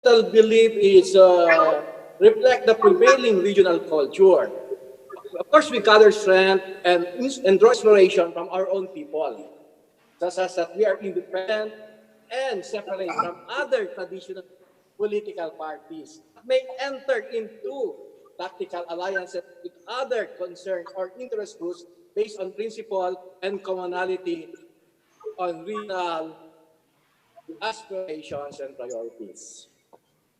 belief is reflect the prevailing regional culture. Of course, we gather strength and draw inspiration from our own people, such as that we are independent and separate from other traditional political parties that may enter into tactical alliances with other concerned or interest groups based on principle and commonality on regional aspirations and priorities.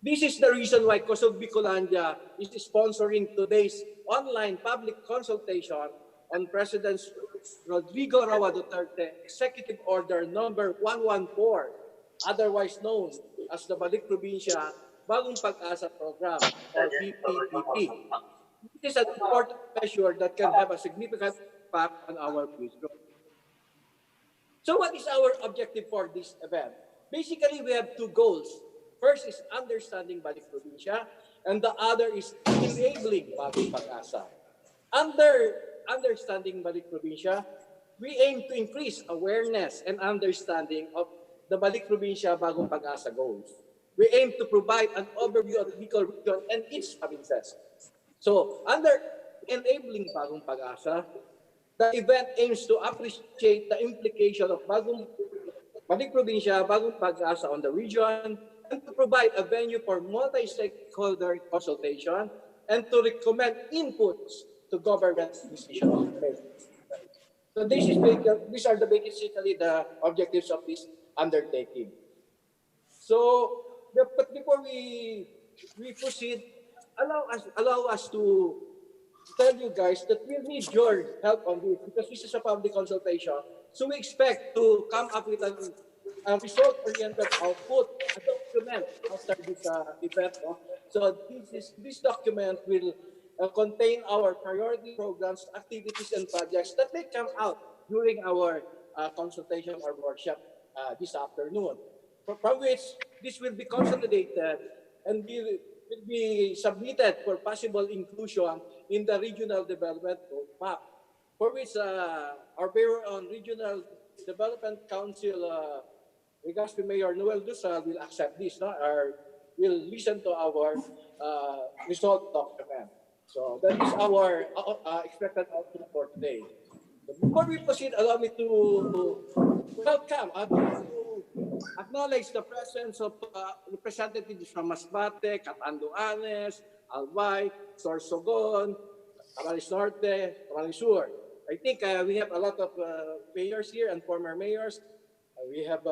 This is the reason why Kusog Bikolandia is sponsoring today's online public consultation on President Rodrigo Roa Duterte Executive Order number 114, otherwise known as the Balik Probinsya Bagong Pag-asa Program or BPPP. This is an important measure that can have a significant impact on our future. So what is our objective for this event? Basically, we have two goals. First is understanding Balik Probinsya, and the other is enabling Bagong Pag-asa. Under understanding Balik Probinsya, we aim to increase awareness and understanding of the Balik Probinsya Bagong Pag-asa goals. We aim to provide an overview of the Bicol region and its provinces. So, under enabling Bagong Pag-asa, the event aims to appreciate the implication of Balik Probinsya, Bagong Pag-asa on the region, and to provide a venue for multi-stakeholder consultation and to recommend inputs to government decision making. So these are basically the objectives of this undertaking. So, but before we proceed, allow us to tell you guys that we need your help on this because this is a public consultation. So we expect to come up with a result-oriented output, a document after this event. No? So this document will contain our priority programs, activities, and projects that may come out during our consultation or workshop this afternoon. From which this will be consolidated and will be submitted for possible inclusion in the Regional Development Roadmap, for which our Bureau on Regional Development Council, regards to Mayor Noel Dusal, will accept this, no? Or will listen to our result document. So that is our expected output for today. So before we proceed, allow me to welcome, to acknowledge the presence of representatives from Masbate, Catanduanes, Albay, Sorsogon, Camarines Norte, Camarines Sur. I think we have a lot of mayors here and former mayors. We have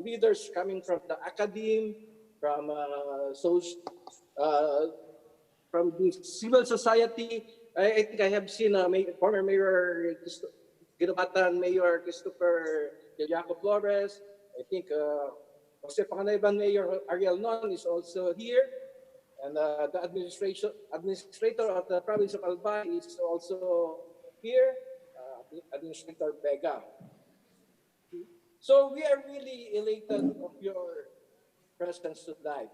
leaders coming from the academe, from from the civil society. I think I have seen former Mayor Ginobatan, Mayor Christopher Jacob Flores. I think Jose Panganiban Mayor Ariel Non is also here. And the administrator of the province of Albay is also here, Administrator Vega. So we are really elated of your presence tonight.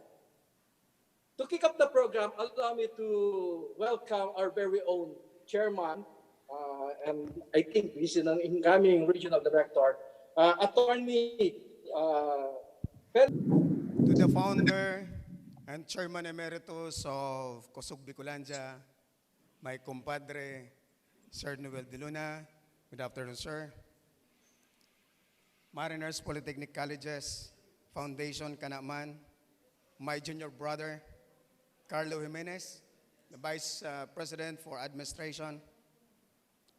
To kick off the program, allow me to welcome our very own chairman, and I think he's an incoming regional director, Attorney To the founder and chairman emeritus of Kusog Bikolandia, my compadre, Sir Noel De Luna. Good afternoon, sir. Mariners Polytechnic Colleges Foundation Kanaman, my junior brother, Carlo Jimenez, the Vice President for Administration.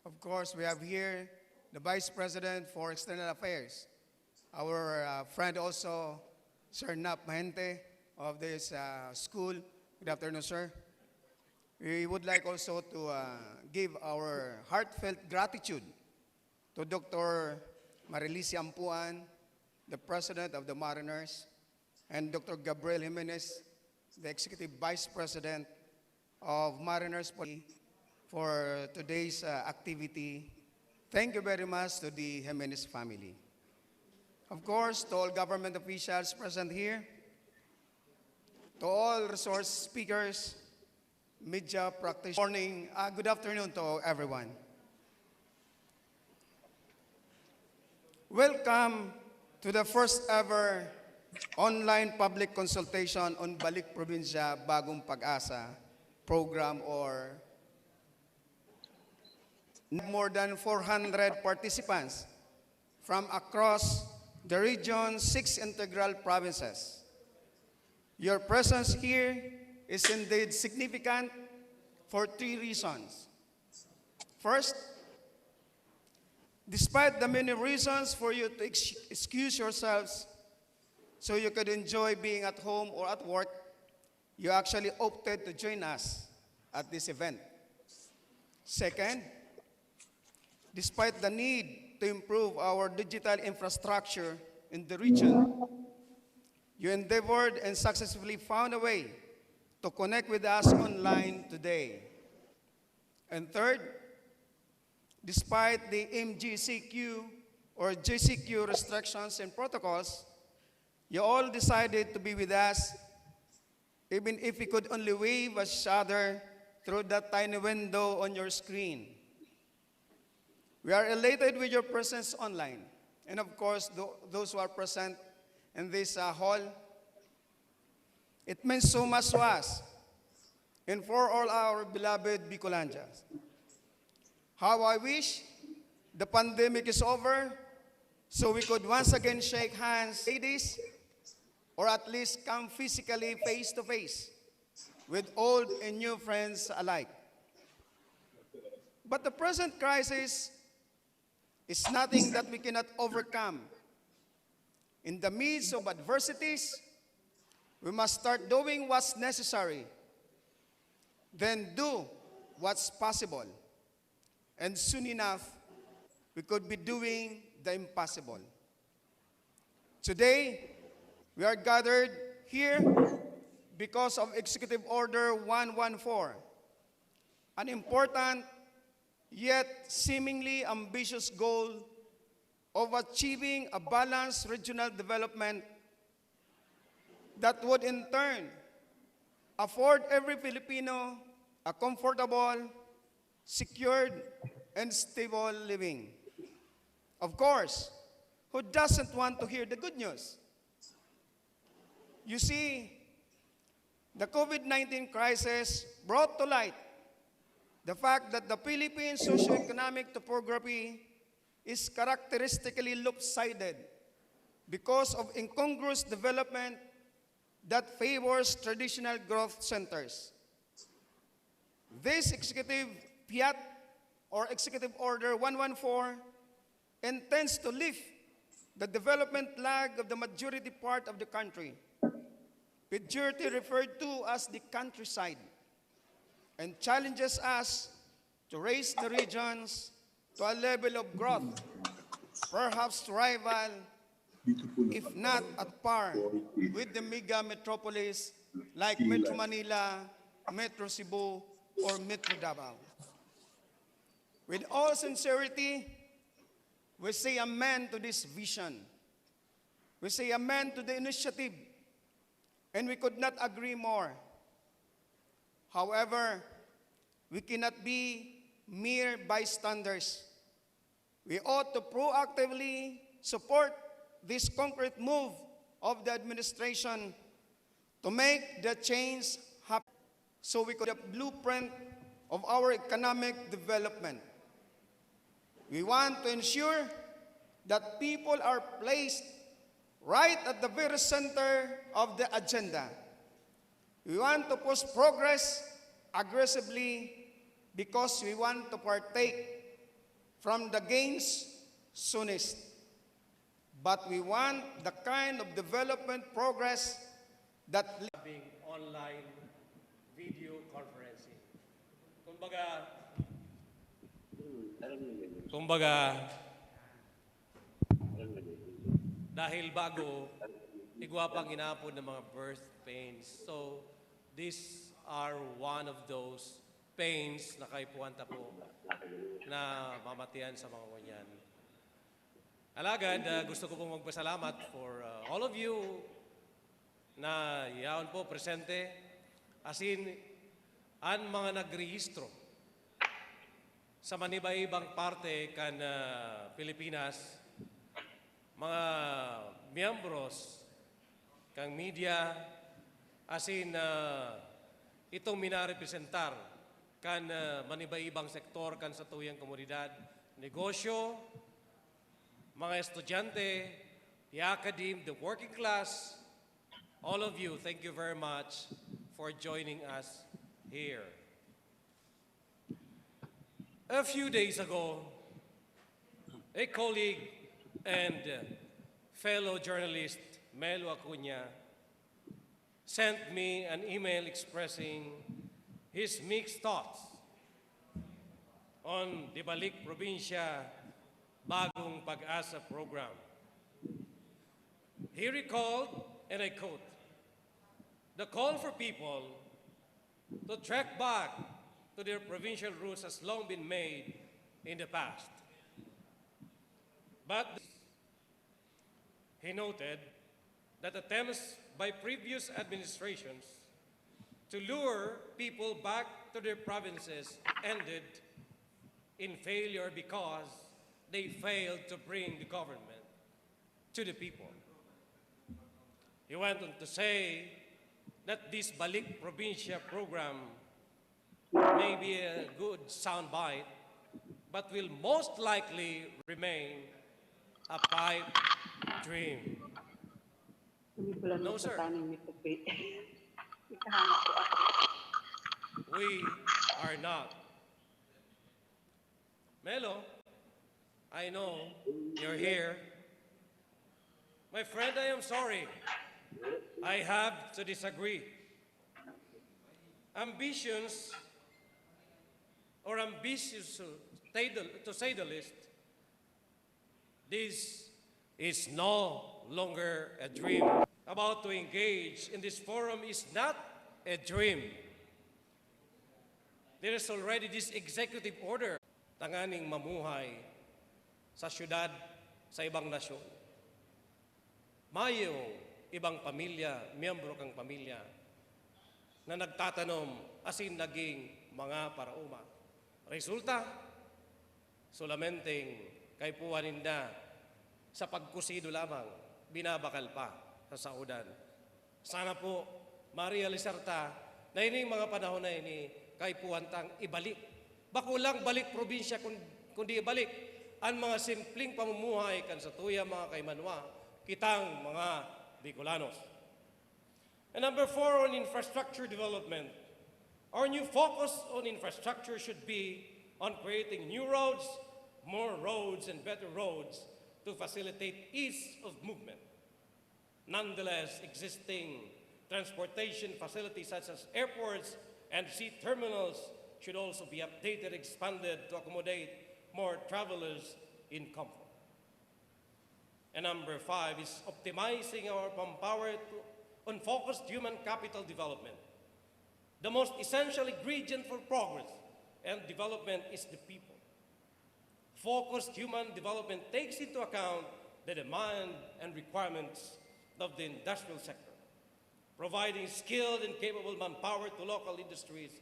Of course, we have here the Vice President for External Affairs, our friend also, Sir Nap Mahente of this school. Good afternoon, sir. We would like also to give our heartfelt gratitude to Dr. Marilicia Ampuan, the President of the Mariners, and Dr. Gabriel Jimenez, the Executive Vice President of Mariners for today's activity. Thank you very much to the Jimenez family. Of course, to all government officials present here, to all resource speakers, media practitioners, morning, good afternoon to everyone. Welcome to the first ever online public consultation on Balik Probinsya Bagong Pag-asa program, or more than 400 participants from across the region's 6 integral provinces. Your presence here is indeed significant for 3 reasons. First, despite the many reasons for you to excuse yourselves so you could enjoy being at home or at work, you actually opted to join us at this event. Second, despite the need to improve our digital infrastructure in the region, you endeavored and successfully found a way to connect with us online today. And third, despite the MGCQ or JCQ restrictions and protocols, you all decided to be with us, even if we could only wave at each other through that tiny window on your screen. We are elated with your presence online, and of course, those who are present in this hall. It means so much to us and for all our beloved Bikolandias. How I wish the pandemic is over so we could once again shake hands, ladies, or at least come physically face to face with old and new friends alike. But the present crisis is nothing that we cannot overcome. In the midst of adversities, we must start doing what's necessary, then do what's possible. And soon enough, we could be doing the impossible. Today, we are gathered here because of Executive Order 114, an important yet seemingly ambitious goal of achieving a balanced regional development that would in turn afford every Filipino a comfortable, secured, and stable living. Of course, who doesn't want to hear the good news? You see, the COVID-19 crisis brought to light the fact that the Philippine socioeconomic topography is characteristically lopsided because of incongruous development that favors traditional growth centers. This executive fiat or Executive Order 114 intends to lift the development lag of the majority part of the country, majority referred to as the countryside, and challenges us to raise the regions to a level of growth, perhaps to rival, if not at par, with the mega metropolis like Metro Manila, Metro Cebu, or Metro Davao. With all sincerity, we say amen to this vision. We say amen to the initiative, and we could not agree more. However, we cannot be mere bystanders. We ought to proactively support this concrete move of the administration to make the change happen so we could have a blueprint of our economic development. We want to ensure that people are placed right at the very center of the agenda. We want to push progress aggressively because we want to partake from the gains soonest. But we want the kind of development progress that having online video conferencing. Kumbaga, dahil bago, igwapang inapon ng mga birth pains. So, these are one of those pains na kay Puwanta po na mamatian sa mga ganyan. Alagad, gusto ko pong magpasalamat for all of you na yaon po presente, as in, ang mga nagrehistro sa maniba-ibang parte kan Pilipinas, mga miyembros kang media, asin itong minarepresentar kan maniba-ibang sektor kan sa tuyang komunidad, negosyo, mga estudyante, the academe, the working class, all of you, thank you very much for joining us here. A few days ago, a colleague and fellow journalist, Melo Acuña, sent me an email expressing his mixed thoughts on the Balik Probinsya Bagong Pag-asa program. He recalled, and I quote, "The call for people to trek back to their provincial roots has long been made in the past." But he noted that attempts by previous administrations to lure people back to their provinces ended in failure because they failed to bring the government to the people. He went on to say that this Balik Probinsya program may be a good soundbite, but will most likely remain a pipe dream. No, sir. We are not. Melo, I know you're here. My friend, I am sorry. I have to disagree. Ambitions, or ambitious to say the least, this is no longer a dream. About to engage in this forum is not a dream. There is already this executive order, tanganing mamuhay sa syudad, sa ibang nasyon. Mayo ibang pamilya, miyembro kang pamilya, na nagtatanom asin naging mga parauma. Resulta, solamenteng kay puwaninda sa pagkusido lamang, binabakal pa sa saudan. Sana po, ma-realisarta na ining mga panahon na ini kay puwantang ibalik. Bakulang balik probinsya kundi ibalik ang mga simpleng pamumuhay kan sa tuya mga kaymanwa, kitang mga Bicolanos. And number 4, on infrastructure development. Our new focus on infrastructure should be on creating new roads, more roads, and better roads to facilitate ease of movement. Nonetheless, existing transportation facilities such as airports and sea terminals should also be updated, expanded to accommodate more travelers in comfort. And number 5 is optimizing our manpower on focused human capital development. The most essential ingredient for progress and development is the people. Focused human development takes into account the demand and requirements of the industrial sector. Providing skilled and capable manpower to local industries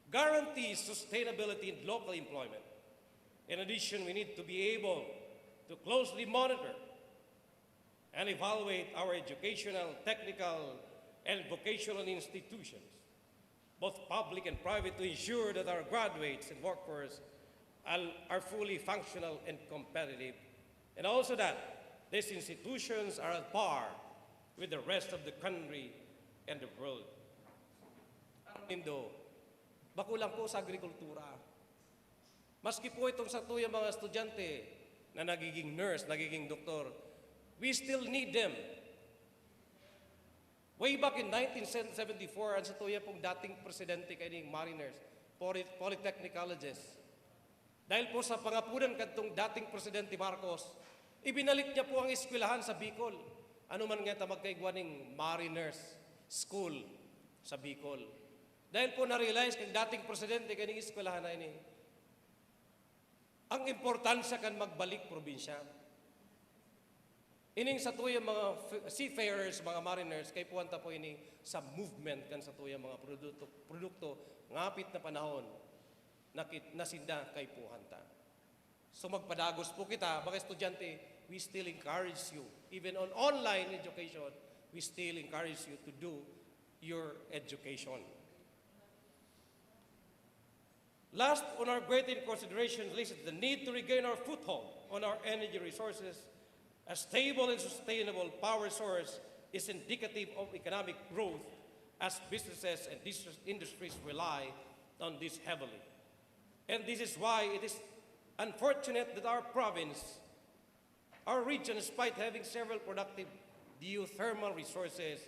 guarantees sustainability and local employment. In addition, we need to be able to closely monitor and evaluate our educational, technical, and vocational institutions, both public and private, to ensure that our graduates and workforce are fully functional and competitive, and also that these institutions are at par with the rest of the country and the world. Indo, bakulang po sa agrikultura. Maski po itong sa tuyang mga estudyante na nagiging nurse, nagiging doktor, we still need them. Way back in 1974, ang sa tuya pong dating presidente kayong Mariners, Polytechnic Colleges. Dahil po sa pangapunan kadtong dating presidente Marcos, ibinalik niya po ang eskwelahan sa Bicol. Ano man nga magkaigwaning Mariners School sa Bicol. Dahil po na-realize kang dating presidente kayong eskwelahan na ini, ang importansya kan magbalik probinsya. Ining sa tuyang mga seafarers, mga mariners, kay puwanta po ini sa movement kan sa tuyang mga produkto ngapit na panahon nasinda kay puhanta. So magpadagos po kita, mga estudyante, we still encourage you, even on online education, we still encourage you to do your education. Last on our great considerations list is the need to regain our foothold on our energy resources. A stable and sustainable power source is indicative of economic growth as businesses and industries rely on this heavily. And this is why it is unfortunate that our province, our region, despite having several productive geothermal resources,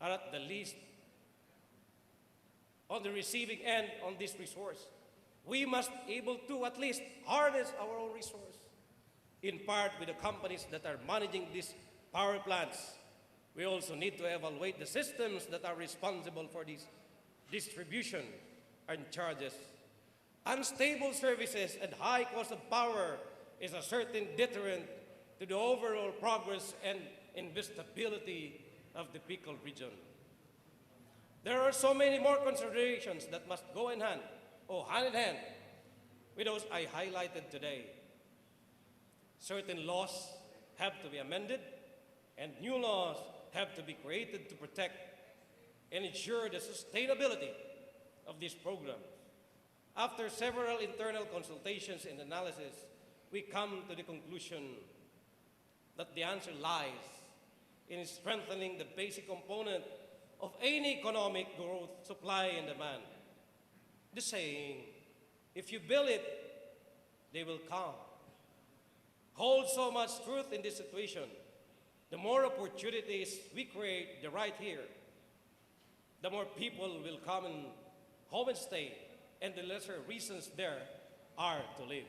are at the least on the receiving end on this resource. We must be able to at least harness our own resource, in part with the companies that are managing these power plants. We also need to evaluate the systems that are responsible for this distribution and charges. Unstable services and high cost of power is a certain deterrent to the overall progress and investability of the Bicol region. There are so many more considerations that must go hand in hand with those I highlighted today. Certain laws have to be amended, and new laws have to be created to protect and ensure the sustainability of this program. After several internal consultations and analysis, we come to the conclusion that the answer lies in strengthening the basic component of any economic growth, supply and demand. The saying, if you build it, they will come, holds so much truth in this situation. The more opportunities we create right here, the more people will come and home and stay, and the lesser reasons there are to live.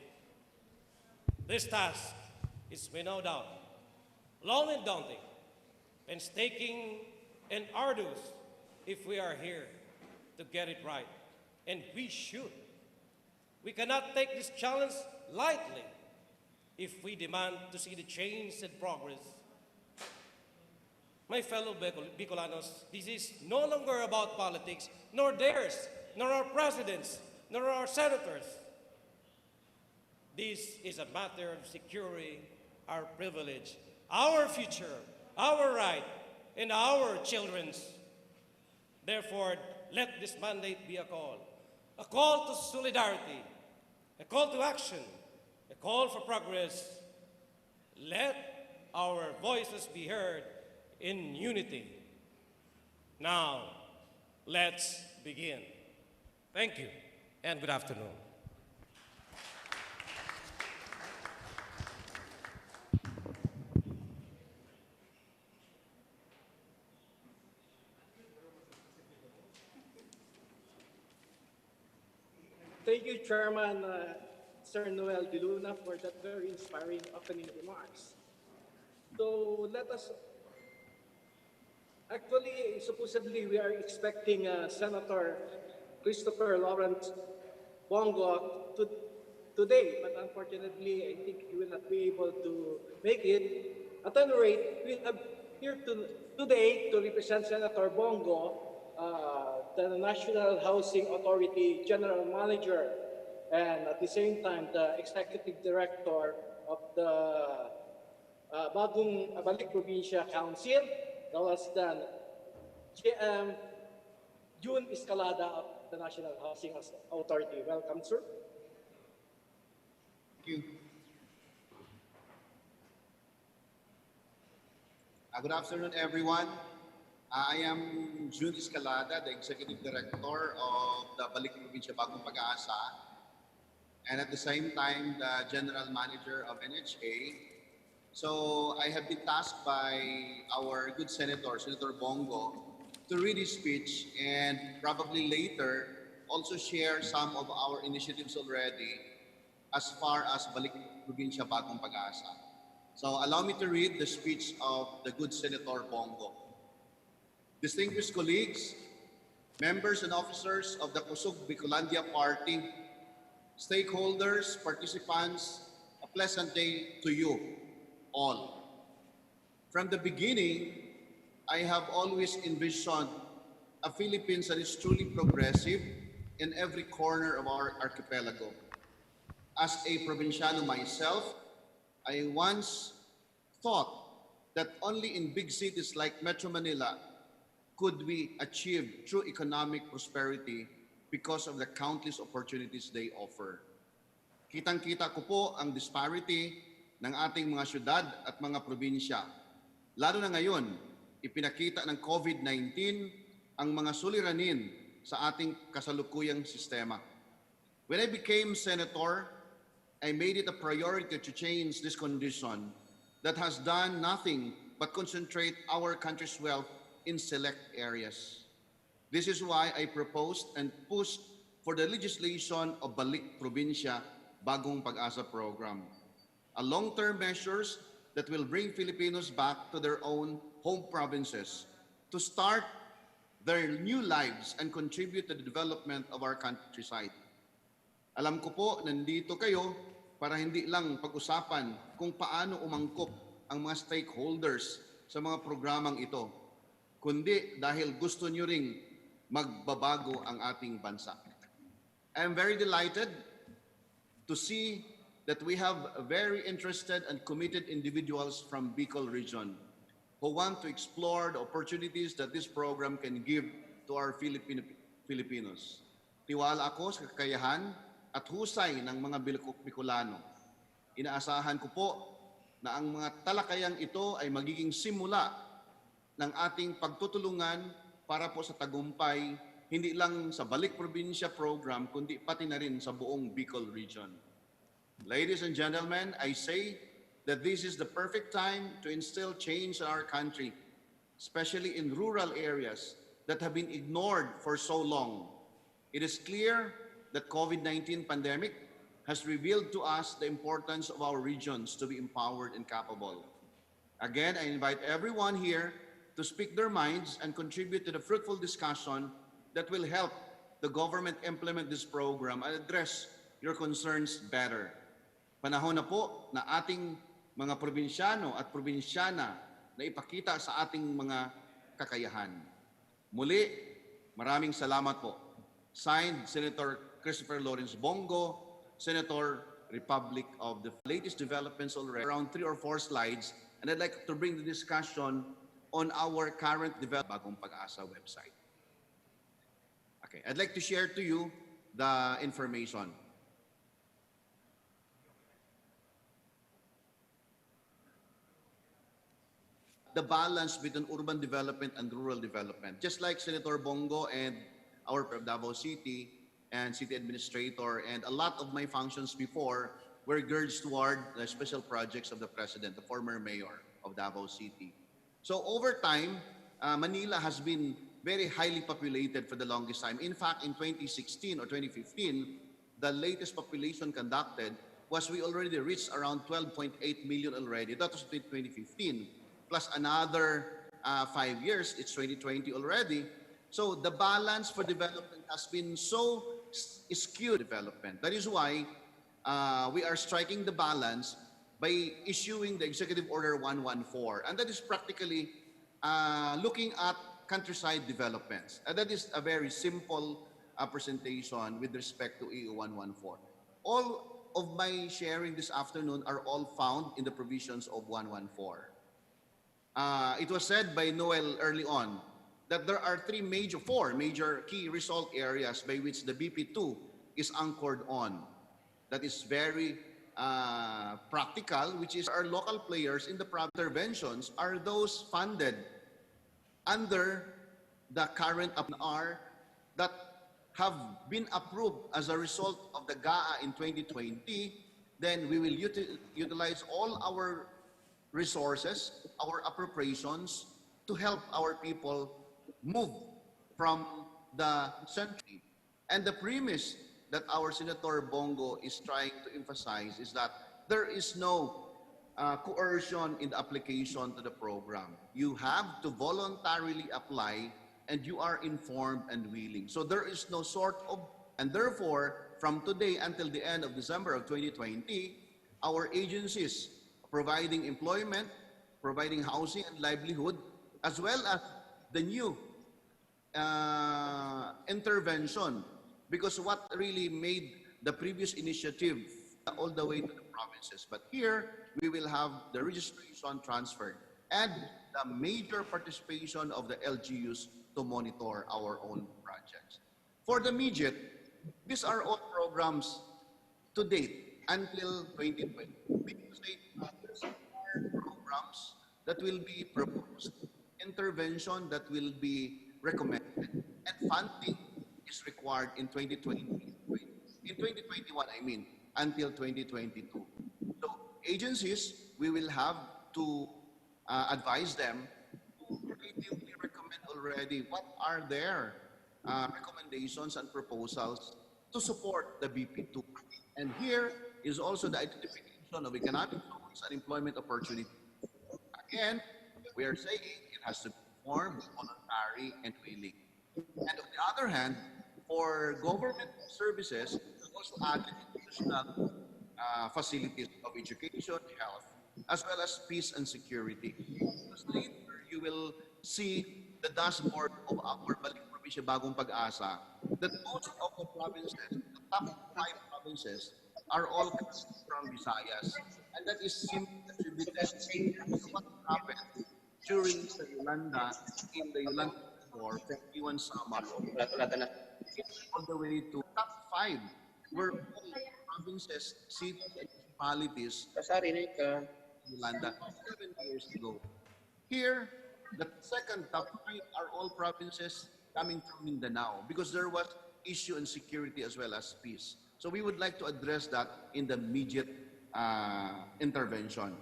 This task is without doubt long and daunting, painstaking and arduous if we are here to get it right. And we should. We cannot take this challenge lightly if we demand to see the change and progress. My fellow Bicolanos, this is no longer about politics, nor theirs, nor our presidents, nor our senators. This is a matter of securing our privilege, our future, our right, and our children's. Therefore, let this mandate be a call to solidarity, a call to action, a call for progress. Let our voices be heard in unity. Now, let's begin. Thank you, and good afternoon. Thank you, Chairman Sir Noel De Luna, for that very inspiring opening remarks. So let us, actually, supposedly we are expecting Senator Christopher Lawrence Bongo today, but unfortunately, I think he will not be able to make it. At any rate, we have here today to represent Senator Bongo, the National Housing Authority General Manager, and at the same time, the Executive Director of the Balik Probinsya Council, that was the June Escalada of the National Housing Authority. Welcome, sir. Thank you. Good afternoon, everyone. I am June Escalada, the Executive Director of the Balik Probinsya Bagong Pag-asa, and at the same time, the General Manager of NHA. So I have been tasked by our good Senator, Senator Bongo, to read his speech and probably later also share some of our initiatives already as far as Balik Probinsya Bagong Pag-asa. So allow me to read the speech of the good Senator Bongo. Distinguished colleagues, members and officers of the Kusog Bikolandia Party, stakeholders, participants, a pleasant day to you all. From the beginning, I have always envisioned a Philippines that is truly progressive in every corner of our archipelago. As a provinciano myself, I once thought that only in big cities like Metro Manila could we achieve true economic prosperity because of the countless opportunities they offer. Kitang-kita ko po ang disparity ng ating mga syudad at mga probinsya. Lalo na ngayon, ipinakita ng COVID-19 ang mga suliranin sa ating kasalukuyang sistema. When I became senator, I made it a priority to change this condition that has done nothing but concentrate our country's wealth in select areas. This is why I proposed and pushed for the legislation of Balik Probinsya, Bagong Pag-asa program, a long-term measures that will bring Filipinos back to their own home provinces to start their new lives and contribute to the development of our countryside. Alam ko po, nandito kayo para hindi lang pag-usapan kung paano umangkop ang mga stakeholders sa mga programang ito, kundi dahil gusto nyo ring magbabago ang ating bansa. I am very delighted to see that we have very interested and committed individuals from Bicol region who want to explore the opportunities that this program can give to our Filipinos. Tiwala ako sa kakayahan at husay ng mga Bicolano. Inaasahan ko po na ang mga talakayang ito ay magiging simula ng ating pagtutulungan para po sa tagumpay, hindi lang sa Balik Probinsya program, kundi pati na rin sa buong Bicol region. Ladies and gentlemen, I say that this is the perfect time to instill change in our country, especially in rural areas that have been ignored for so long. It is clear that COVID-19 pandemic has revealed to us the importance of our regions to be empowered and capable. Again, I invite everyone here to speak their minds and contribute to the fruitful discussion that will help the government implement this program and address your concerns better. Panahon na po na ating mga probinsyano at probinsyana na ipakita sa ating mga kakayahan. Muli, maraming salamat po. Signed, Senator Christopher Lawrence Bongo, Senator, Republic of the latest developments already, around 3 or 4 slides, and I'd like to bring the discussion on our current Bagong Pag-asa website. Okay, I'd like to share to you the information. The balance between urban development and rural development. Just like Senator Bongo and our Davao City and City Administrator and a lot of my functions before were geared toward the special projects of the President, the former Mayor of Davao City. So over time, Manila has been very highly populated for the longest time. In fact, in 2016 or 2015, the latest population conducted was we already reached around 12.8 million already. That was 2015. Plus another 5 years, it's 2020 already. So the balance for development has been so skewed development. That is why we are striking the balance by issuing the Executive Order 114. And that is practically looking at countryside developments. And that is a very simple presentation with respect to EU 114. All of my sharing this afternoon are all found in the provisions of 114. It was said by Noel early on that there are 4 major key result areas by which the BP2 is anchored on. That is very practical, which is our local players in the interventions are those funded under the current R that have been approved as a result of the GAA in 2020. Then we will utilize all our resources, our appropriations to help our people move from the century. And the premise that our Senator Bongo is trying to emphasize is that there is no coercion in the application to the program. You have to voluntarily apply and you are informed and willing. So there is no sort of, and therefore, from today until the end of December of 2020, our agencies providing employment, providing housing and livelihood, as well as the new intervention. Because what really made the previous initiative all the way to the provinces. But here, we will have the registration transferred. and the major participation of the LGUs to monitor our own projects. For the immediate, these are all programs to date until 2020. Because these are programs that will be proposed, intervention that will be recommended, and funding is required in 2020. In 2021, I mean, until 2022. So agencies, we will have to advise them to creatively recommend already what are their recommendations and proposals to support the BP2. And here is also the identification of economic zones and employment opportunities. Again, we are saying it has to be formed, voluntary, and willing. And on the other hand, for government services, we also added institutional facilities of education, health, as well as peace and security. Because later, you will see the dashboard of our Balik Probinsya Bagong Pag-asa that most of the provinces, the top 5 provinces, are all from Visayas. And that is simply attributed to what happened during the Yolanda, in the Yolanda War from Iwan Samar, all the way to top 5, were all provinces, cities, and municipalities Yolanda 7 years ago. Here, the second top 5 are all provinces coming from Mindanao because there was issue and security as well as peace. So we would like to address that in the immediate intervention.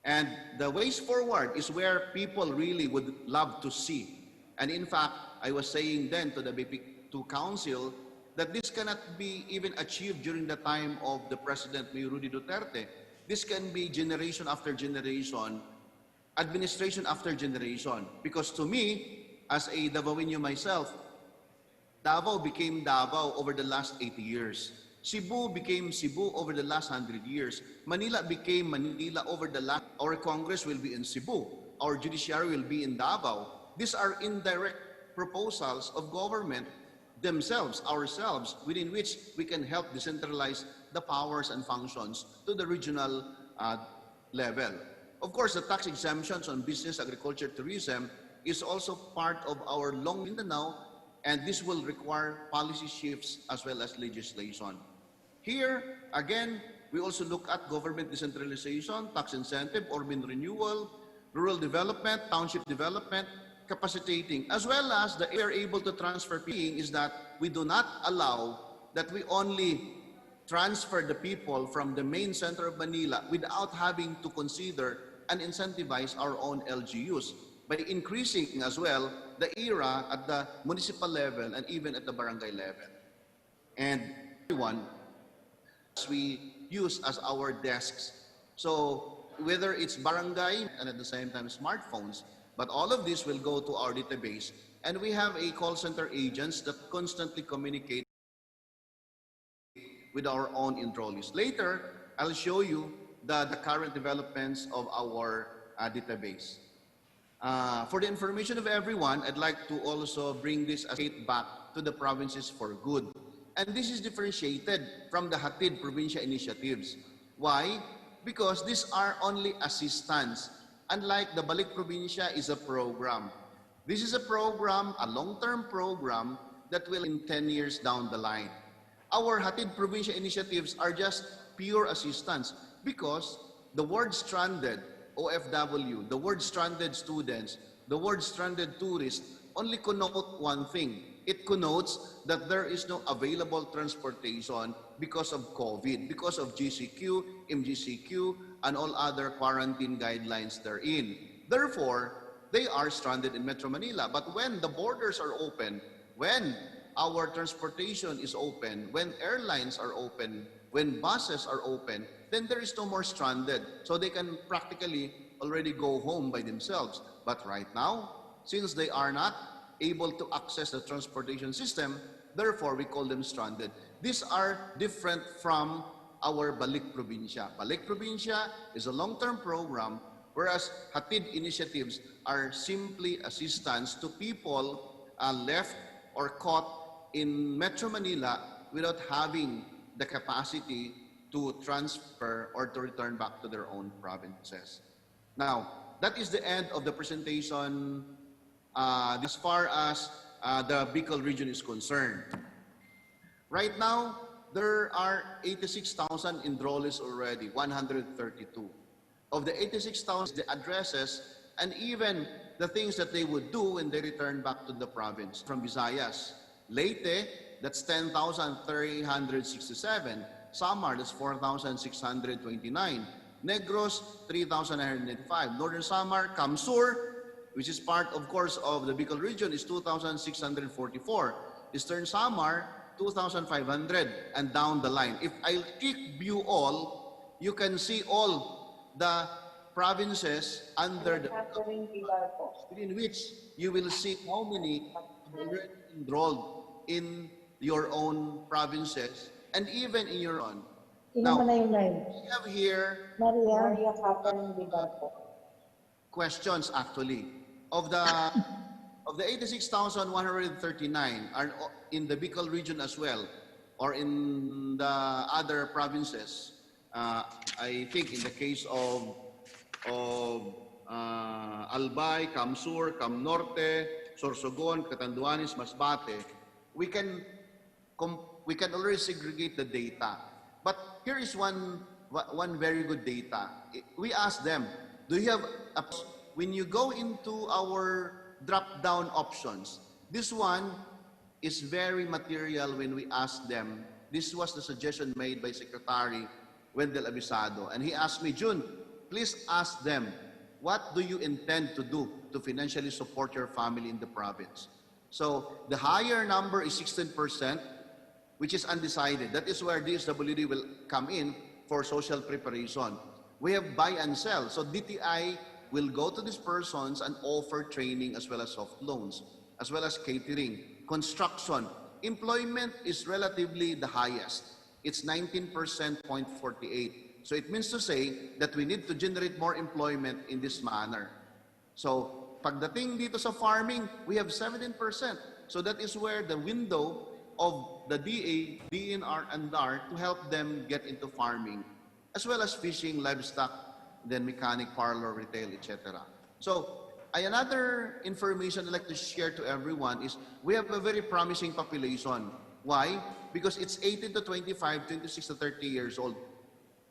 And the ways forward is where people really would love to see. And in fact, I was saying then to the BP2 Council that this cannot be even achieved during the time of the President Mayor Rudy Duterte. This can be generation after generation, administration after generation. Because to me, as a Davaoeño myself, Davao became Davao over the last 80 years. Cebu became Cebu over the last 100 years. Manila became Manila over the last... Our Congress will be in Cebu. Our judiciary will be in Davao. These are indirect proposals of government themselves, ourselves, within which we can help decentralize the powers and functions to the regional level. Of course, the tax exemptions on business, agriculture, tourism is also part of our long Mindanao, and this will require policy shifts as well as legislation. Here, again, we also look at government decentralization, tax incentive, urban renewal, rural development, township development, capacitating, as well as we are able to transfer people is that we do not allow that we only transfer the people from the main center of Manila without having to consider and incentivize our own LGUs by increasing as well the era at the municipal level and even at the barangay level. And everyone we use as our desks. So whether it's barangay and at the same time smartphones, but all of this will go to our database. And we have a call center agents that constantly communicate with our own enrollees. Later, I'll show you the current developments of our database. For the information of everyone, I'd like to also bring this as back to the provinces for good. And this is differentiated from the Hatid Probinsya initiatives. Why? Because these are only assistance. Unlike the Balik Probinsya is a program. This is a program, a long-term program that will in 10 years down the line. Our Hatid Probinsya initiatives are just pure assistance because the word stranded, OFW, the word stranded students, the word stranded tourists only connote one thing. It connotes that there is no available transportation because of COVID, because of GCQ, MGCQ, and all other quarantine guidelines therein. Therefore, they are stranded in Metro Manila. But when the borders are open, when our transportation is open, when airlines are open, when buses are open, then there is no more stranded. So they can practically already go home by themselves. But right now, since they are not able to access the transportation system, therefore we call them stranded. These are different from our Balik Probinsya. Balik Probinsya is a long-term program, whereas Hatid initiatives are simply assistance to people left or caught in Metro Manila without having the capacity to transfer or to return back to their own provinces. Now, that is the end of the presentation as far as the Bicol region is concerned. Right now, there are 86,000 enrollees already, 132. Of the 86,000, the addresses and even the things that they would do when they return back to the province. From Visayas, Leyte, that's 10,367. Samar, that's 4,629. Negros, 3,905. Northern Samar, Kamsur, which is part, of course, of the Bicol region, is 2,644. Eastern Samar, 2,500, and down the line. If I click view all, you can see all the provinces under the in which you will see how many are already enrolled in your own provinces and even in your own. Now, we have here questions actually. Of the 86,139 are in the Bicol region as well, or in the other provinces. I think in the case of Albay, Kamsur, Cam Norte, Sorsogon, Catanduanes, Masbate, we can already segregate the data. But here is one very good data. We asked them, do you have when you go into our drop-down options, this one is very material when we ask them. This was the suggestion made by Secretary Wendell Abisado. And he asked me, June, please ask them, what do you intend to do to financially support your family in the province? So the higher number is 16%, which is undecided. That is where DSWD will come in for social preparation. We have buy and sell. So DTI will go to these persons and offer training as well as soft loans, as well as catering, construction. Employment is relatively the highest. It's 19.48%. So it means to say that we need to generate more employment in this manner. So pagdating dito sa farming, we have 17%. So that is where the window of the DA, DNR, and DAR to help them get into farming, as well as fishing, livestock, then mechanic, parlor, retail, etc. So another information I'd like to share to everyone is we have a very promising population. Why? Because it's 18 to 25, 26 to 30 years old.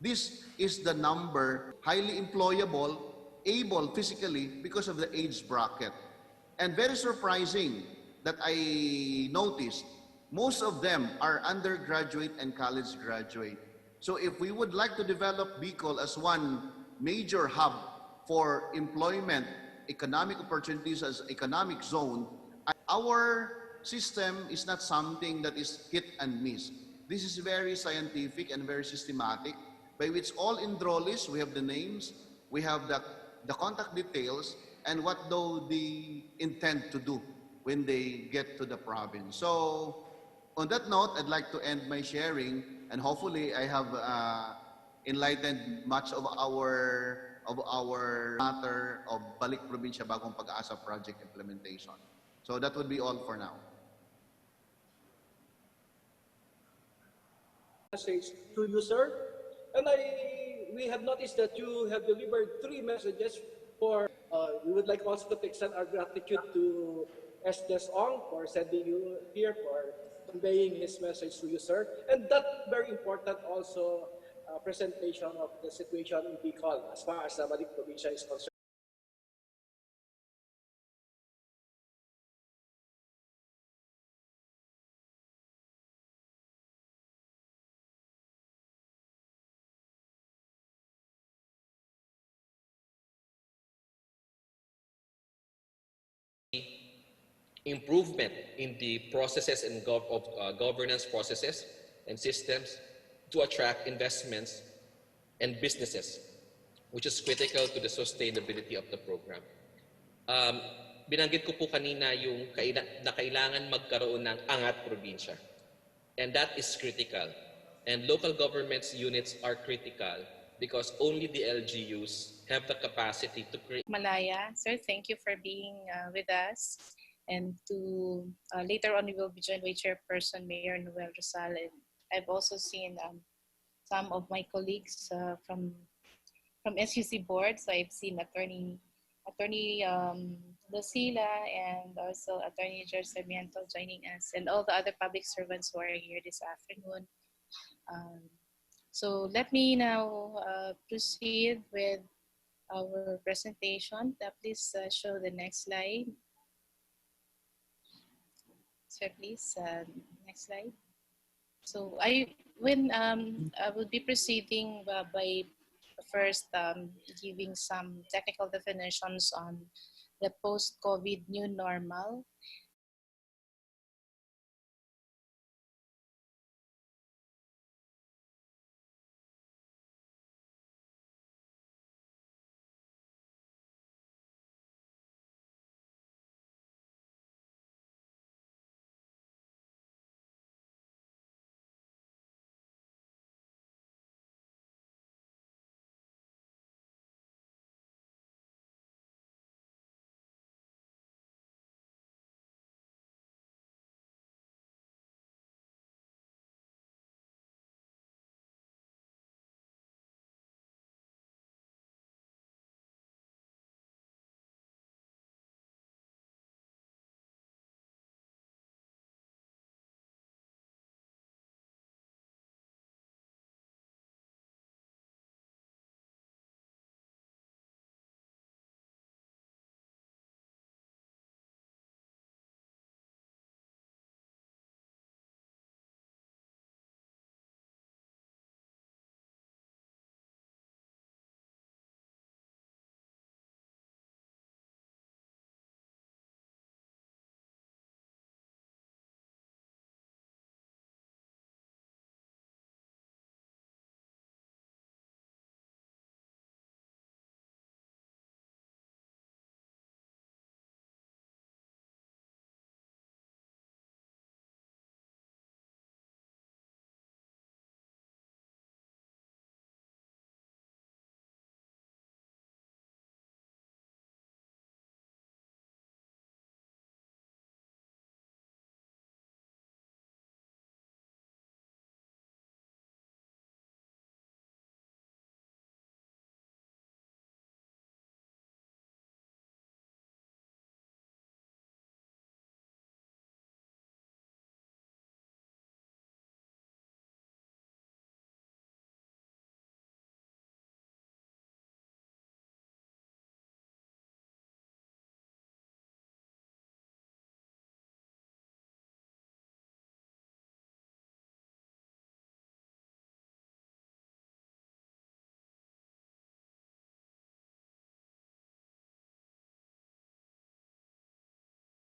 This is the number highly employable, able physically because of the age bracket. And very surprising that I noticed, most of them are undergraduate and college graduate. So if we would like to develop Bicol as one major hub for employment, economic opportunities as economic zone, our system is not something that is hit and miss. This is very scientific and very systematic, by which all enrollees, we have the names, we have the contact details, and what do they intend to do when they get to the province. So on that note, I'd like to end my sharing, and hopefully I have enlightened much of our matter of Balik Probinsya Bagong Pag-asa project implementation. So that would be all for now. Message to you, sir. And we have noticed that you have delivered 3 messages for, we would like also to extend our gratitude to Estes Ong for sending you here, for conveying his message to you, sir. And that very important also presentation of the situation in Bicol as far as the Balik Probinsya is concerned. Improvement in the processes and governance processes and systems to attract investments and businesses, which is critical to the sustainability of the program. Binanggit ko po kanina yung na kailangan magkaroon ng angat probinsya. And that is critical. And local governments units are critical because only the LGUs have the capacity to create. Malaya, sir, thank you for being with us. And to later on, we will be joined by Chairperson Mayor Noel Rosal. And I've also seen some of my colleagues from SUC board. So I've seen Attorney Attorney Lucila and also Attorney George Sarmiento joining us, and all the other public servants who are here this afternoon. Um, so let me now proceed with our presentation. Please show the next slide. Sir, please, next slide. So I will be proceeding by first giving some technical definitions on the post-COVID new normal.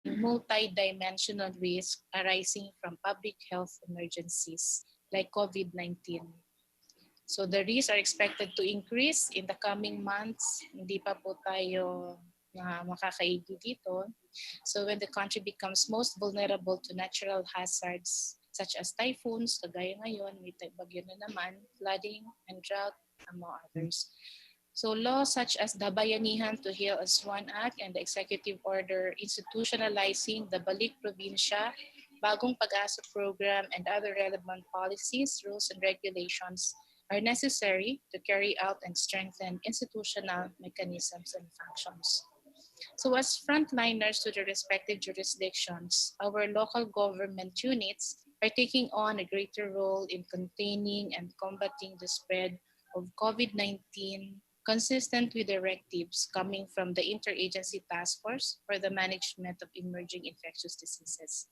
Multi-dimensional risk arising from public health emergencies like COVID-19. So the risks are expected to increase in the coming months. Hindi pa po tayo makakaigi dito. So when the country becomes most vulnerable to natural hazards such as typhoons, kagaya ngayon, may bagyo na naman, flooding and drought, among others. So laws such as the Bayanihan to Heal as One Act and the Executive Order institutionalizing the Balik Probinsya, Bagong Pag-asa program, and other relevant policies, rules, and regulations are necessary to carry out and strengthen institutional mechanisms and functions. So as frontliners to the respective jurisdictions, our local government units are taking on a greater role in containing and combating the spread of COVID-19 consistent with directives coming from the Interagency Task Force for the Management of Emerging Infectious Diseases.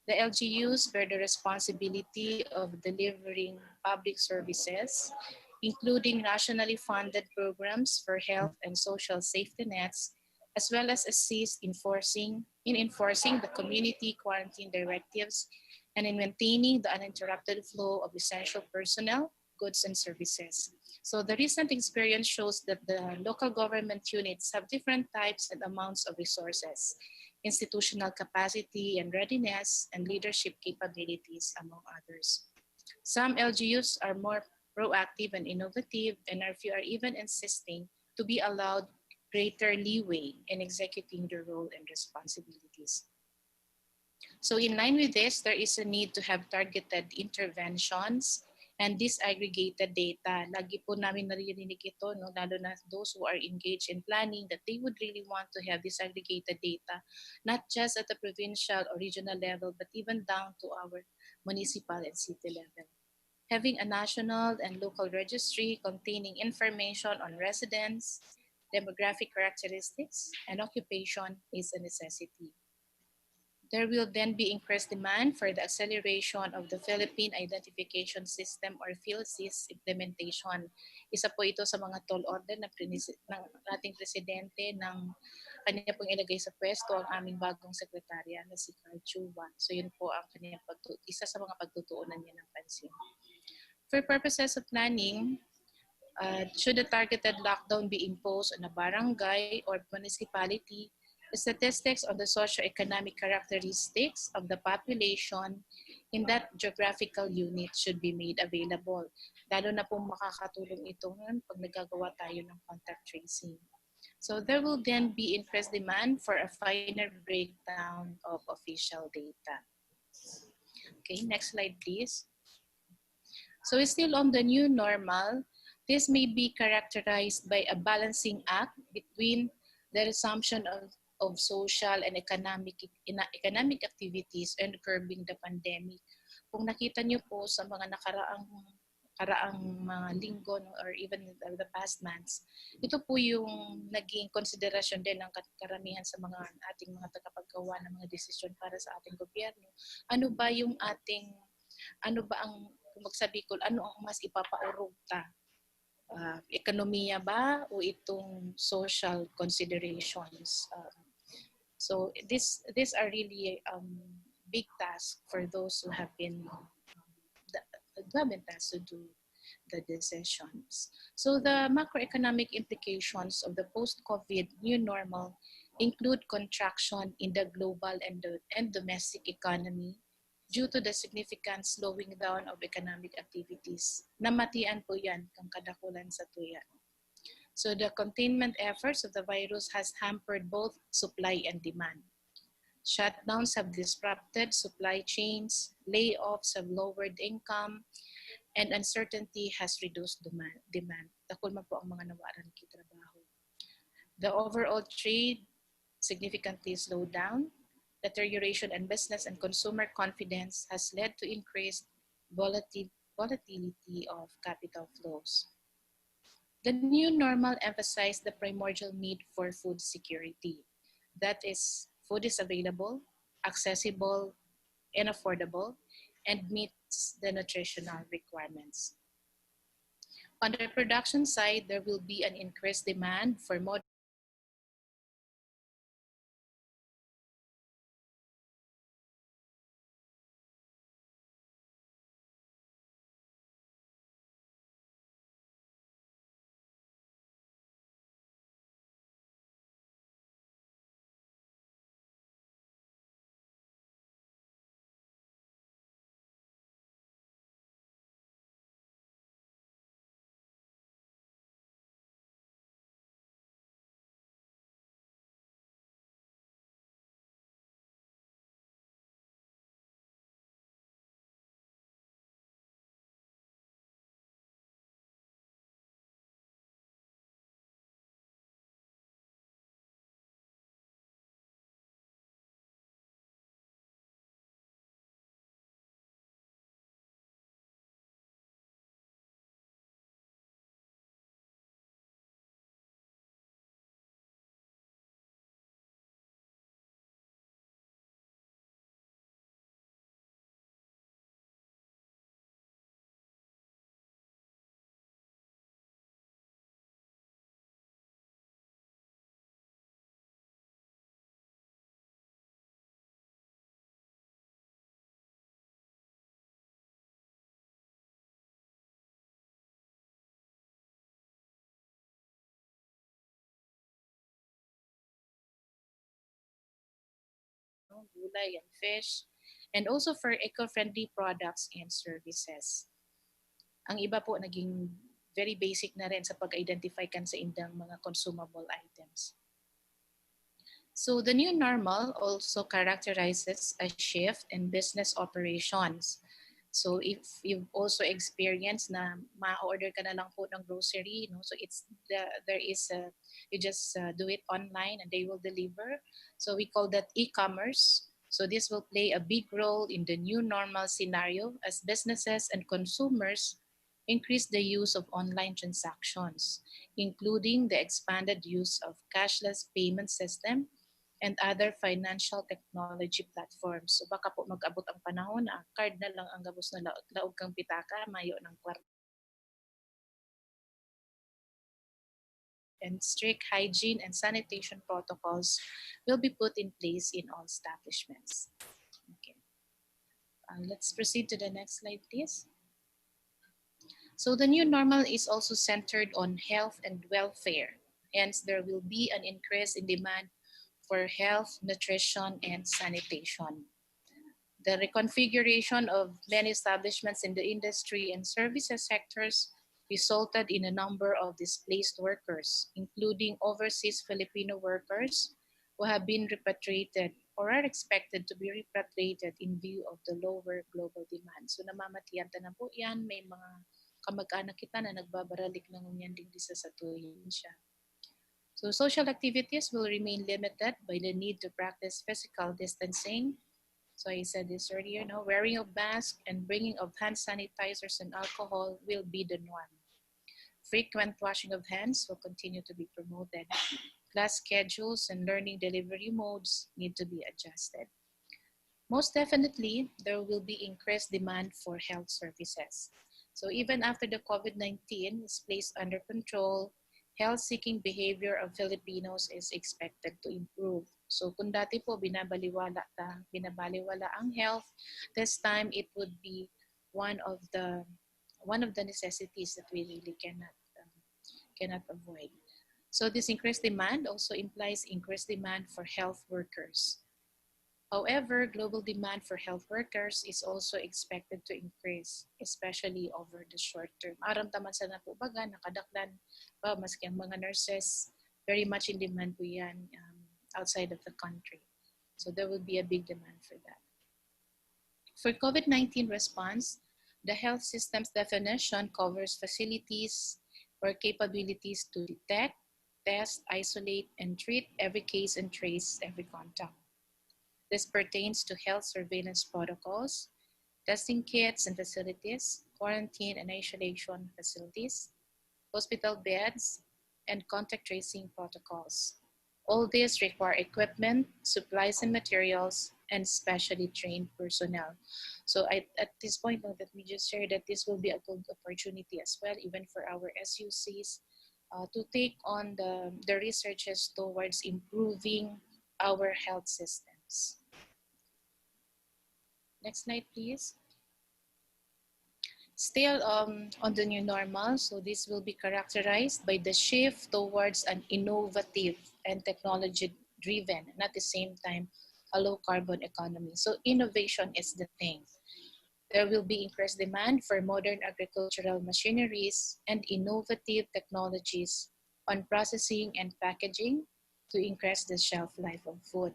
The LGUs bear the responsibility of delivering public services, including nationally funded programs for health and social safety nets, as well as assist in enforcing the community quarantine directives and in maintaining the uninterrupted flow of essential personnel, goods, and services. So the recent experience shows that the local government units have different types and amounts of resources, institutional capacity and readiness, and leadership capabilities, among others. Some LGUs are more proactive and innovative, and a few are even insisting to be allowed greater leeway in executing their role and responsibilities. So in line with this, there is a need to have targeted interventions and disaggregated data. Lagi po namin naririnig ito, no? Lalo na those who are engaged in planning, that they would really want to have disaggregated data, not just at the provincial or regional level, but even down to our municipal and city level. Having a national and local registry containing information on residents, demographic characteristics, and occupation is a necessity. There will then be increased demand for the acceleration of the Philippine Identification System or PhilSys implementation. Isa po ito sa mga tall order ng ating presidente ng kanya pong ilagay sa pwesto ang aming bagong sekretarya na si Carl Chuva. So yun po ang kanyang isa sa mga pagtutuunan niya ng pansin. For purposes of planning, should a targeted lockdown be imposed on a barangay or municipality, statistics on the socio-economic characteristics of the population in that geographical unit should be made available. Lalo na pong makakatulong ito pag nagagawa tayo ng contact tracing. So there will then be increased demand for a finer breakdown of official data. Okay, next slide please. So still on the new normal, this may be characterized by a balancing act between the resumption of social and economic activities and curbing the pandemic. Kung nakita niyo po sa mga nakaraang mga linggo or even the past months, ito po yung naging konsiderasyon din ng karamihan sa mga ating mga tagapaggawa ng mga desisyon para sa ating gobyerno. Ano ba ang kung magsabi ko, ano ang mas ipapaurugta? Ekonomiya ba o itong social considerations? So these are really big tasks for those who have been tasked to do the decisions. So the macroeconomic implications of the post-COVID new normal include contraction in the global and domestic economy due to the significant slowing down of economic activities. Namatian po yan, kang kadakulan sa tuyan. So the containment efforts of the virus has hampered both supply and demand. Shutdowns have disrupted supply chains, layoffs have lowered income, and uncertainty has reduced demand. Takol man po ang mga nawaran kitrabaho. The overall trade significantly slowed down. Deterioration in business and consumer confidence has led to increased volatility of capital flows. The new normal emphasized the primordial need for food security. That is, food is available, accessible, and affordable, and meets the nutritional requirements. On the production side, there will be an increased demand for modern gulay and fish, and also for eco-friendly products and services. Ang iba po naging very basic na rin sa pag-identify kan sa indang mga consumable items. So the new normal also characterizes a shift in business operations. So if you've also experienced na ma-order ka na lang po ng grocery, no? So there is a, you just do it online and they will deliver. So we call that e-commerce. So this will play a big role in the new normal scenario as businesses and consumers increase the use of online transactions, including the expanded use of cashless payment system and other financial technology platforms. So baka po mag-abot ang panahon na card na lang ang gabos na laog kang pitaka, mayo ng kwarta. And strict hygiene and sanitation protocols will be put in place in all establishments. Okay. Let's proceed to the next slide, please. So the new normal is also centered on health and welfare. Hence, there will be an increase in demand for health, nutrition, and sanitation. The reconfiguration of many establishments in the industry and services sectors resulted in a number of displaced workers, including overseas Filipino workers who have been repatriated or are expected to be repatriated in view of the lower global demand. So namamatiyan na po yan, may mga kamag-anak kita na nagbabaralik ng unyan din sa Probinsya. So social activities will remain limited by the need to practice physical distancing. So I said this earlier, no, wearing of masks and bringing of hand sanitizers and alcohol will be the norm. Frequent washing of hands will continue to be promoted. Class schedules and learning delivery modes need to be adjusted. Most definitely, there will be increased demand for health services. So even after the COVID-19 is placed under control, health-seeking behavior of Filipinos is expected to improve. So kung dati po binabaliwala ang health, this time it would be one of the necessities that we really cannot avoid. So this increased demand also implies increased demand for health workers. However, global demand for health workers is also expected to increase, especially over the short term. Aram taman sa na po baga, nakadaklan pa, maski ang mga nurses, very much in demand po yan outside of the country. So there will be a big demand for that. For COVID-19 response, the health system's definition covers facilities or capabilities to detect, test, isolate, and treat every case and trace every contact. This pertains to health surveillance protocols, testing kits and facilities, quarantine and isolation facilities, hospital beds, and contact tracing protocols. All these require equipment, supplies and materials, and specially trained personnel. So at this point, let me just share that this will be a good opportunity as well, even for our SUCs, to take on the researches towards improving our health systems. Next slide, please. Still on the new normal, so this will be characterized by the shift towards an innovative and technology-driven, and at the same time, a low-carbon economy. So innovation is the thing. There will be increased demand for modern agricultural machineries and innovative technologies on processing and packaging to increase the shelf life of food.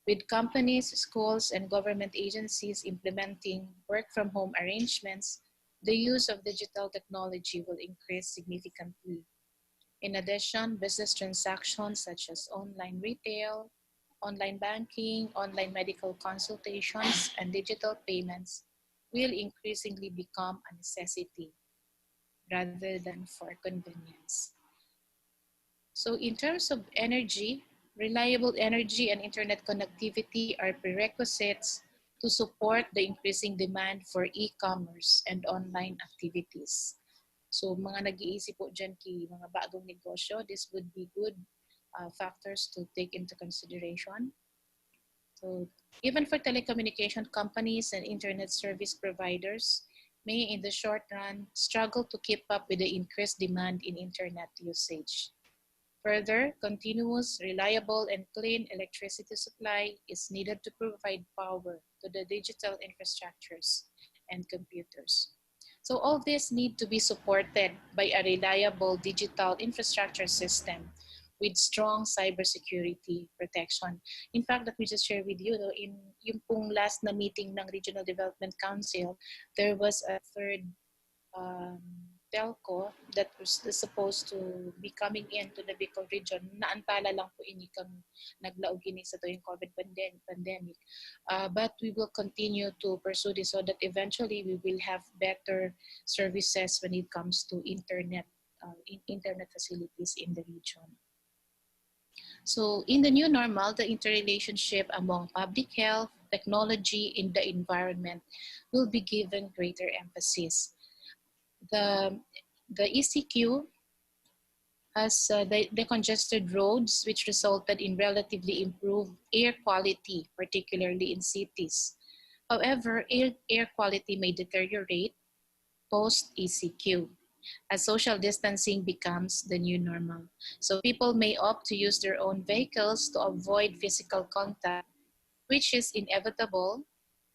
With companies, schools, and government agencies implementing work-from-home arrangements, the use of digital technology will increase significantly. In addition, business transactions such as online retail, online banking, online medical consultations, and digital payments will increasingly become a necessity rather than for convenience. So in terms of energy, reliable energy and internet connectivity are prerequisites to support the increasing demand for e-commerce and online activities. So mga nag-iisip po dyan ki mga bagong negosyo, this would be good factors to take into consideration. So even for telecommunication companies and internet service providers may in the short run struggle to keep up with the increased demand in internet usage. Further, continuous, reliable, and clean electricity supply is needed to provide power to the digital infrastructures and computers. So all this need to be supported by a reliable digital infrastructure system, with strong cybersecurity protection. In fact, let me just share with you, no, in yung pong last na meeting ng Regional Development Council, there was a third um, telco that was supposed to be coming into the Bicol region. Naantala lang po ini kang naglaog ini sa tuwing COVID pandemic. But we will continue to pursue this so that eventually we will have better services when it comes to internet facilities in the region. So in the new normal, the interrelationship among public health, technology, and the environment will be given greater emphasis. The ECQ has the congested roads, which resulted in relatively improved air quality, particularly in cities. However, air quality may deteriorate post-ECQ as social distancing becomes the new normal. So people may opt to use their own vehicles to avoid physical contact, which is inevitable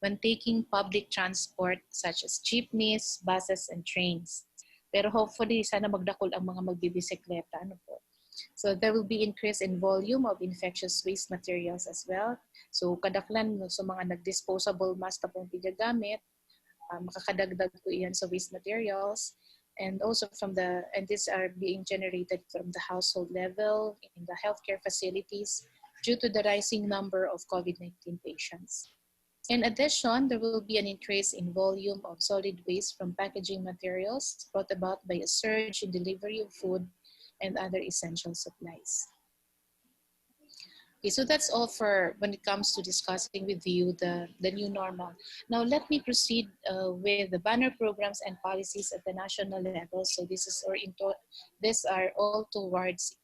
when taking public transport such as jeepneys, buses, and trains. Pero hopefully, sana magdakol ang mga magbibisikleta. Ano po? So there will be increase in volume of infectious waste materials as well. So kadaklan sa mga nag-disposable mask na pong pigagamit, makakadagdag po iyan sa waste materials. And also and these are being generated from the household level in the healthcare facilities due to the rising number of COVID-19 patients. In addition, there will be an increase in volume of solid waste from packaging materials brought about by a surge in delivery of food and other essential supplies. Okay, so that's all for when it comes to discussing with you the new normal. Now let me proceed with the banner programs and policies at the national level. So these are all towards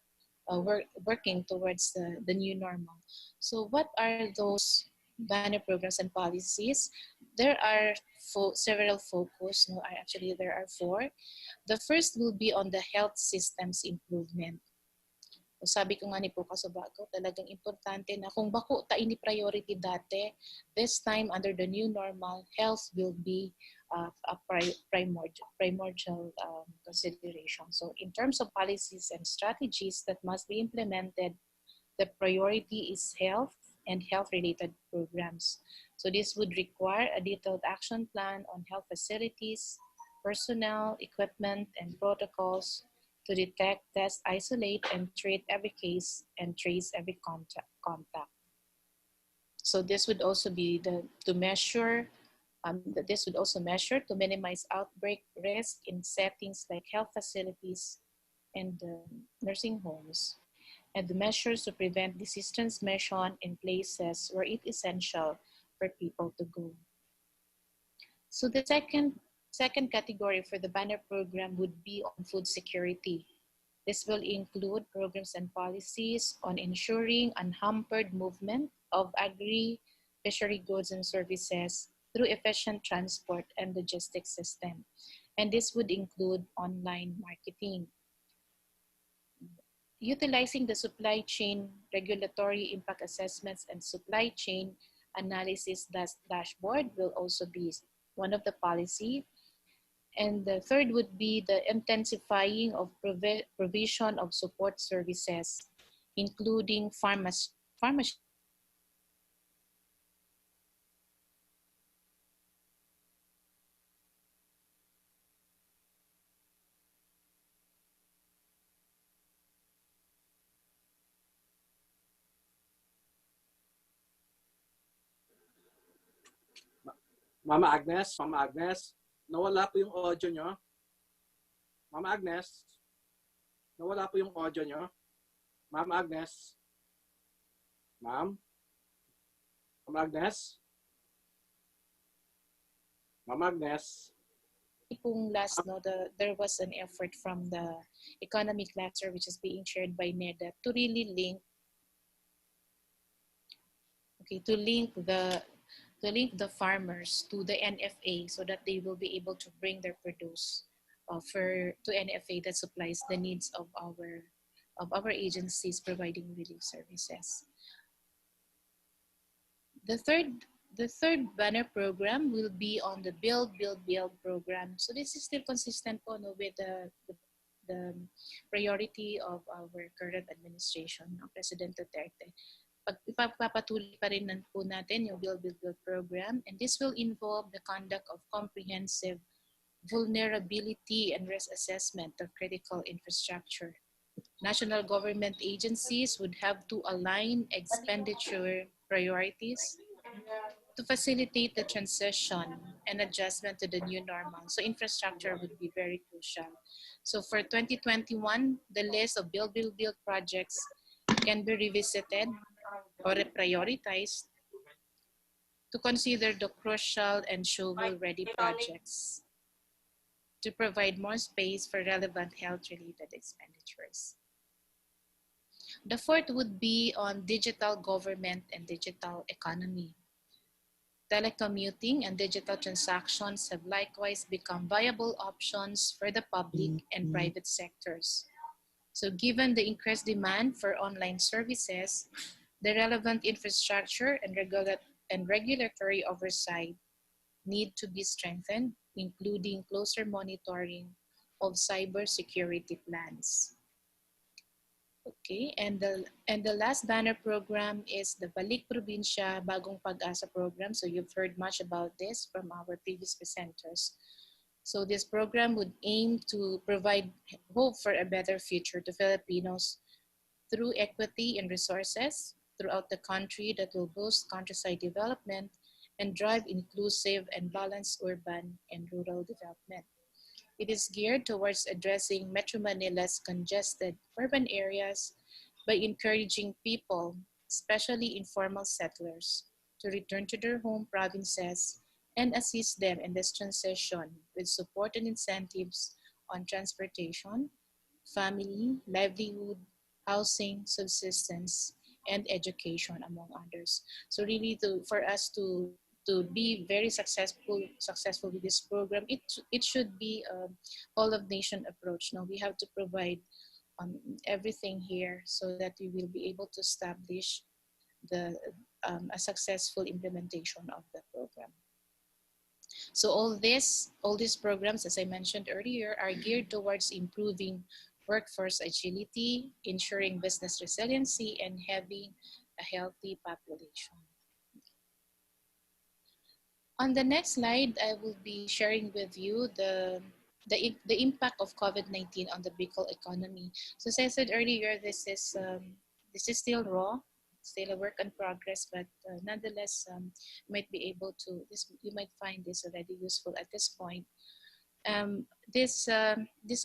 working towards the new normal. So what are those banner programs and policies? There are several focus. No, actually there are 4. The first will be on the health systems improvement. So sabi ko nga ni po Kasobago, talagang importante na kung bako ta ini priority dati, this time under the new normal, health will be a primordial consideration. So in terms of policies and strategies that must be implemented, the priority is health and health-related programs. So this would require a detailed action plan on health facilities, personnel, equipment, and protocols to detect, test, isolate, and treat every case and trace every contact. So this would also be to measure to minimize outbreak risk in settings like health facilities and nursing homes, and the measures to prevent disease transmission in places where it is essential for people to go. So the second category for the banner program would be on food security. This will include programs and policies on ensuring unhampered movement of agri-fishery goods and services through efficient transport and logistics system. And this would include online marketing. Utilizing the supply chain regulatory impact assessments and supply chain analysis dashboard will also be one of the policy. And the third would be the intensifying of provision of support services, including pharmacy. Mama Agnes, nawala po yung audio nyo. Mama Agnes, nawala po yung audio nyo. Mama Agnes. Ma'am? Mama Agnes? Mama Agnes? Pong last, there was an effort from the economy cluster, which is being shared by NEDA, to really link the farmers to the NFA so that they will be able to bring their produce to NFA that supplies the needs of our agencies providing relief services. The third banner program will be on the Build program. So this is still consistent with the priority of our current administration, ng President Duterte. Ipapatuloy pa rin po natin yung Build program, and this will involve the conduct of comprehensive vulnerability and risk assessment of critical infrastructure. National government agencies would have to align expenditure priorities to facilitate the transition and adjustment to the new normal. So infrastructure would be very crucial. So for 2021, the list of build projects can be revisited or prioritized to consider the crucial and shovel-ready projects to provide more space for relevant health-related expenditures. The fourth would be on digital government and digital economy. Telecommuting and digital transactions have likewise become viable options for the public and private sectors. So given the increased demand for online services, the relevant infrastructure and regulatory oversight need to be strengthened, including closer monitoring of cybersecurity plans. Okay, and the last banner program is the Balik Probinsya Bagong Pag-asa program. So you've heard much about this from our previous presenters. So this program would aim to provide hope for a better future to Filipinos through equity and resources throughout the country that will boost countryside development and drive inclusive and balanced urban and rural development. It is geared towards addressing Metro Manila's congested urban areas by encouraging people, especially informal settlers, to return to their home provinces and assist them in this transition with support and incentives on transportation, family, livelihood, housing, subsistence, and education, among others. So really for us to be very successful with this program, it should be a all of nation approach. Now we have to provide everything here so that we will be able to establish a successful implementation of the program. So all these programs, as I mentioned earlier, are geared towards improving workforce agility, ensuring business resiliency, and having a healthy population. On the next slide, I will be sharing with you the impact of COVID-19 on the Bicol economy. So as I said earlier, this is still raw, still a work in progress, but nonetheless, you might find this already useful at this point. This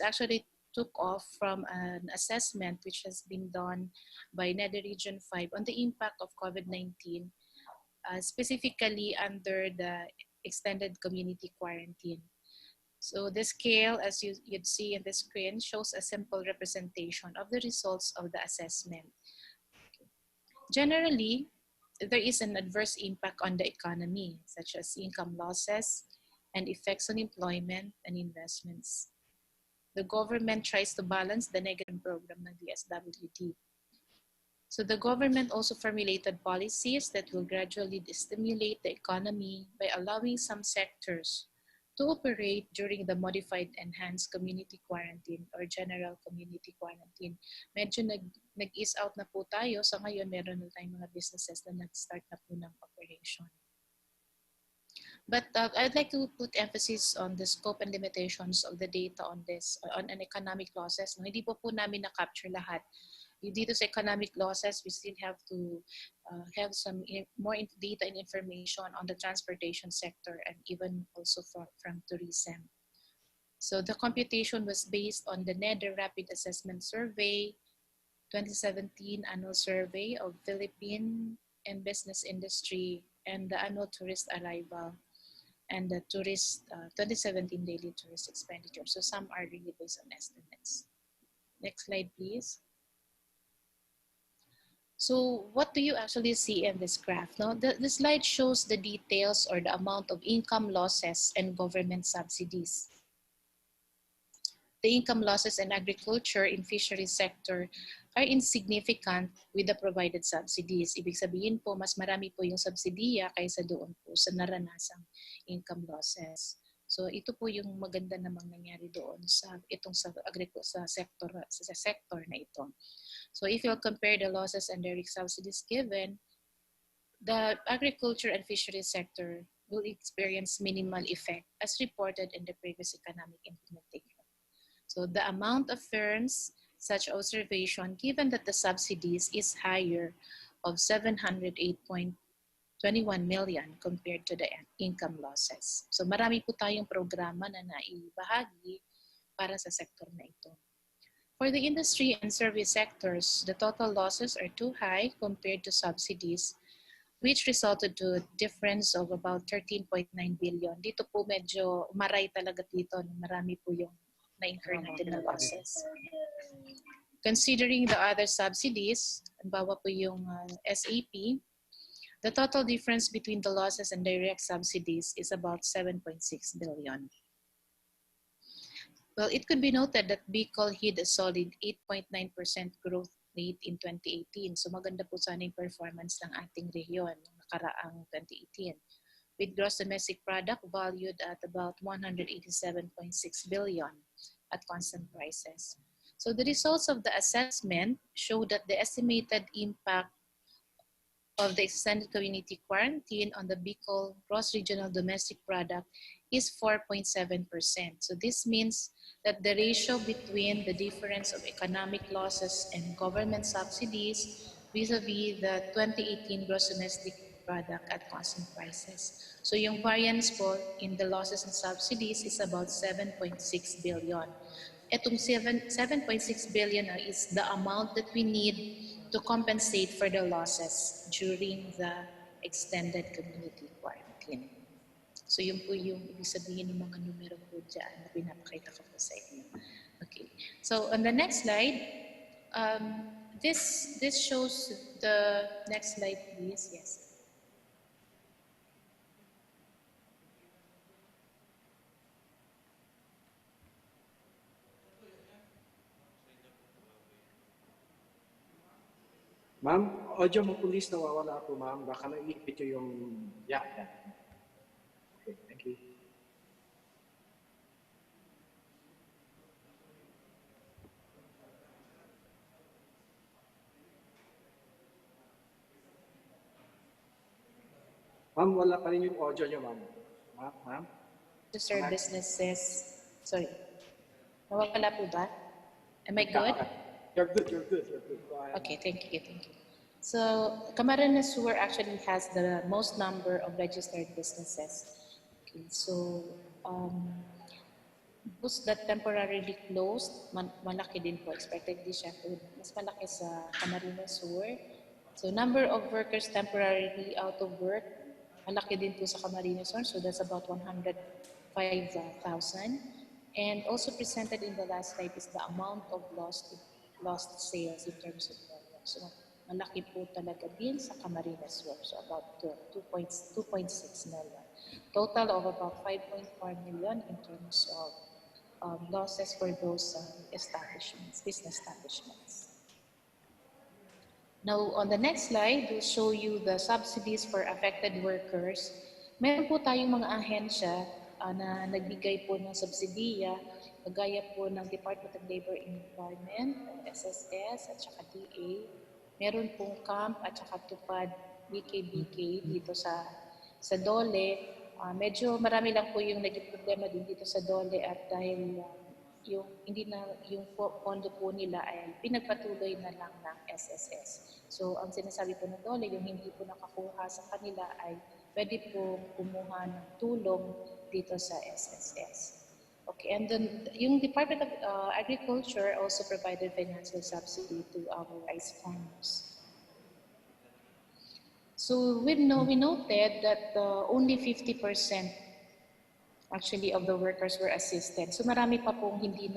actually took off from an assessment which has been done by NEDA Region 5 on the impact of COVID-19, specifically under the extended community quarantine. So the scale, as you'd see in the screen, shows a simple representation of the results of the assessment. Generally, there is an adverse impact on the economy, such as income losses and effects on employment and investments. The government tries to balance the negative program of the SWD. So the government also formulated policies that will gradually stimulate the economy by allowing some sectors to operate during the modified enhanced community quarantine or general community quarantine. Medyo nag-ease out na po tayo. So ngayon meron na tayong mga businesses na nag-start na po ng operation. But I'd like to put emphasis on the scope and limitations of the data on this, on an economic losses. No, hindi po namin na-capture lahat. Dito sa economic losses, we still have to have some more data and information on the transportation sector and even also from tourism. So the computation was based on the NEDA Rapid Assessment Survey, 2017 Annual Survey of Philippine and Business Industry, and the Annual Tourist Arrival, and the 2017 Daily Tourist Expenditure. So some are really based on estimates. Next slide, please. So what do you actually see in this graph? No? The slide shows the details or the amount of income losses and government subsidies. The income losses in agriculture and fisheries sector are insignificant with the provided subsidies. Ibig sabihin po, mas marami po yung subsidiya kaysa doon po sa naranasang income losses. So ito po yung maganda namang nangyari doon sa itong sa sector na ito. So if you'll compare the losses and direct subsidies given, the agriculture and fisheries sector will experience minimal effect as reported in the previous economic implementation. So the amount of firms such observation, given that the subsidies is higher of 708.21 million compared to the income losses. So marami po tayong programa na naibahagi para sa sektor na ito. For the industry and service sectors, the total losses are too high compared to subsidies, which resulted to a difference of about 13.9 billion. Dito po medyo maray talaga dito. Marami po yung na-incur natin na losses. Considering the other subsidies, bawa po yung SAP, the total difference between the losses and direct subsidies is about 7.6 billion. Well, it could be noted that Bicol hit a solid 8.9% growth rate in 2018. So maganda po sana yung performance ng ating rehiyon ng nakaraang 2018. With gross domestic product valued at about 187.6 billion at constant prices. So the results of the assessment show that the estimated impact of the extended community quarantine on the Bicol gross regional domestic product is 4.7%. So this means that the ratio between the difference of economic losses and government subsidies vis-a-vis the 2018 gross domestic product at constant prices. So yung variance po in the losses and subsidies is about 7.6 billion. Itong 7.6 billion is the amount that we need to compensate for the losses during the extended community quarantine. So yun po yung ibig sabihin ng mga numero po dyan na pinapakita ko po sa inyo. Okay. So on the next slide, this shows the next slide, please. Yes. Ma'am, audio mo please, nawawala po ma'am. Baka naiipit yung... Yeah. Okay, thank you. Ma'am, wala pa rin yung audio niyo, ma'am. Ma'am? To serve businesses. Sorry. Nawawala po ba? Am I good? You're good. Go ahead. Okay, thank you. So, Camarines Sur actually has the most number of registered businesses. Okay, so, those that temporarily closed, malaki din po. Expected din siya po. Mas malaki sa Camarines Sur. So, number of workers temporarily out of work, malaki din po sa Camarines Sur. So, that's about 105,000. And also presented in the last slide is the amount of lost sales in terms of volume. So, malaki po talaga din sa Camarines Sur. So, about 2.6 million. Total of about 5.4 million in terms of losses for those establishments, business establishments. Now, on the next slide, we'll show you the subsidies for affected workers. Meron po tayong mga ahensya na nagbigay po ng subsidiya, kagaya po ng Department of Labor and Employment, SSS, at saka DA. Meron pong CAMP at saka TUPAD, BKBK dito sa DOLE. Medyo marami lang po yung naging problema din dito sa DOLE at dahil yung pondo po nila ay pinagpatuloy na lang ng SSS. So ang sinasabi po ng DOLE, yung hindi po nakakuha sa kanila ay pwede po kumuha ng tulong dito sa SSS. Okay, and then yung Department of Agriculture also provided financial subsidy to our rice farmers. So we noted that only 50% actually of the workers were assisted. So marami pa pong hindi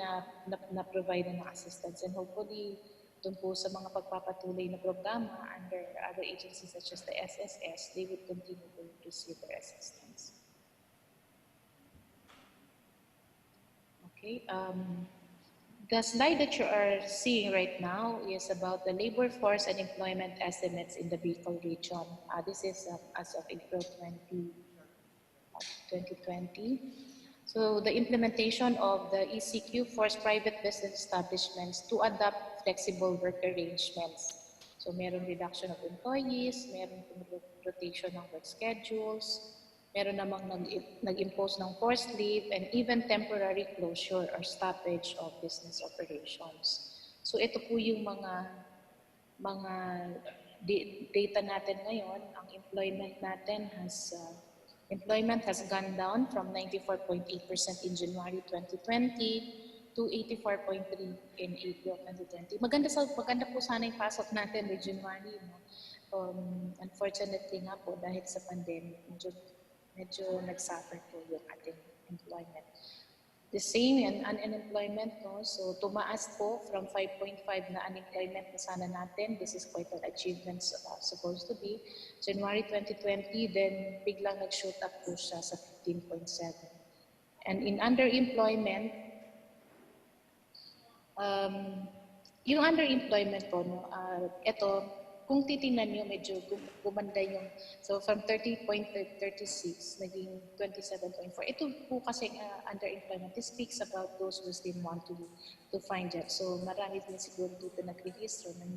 na-provide ng assistance, and hopefully doon po sa mga pagpapatuloy na programa under other agencies such as the SSS, they would continue to receive their assistance. Okay, the slide that you are seeing right now is about the labor force and employment estimates in the Bicol region. This is as of April 2020. So the implementation of the ECQ forced private business establishments to adopt flexible work arrangements. So meron reduction of employees, meron rotation ng work schedules, meron namang nag-impose ng forced leave, and even temporary closure or stoppage of business operations. So ito po yung mga data natin ngayon. Ang employment natin has gone down from 94.8% in January 2020 to 84.3% in April 2020. Maganda po sana yung pasok natin by January. No? Unfortunately nga po, dahil sa pandemic, medyo nagsuffer po yung ating employment. The same in unemployment, no? So tumaas po from 5.5 na unemployment na sana natin. This is quite an achievement supposed to be. January 2020, then biglang nag-shoot up po siya sa 15.7. And in underemployment, yung underemployment po, no? Ito, kung titingnan nyo, medyo gumanda yung, so from 30.36, naging 27.4. Ito po kasi underemployment, this speaks about those who still want to find jobs. So marami din siguro dito nag-register na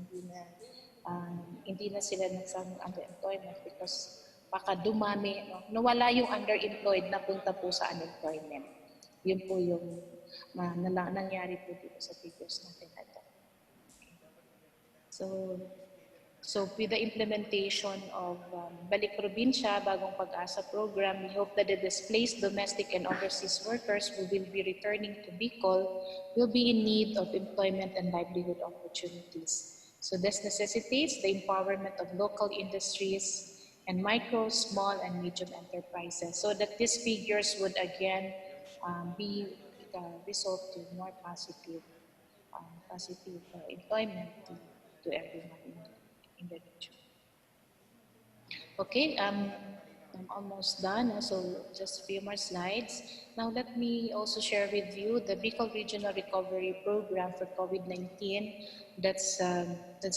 hindi na sila nagsang underemployment because baka dumami, no? Nawala yung underemployed na punta po sa unemployment. Yun po yung nangyari po dito sa figures natin na ito. So with the implementation of Balik Probinsya, Bagong Pag-asa program, we hope that the displaced domestic and overseas workers who will be returning to Bicol will be in need of employment and livelihood opportunities. So this necessitates the empowerment of local industries and micro, small, and medium enterprises so that these figures would again be result to more positive employment to everyone in the region. Okay, I'm almost done, so just a few more slides. Now let me also share with you the Bicol Regional Recovery Program for COVID-19 that's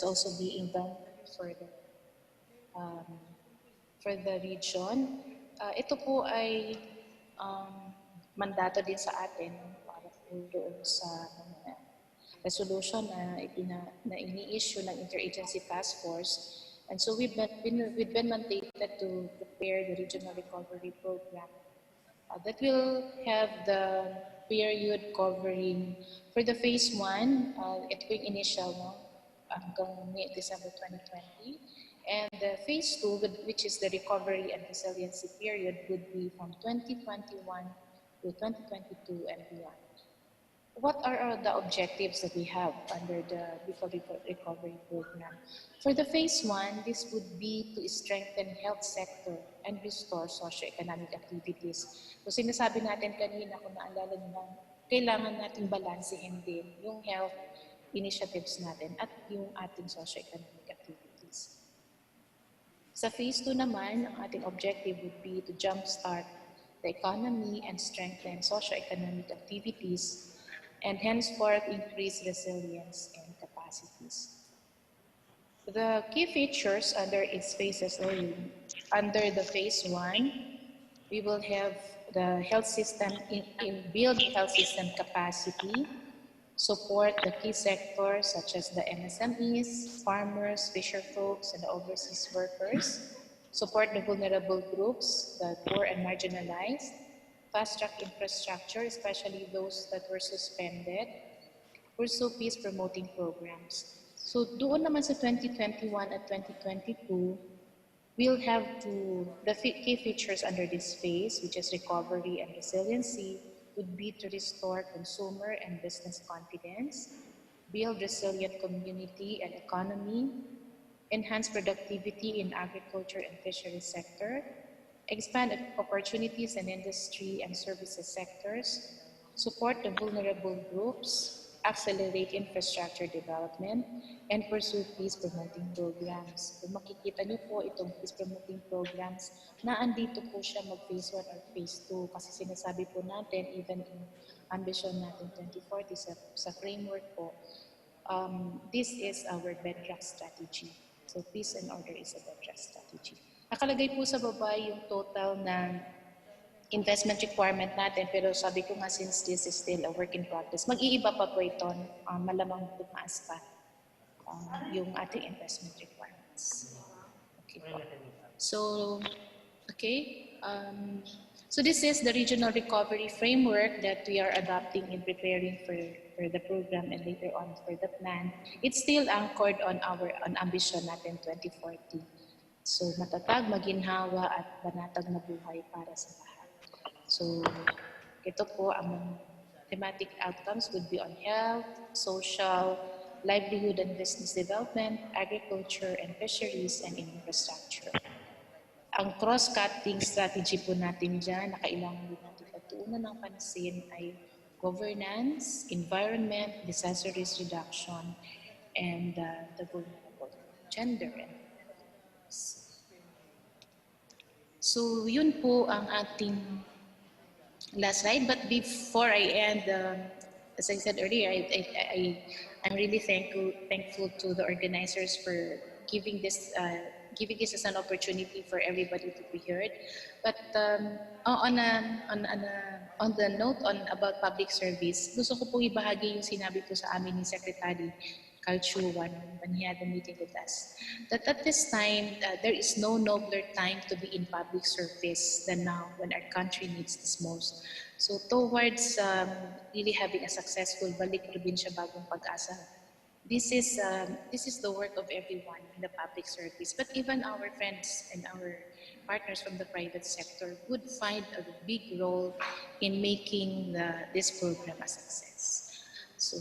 also being done for the region. Ito po ay mandato din sa atin para po doon sa resolution na ini-issue ng Interagency Task Force. And so we've been mandated to prepare the Regional Recovery Program that will have the period covering for the phase 1, ito yung initial, no? Hanggang December 2020. And the phase 2, which is the recovery and resiliency period, would be from 2021 to 2022 and beyond. What are the objectives that we have under the Bicol Recovery Program? For the phase 1, this would be to strengthen health sector and restore socio-economic activities. So sinasabi natin kanina, kung naalala nyo, kailangan natin balansehin din yung health initiatives natin at yung ating socio-economic activities. Sa phase 2 naman, ang ating objective would be to jumpstart the economy and strengthen socio-economic activities and henceforth increase resilience and capacities. The key features under its phases, under the phase 1, we will have the health system, build health system capacity, support the key sectors such as the MSMEs, farmers, fisher folks, and the overseas workers, support the vulnerable groups, the poor and marginalized, fast-track infrastructure, especially those that were suspended, pursue peace-promoting programs. So doon naman sa 2021 at 2022, we'll have the key features under this phase, which is recovery and resiliency, would be to restore consumer and business confidence, build resilient community and economy, enhance productivity in agriculture and fisheries sector, expand opportunities in industry and services sectors, support the vulnerable groups, accelerate infrastructure development, and pursue peace-promoting programs. Kung makikita niyo po itong peace-promoting programs, na andito po siya mag-phase 1 or phase 2 kasi sinasabi po natin, even in ambition natin 2040 sa framework po, this is our bedrock strategy. So peace and order is a bedrock strategy. Nakalagay po sa baba yung total na investment requirement natin. Pero sabi ko nga, since this is still a work in progress, mag-iiba pa po ito, malamang tumaas pa yung ating investment requirements. Okay po. So, okay. So this is the regional recovery framework that we are adopting in preparing for the program and later on for the plan. It's still anchored on our ambition natin 2040. So matatag, maginhawa at banatag na buhay para sa lahat. So ito po ang mga thematic outcomes would be on health, social, livelihood and business development, agriculture and fisheries, and infrastructure. Ang cross-cutting strategy po natin dyan, na kailangan din natin pagtuunan ng pansin ay governance, environment, disaster risk reduction, and the vulnerable gender. So yun po ang ating last slide. But before I end, as I said earlier, I'm really thankful to the organizers for giving this as an opportunity for everybody to be heard. But on the note about public service, gusto ko pong ibahagi yung sinabi po sa amin ni Secretary Calchuan when he had a meeting with us, that at this time, there is no nobler time to be in public service than now when our country needs this most. So towards really having a successful Balik Probinsya Bagong Pag-asa, this is the work of everyone in the public service, but even our friends and our partners from the private sector would find a big role in making this program a success. So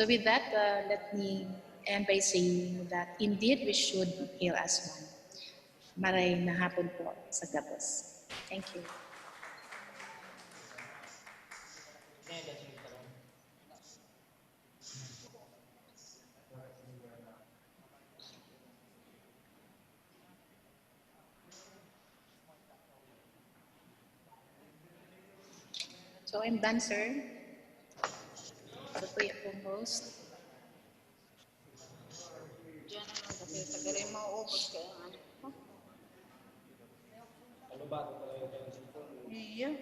with that, let me end by saying that indeed we should hail as one. Maray na hapon po sa gabos. Thank you. So I'm done, sir. Ito po yung akong host. Diyan naman kasi tagarin mauubos ka yung ano. Ano ba? Iya.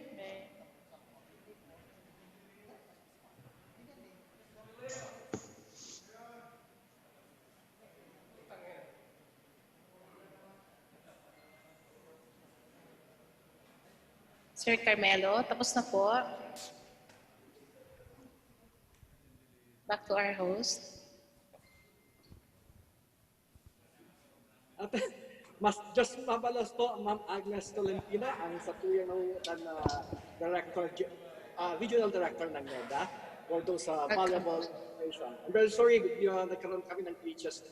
Sir Carmelo, tapos na po. Back to our host. At just mabalas po, Ma'am Agnes Tolentino, ang sa tuyang director, regional director ng NEDA for those valuable information. I'm very sorry, nagkaroon kami ng glitches.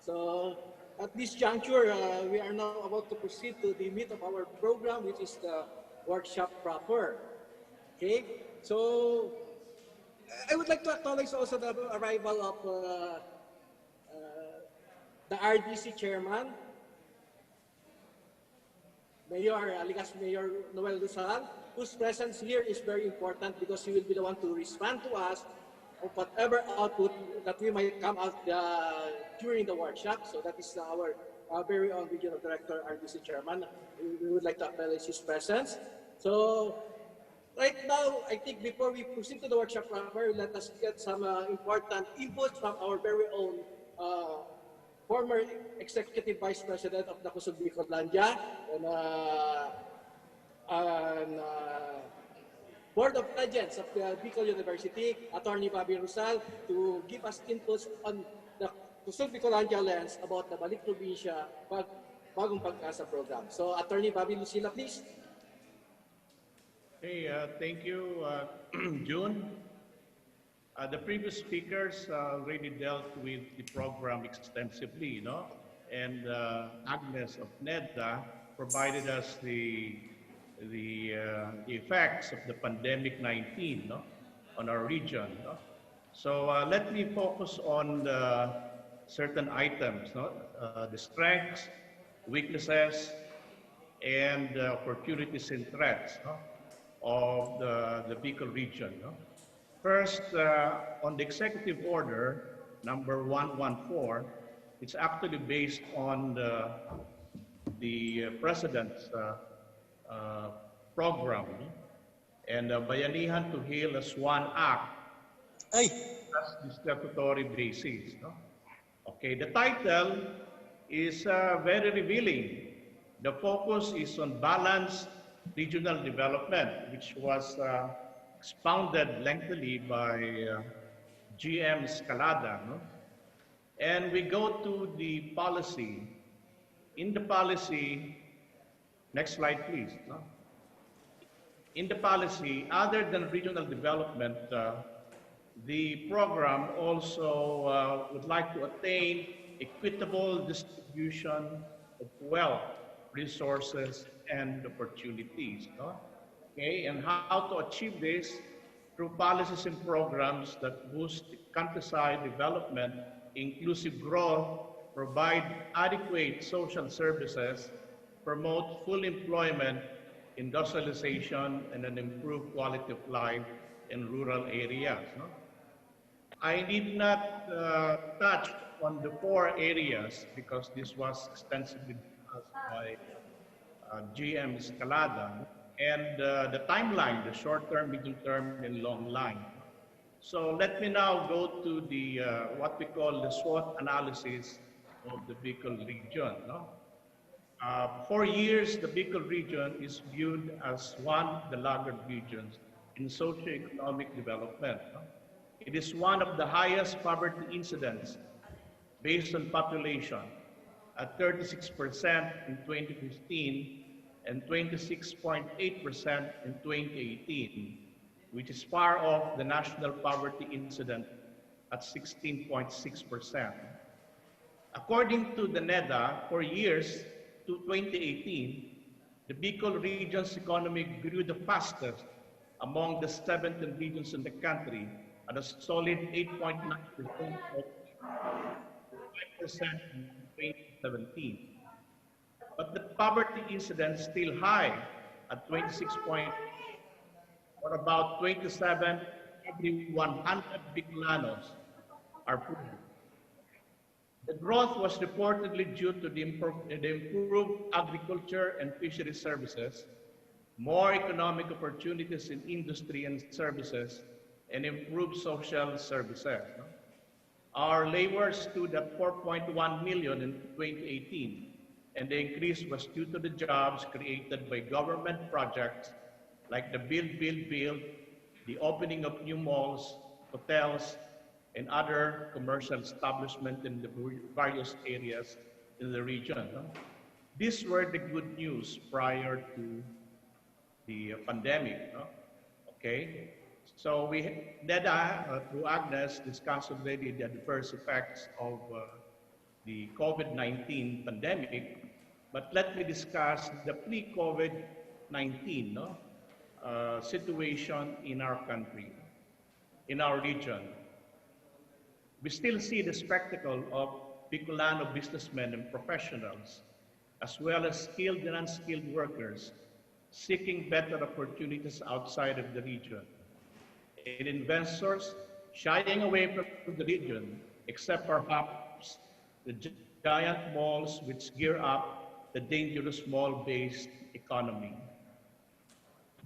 So, at this juncture, we are now about to proceed to the meat of our program, which is the workshop proper. Okay, so I would like to acknowledge also the arrival of the RDC chairman, Mayor Noel Rizal, whose presence here is very important because he will be the one to respond to us of whatever output that we might come out during the workshop. So that is our very own regional director, RDC chairman. We would like to acknowledge his presence. So right now, I think before we proceed to the workshop proper, let us get some important input from our very own former Executive Vice President of the Kusog Bikolandia and Board of Regents of the Bicol University, Attorney Bobby Rusal, to give us inputs on the Kusog Bikolandia lens about the Balik Probinsya Bagong Pag-asa program. So, Attorney Bobby Lucila, please. Hey, thank you, June. The previous speakers already dealt with the program extensively, and Agnes of NEDA provided us the effects of the pandemic 19 on our region. So let me focus on the certain items, the strengths, weaknesses, and opportunities and threats of the Bicol region. First, on the executive order, number 114, it's actually based on the President's program, no? And Bayanihan to Heal as one act Ay, as the statutory basis. No? Okay, the title is very revealing. The focus is on balanced regional development, which was expounded lengthily by GM Scalada. No? And we go to the policy. In the policy, next slide, please. No? In the policy, other than regional development, the program also would like to attain equitable distribution of wealth, resources, and opportunities. No? Okay, and how to achieve this through policies and programs that boost countryside development, inclusive growth, provide adequate social services, promote full employment, industrialization, and an improved quality of life in rural areas. No? I need not touch on the 4 areas because this was extensively discussed by GM Scalada, and the timeline, the short term, medium term, and long line. So let me now go to the what we call the SWOT analysis of the Bicol region. No? For years, the Bicol region is viewed as one of the laggard regions in socioeconomic development. No? It is one of the highest poverty incidents based on population at 36% in 2015 and 26.8% in 2018, which is far off the national poverty incident at 16.6%. According to the NEDA, for years to 2018, the Bicol region's economy grew the fastest among the 17 regions in the country at a solid 8.9% of 5% in 2017. But the poverty incidence is still high at 26 point, or about 27 every 100 Bicolanos are poor. The growth was reportedly due to the improved agriculture and fishery services, more economic opportunities in industry and services, and improved social services. Our labor stood at 4.1 million in 2018, and the increase was due to the jobs created by government projects like the Build, the opening of new malls, hotels, and other commercial establishments in the various areas in the region. No? These were the good news prior to the pandemic. No? Okay, so NEDA, through Agnes, discussed already the adverse effects of the COVID-19 pandemic, but let me discuss the pre-COVID-19 situation in our country, in our region. We still see the spectacle of Bicolano businessmen and professionals, as well as skilled and unskilled workers, seeking better opportunities outside of the region, and investors shying away from the region, except perhaps the giant malls which gear up the dangerous mall-based economy.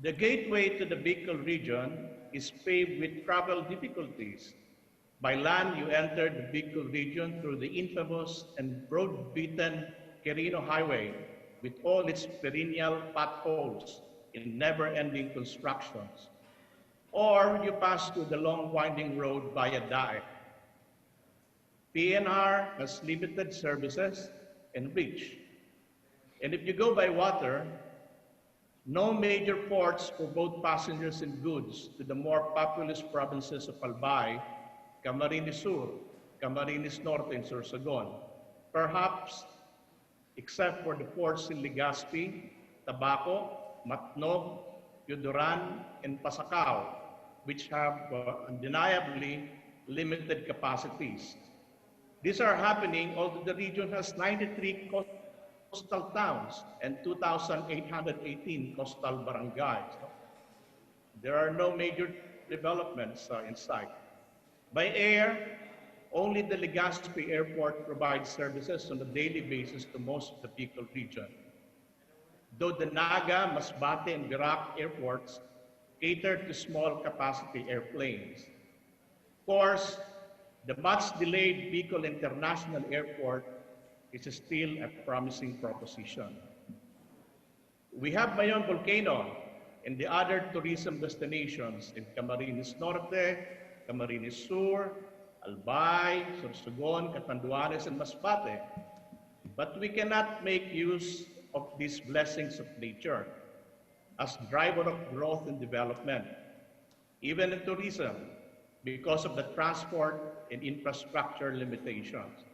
The gateway to the Bicol region is paved with travel difficulties. By land, you enter the Bicol region through the infamous and broad-beaten Quirino Highway with all its perennial potholes in never-ending constructions. Or you pass through the long winding road via Dae. PNR has limited services and reach. And if you go by water, no major ports for both passengers and goods to the more populous provinces of Albay, Camarines Sur, Camarines Norte, and Sorsogon. Perhaps, except for the ports in Legazpi, Tabaco, Matnog, Yudoran, and Pasacao, which have undeniably limited capacities. These are happening although the region has 93 coastal towns and 2,818 coastal barangays. There are no major developments in sight. By air, only the Legazpi Airport provides services on a daily basis to most of the Bicol region. though the Naga, Masbate, and Virac airports cater to small capacity airplanes. Of course, the much delayed Bicol International Airport is still a promising proposition. We have Mayon Volcano and the other tourism destinations in Camarines Norte, Camarines Sur, Albay, Sorsogon, Catanduanes, and Masbate. But we cannot make use of these blessings of nature as driver of growth and development, even in tourism, because of the transport and infrastructure limitations.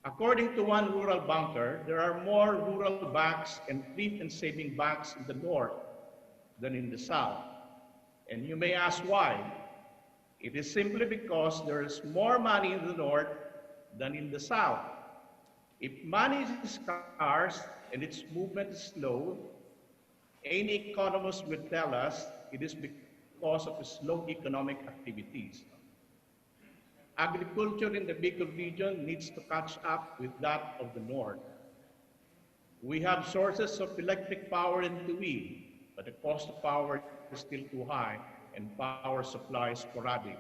According to one rural banker, there are more rural banks and thrift and saving banks in the north than in the south. And you may ask why. It is simply because there is more money in the north than in the south. If money is scarce and its movement is slow, any economist would tell us it is because of slow economic activities. Agriculture in the Bicol region needs to catch up with that of the north. We have sources of electric power in Tuwi, but the cost of power is still too high and power supply is sporadic.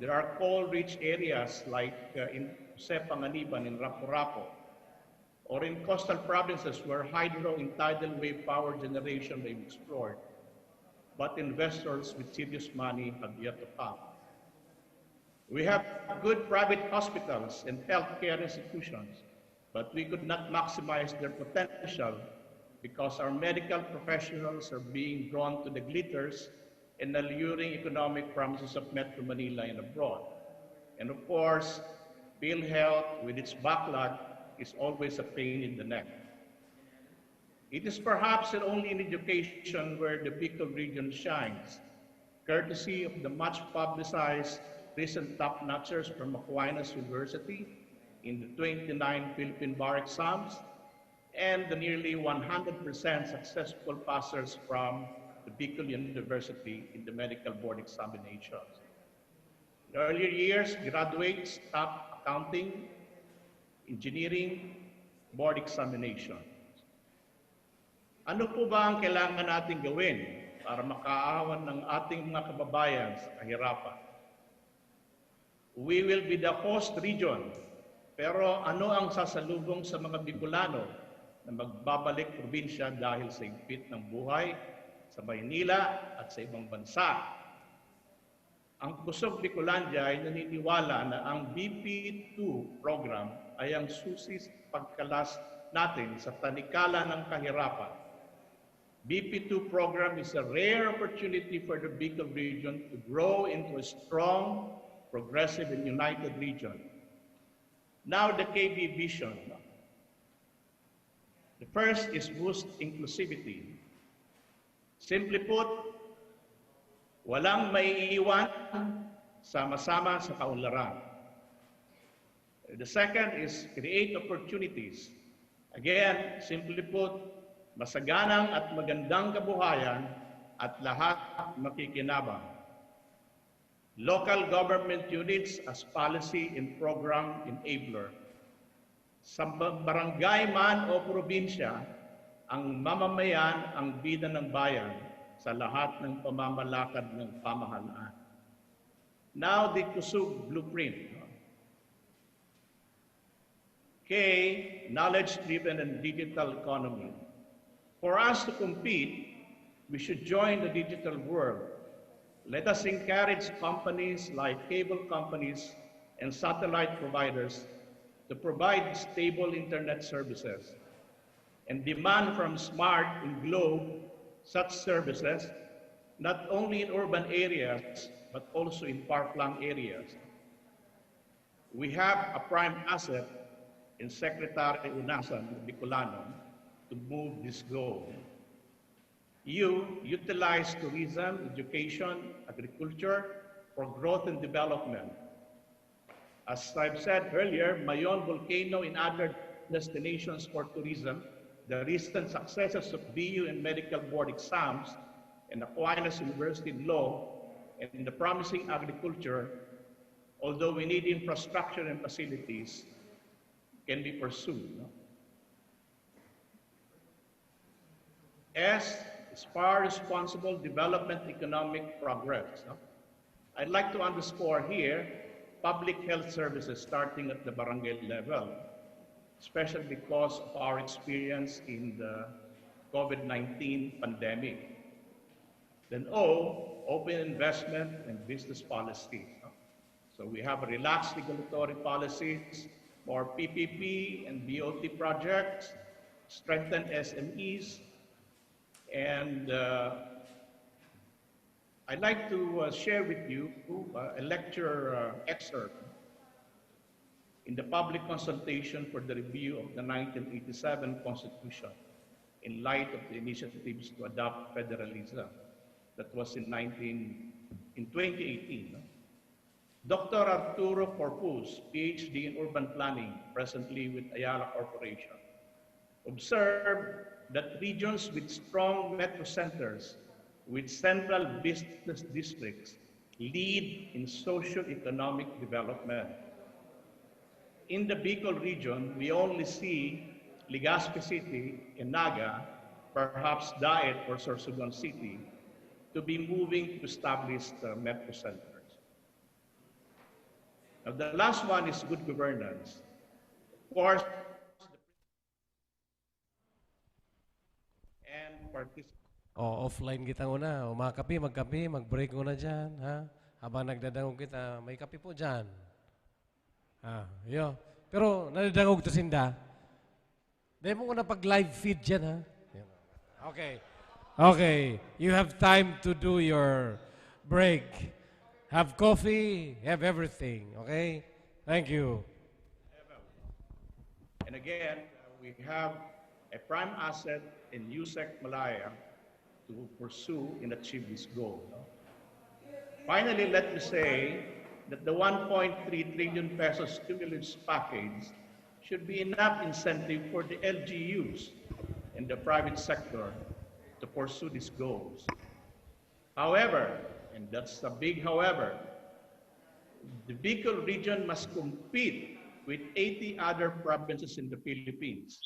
There are coal-rich areas like in Panganiban in Rapu-Rapu, or in coastal provinces where hydro and tidal wave power generation may be explored, but investors with serious money have yet to come. We have good private hospitals and healthcare institutions, but we could not maximize their potential because our medical professionals are being drawn to the glitters and alluring economic promises of Metro Manila and abroad. And of course, PhilHealth, with its backlog, is always a pain in the neck. It is perhaps the only in education where the Bicol region shines, courtesy of the much publicized recent top-notchers from Aquinas University in the 29 Philippine bar exams and the nearly 100% successful passers from the Bicol University in the medical board examinations. In earlier years, graduates top accounting, engineering, board examination. Ano po ba ang kailangan natin gawin para makaawan ng ating mga kababayan sa kahirapan? We will be the host region, pero ano ang sasalubong sa mga Bicolano na magbabalik probinsya dahil sa higpit ng buhay sa Maynila at sa ibang bansa? Ang Kusog Bikolandia ay naniniwala na ang BP2 program ay ang susi sa pagkalas natin sa tanikala ng kahirapan. BP2 program is a rare opportunity for the Bicol region to grow into a strong, progressive, and united region. Now the KB vision. The first is boost inclusivity. Simply put, walang maiiwan, sama-sama sa kaunlaran. The second is create opportunities. Again, simply put, masaganang at magandang kabuhayan at lahat makikinabang. Local government units as policy and program enabler. Sa barangay man o probinsya, ang mamamayan ang bida ng bayan sa lahat ng pamamalakad ng pamahalaan. Now the Kusog blueprint. K, knowledge-driven and digital economy. For us to compete, we should join the digital world. Let us encourage companies like cable companies and satellite providers to provide stable internet services and demand from Smart and Globe such services not only in urban areas but also in far-flung areas. We have a prime asset in Secretary Unasan Bicolano to move this goal. You utilize tourism, education, agriculture for growth and development. As I've said earlier, Mayon Volcano and other destinations for tourism, the recent successes of BU and medical board exams, and Aquinas University Law, and the promising agriculture, although we need infrastructure and facilities, can be pursued. as far responsible development economic progress. No? I'd like to underscore here public health services starting at the barangay level, especially because of our experience in the COVID-19 pandemic. Then open investment and business policy. No? So we have relaxed regulatory policies, more PPP and BOT projects, strengthen SMEs, and I'd like to share with you a lecture excerpt in the public consultation for the review of the 1987 Constitution in light of the initiatives to adopt federalism. That was in 2018. No? Dr. Arturo Corpus, PhD in urban planning, presently with Ayala Corporation, observed that regions with strong metro centers with central business districts lead in socio-economic development. In the Bicol region, we only see Legazpi City and Naga, perhaps Daet or Sorsogon City, to be moving to establish metro centers. Now, the last one is good governance. Of course, and participation. Offline kita una. Umakapi, magkapi, mag-break muna dyan. Ha? Habang nagdadangog kita, may kape po dyan. Yo. Pero nadadangog to sinda. Dahil mo na pag-live feed dyan, ha? Okay. Okay. You have time to do your break. Have coffee, have everything. Okay? Thank you. And again, we have a prime asset in USEC Malaya to pursue and achieve this goal. No? Finally, let me say that the 1.3 trillion pesos stimulus package should be enough incentive for the LGUs and the private sector to pursue these goals. However, and that's a big however, the Bicol region must compete with 80 other provinces in the Philippines.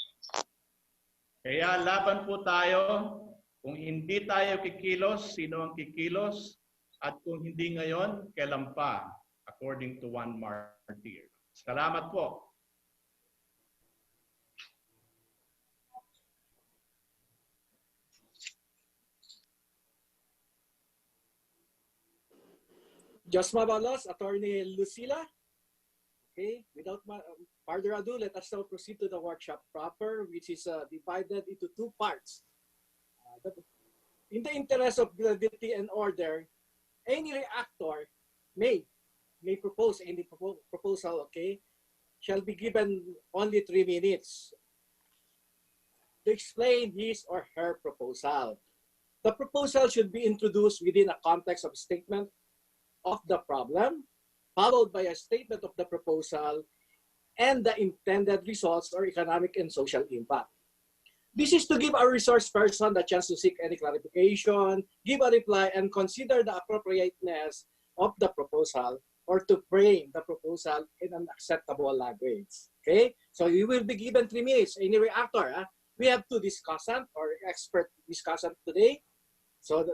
Kaya laban po tayo. Kung hindi tayo kikilos, sino ang kikilos? At kung hindi ngayon, kailan pa? According to one martyr. Salamat po. Just Mabalos, Attorney Lucila. Okay, without further ado, let us now proceed to the workshop proper, which is divided into two parts. In the interest of brevity and order, any reactor may propose any proposal, okay, shall be given only 3 minutes to explain his or her proposal. The proposal should be introduced within a context of statement of the problem, followed by a statement of the proposal and the intended results or economic and social impact. This is to give a resource person the chance to seek any clarification, give a reply, and consider the appropriateness of the proposal or to frame the proposal in an acceptable language. Okay? So you will be given 3 minutes. Any reactor, we have 2 discussant or expert discussant today. So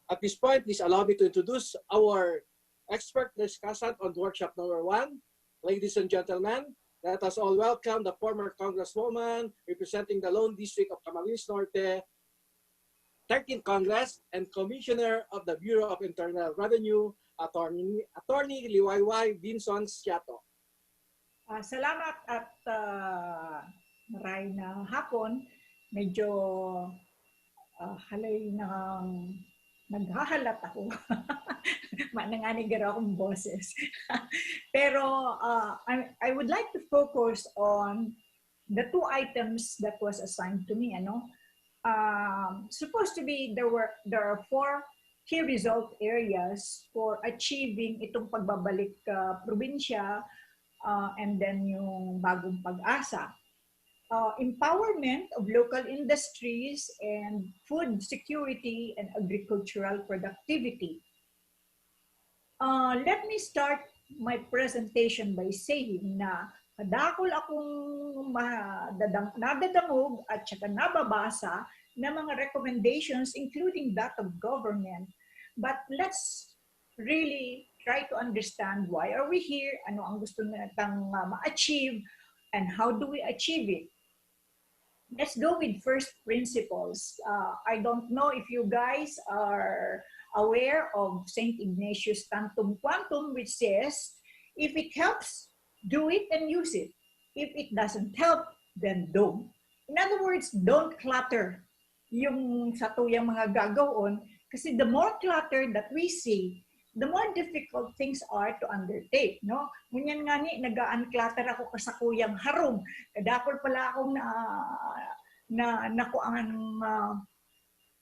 at this point, please allow me to introduce our expert discussant on workshop number 1. Ladies and gentlemen, let us all welcome the former Congresswoman representing the Lone District of Camarines Norte, 13th Congress, and Commissioner of the Bureau of Internal Revenue, Attorney Liwayway Vinson Siato. Salamat at maray na hapon. Medyo halay na naghahalat ako. Nanganigar akong boses. Pero I would like to focus on the 2 items that was assigned to me. Supposed to be, there are 4 key result areas for achieving itong pagbabalik probinsya and then yung bagong pag-asa. Empowerment of local industries and food security and agricultural productivity. Let me start my presentation by saying na kadakol akong nadadangog at saka nababasa na mga recommendations, including that of government. But let's really try to understand why are we here, ano ang gusto natang ma-achieve, and how do we achieve it. Let's go with first principles. I don't know if you guys are aware of St. Ignatius Tantum Quantum, which says, if it helps, do it and use it. If it doesn't help, then don't. In other words, don't clutter yung sa tuyang mga gagawon, kasi the more clutter that we see, the more difficult things are to undertake, no? Ngunyan nga ni, nag-unclutter ako kasakuyang harom. Kadakol pala akong nakuangan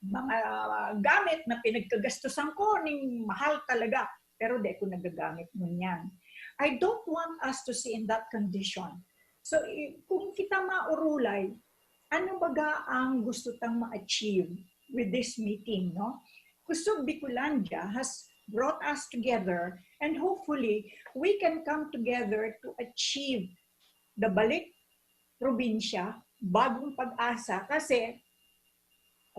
mga gamit na pinagkagastusan ko ning mahal talaga. Pero di ko nagagamit ngunyan. I don't want us to see in that condition. So, kung kita maurulay, ano baga ang gusto tang ma-achieve with this meeting, no? Kusog Bikolandia has brought us together, and hopefully we can come together to achieve the Balik Probinsya, bagong pag-asa, kasi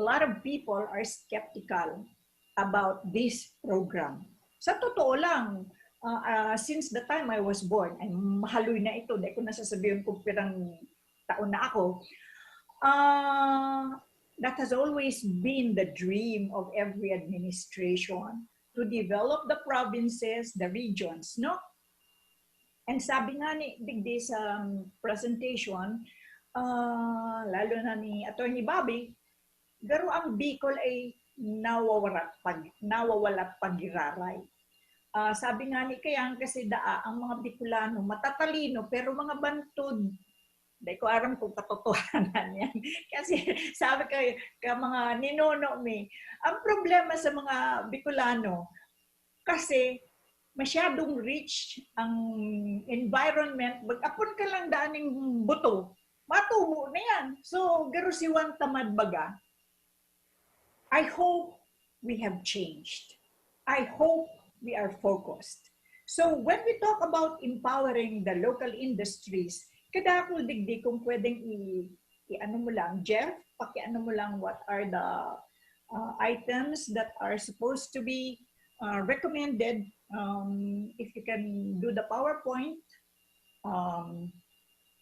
a lot of people are skeptical about this program. Sa totoo lang, since the time I was born, ay mahaloy na ito, dahil ko nasasabihin kung pirang taon na ako, that has always been the dream of every administration, to develop the provinces, the regions, no? And sabi nga ni Digdi sa presentation, lalo na ni Attorney Bobby, garo ang Bicol ay nawawalat pagiraray. Sabi nga ni Kayang kasi ang mga Bicolano matatalino pero mga bantod. Hindi ko aram kung katotohanan yan. Kasi sabi kayo, mga ninono mi, ang problema sa mga Bicolano, kasi masyadong rich ang environment, mag-apon ka lang daning buto, matumo na yan. So, garusiwan tamad baga. I hope we have changed. I hope we are focused. So, when we talk about empowering the local industries, kadakol digdi kung pwedeng i-ano mo lang, Jeff, paki-ano mo lang what are the items that are supposed to be recommended. If you can do the PowerPoint,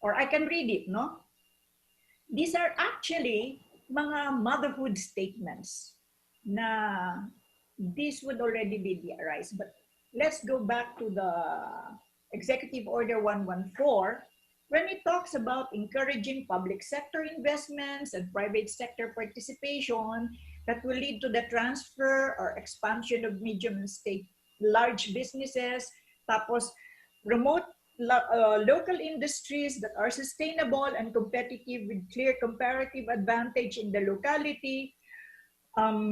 or I can read it, no? These are actually mga motherhood statements na this would already be DRIs. But let's go back to the Executive Order 114, when it talks about encouraging public sector investments and private sector participation that will lead to the transfer or expansion of medium and large businesses, tapos promote local industries that are sustainable and competitive with clear comparative advantage in the locality,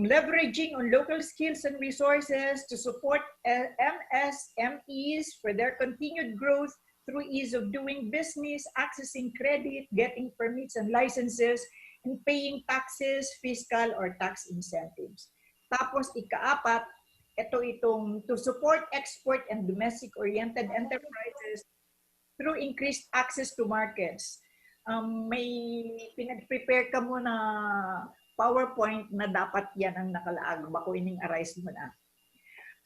leveraging on local skills and resources to support MSMEs for their continued growth through ease of doing business, accessing credit, getting permits and licenses, and paying taxes, fiscal or tax incentives. Tapos ikaapat, itong to support export and domestic-oriented enterprises through increased access to markets. May pinag-prepare ka mo na PowerPoint na dapat yan ang nakalaag. Bako ining arise mo na.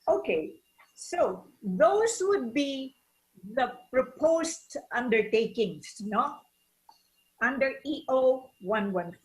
Okay, so those would be the proposed undertakings, no? Under EO 114.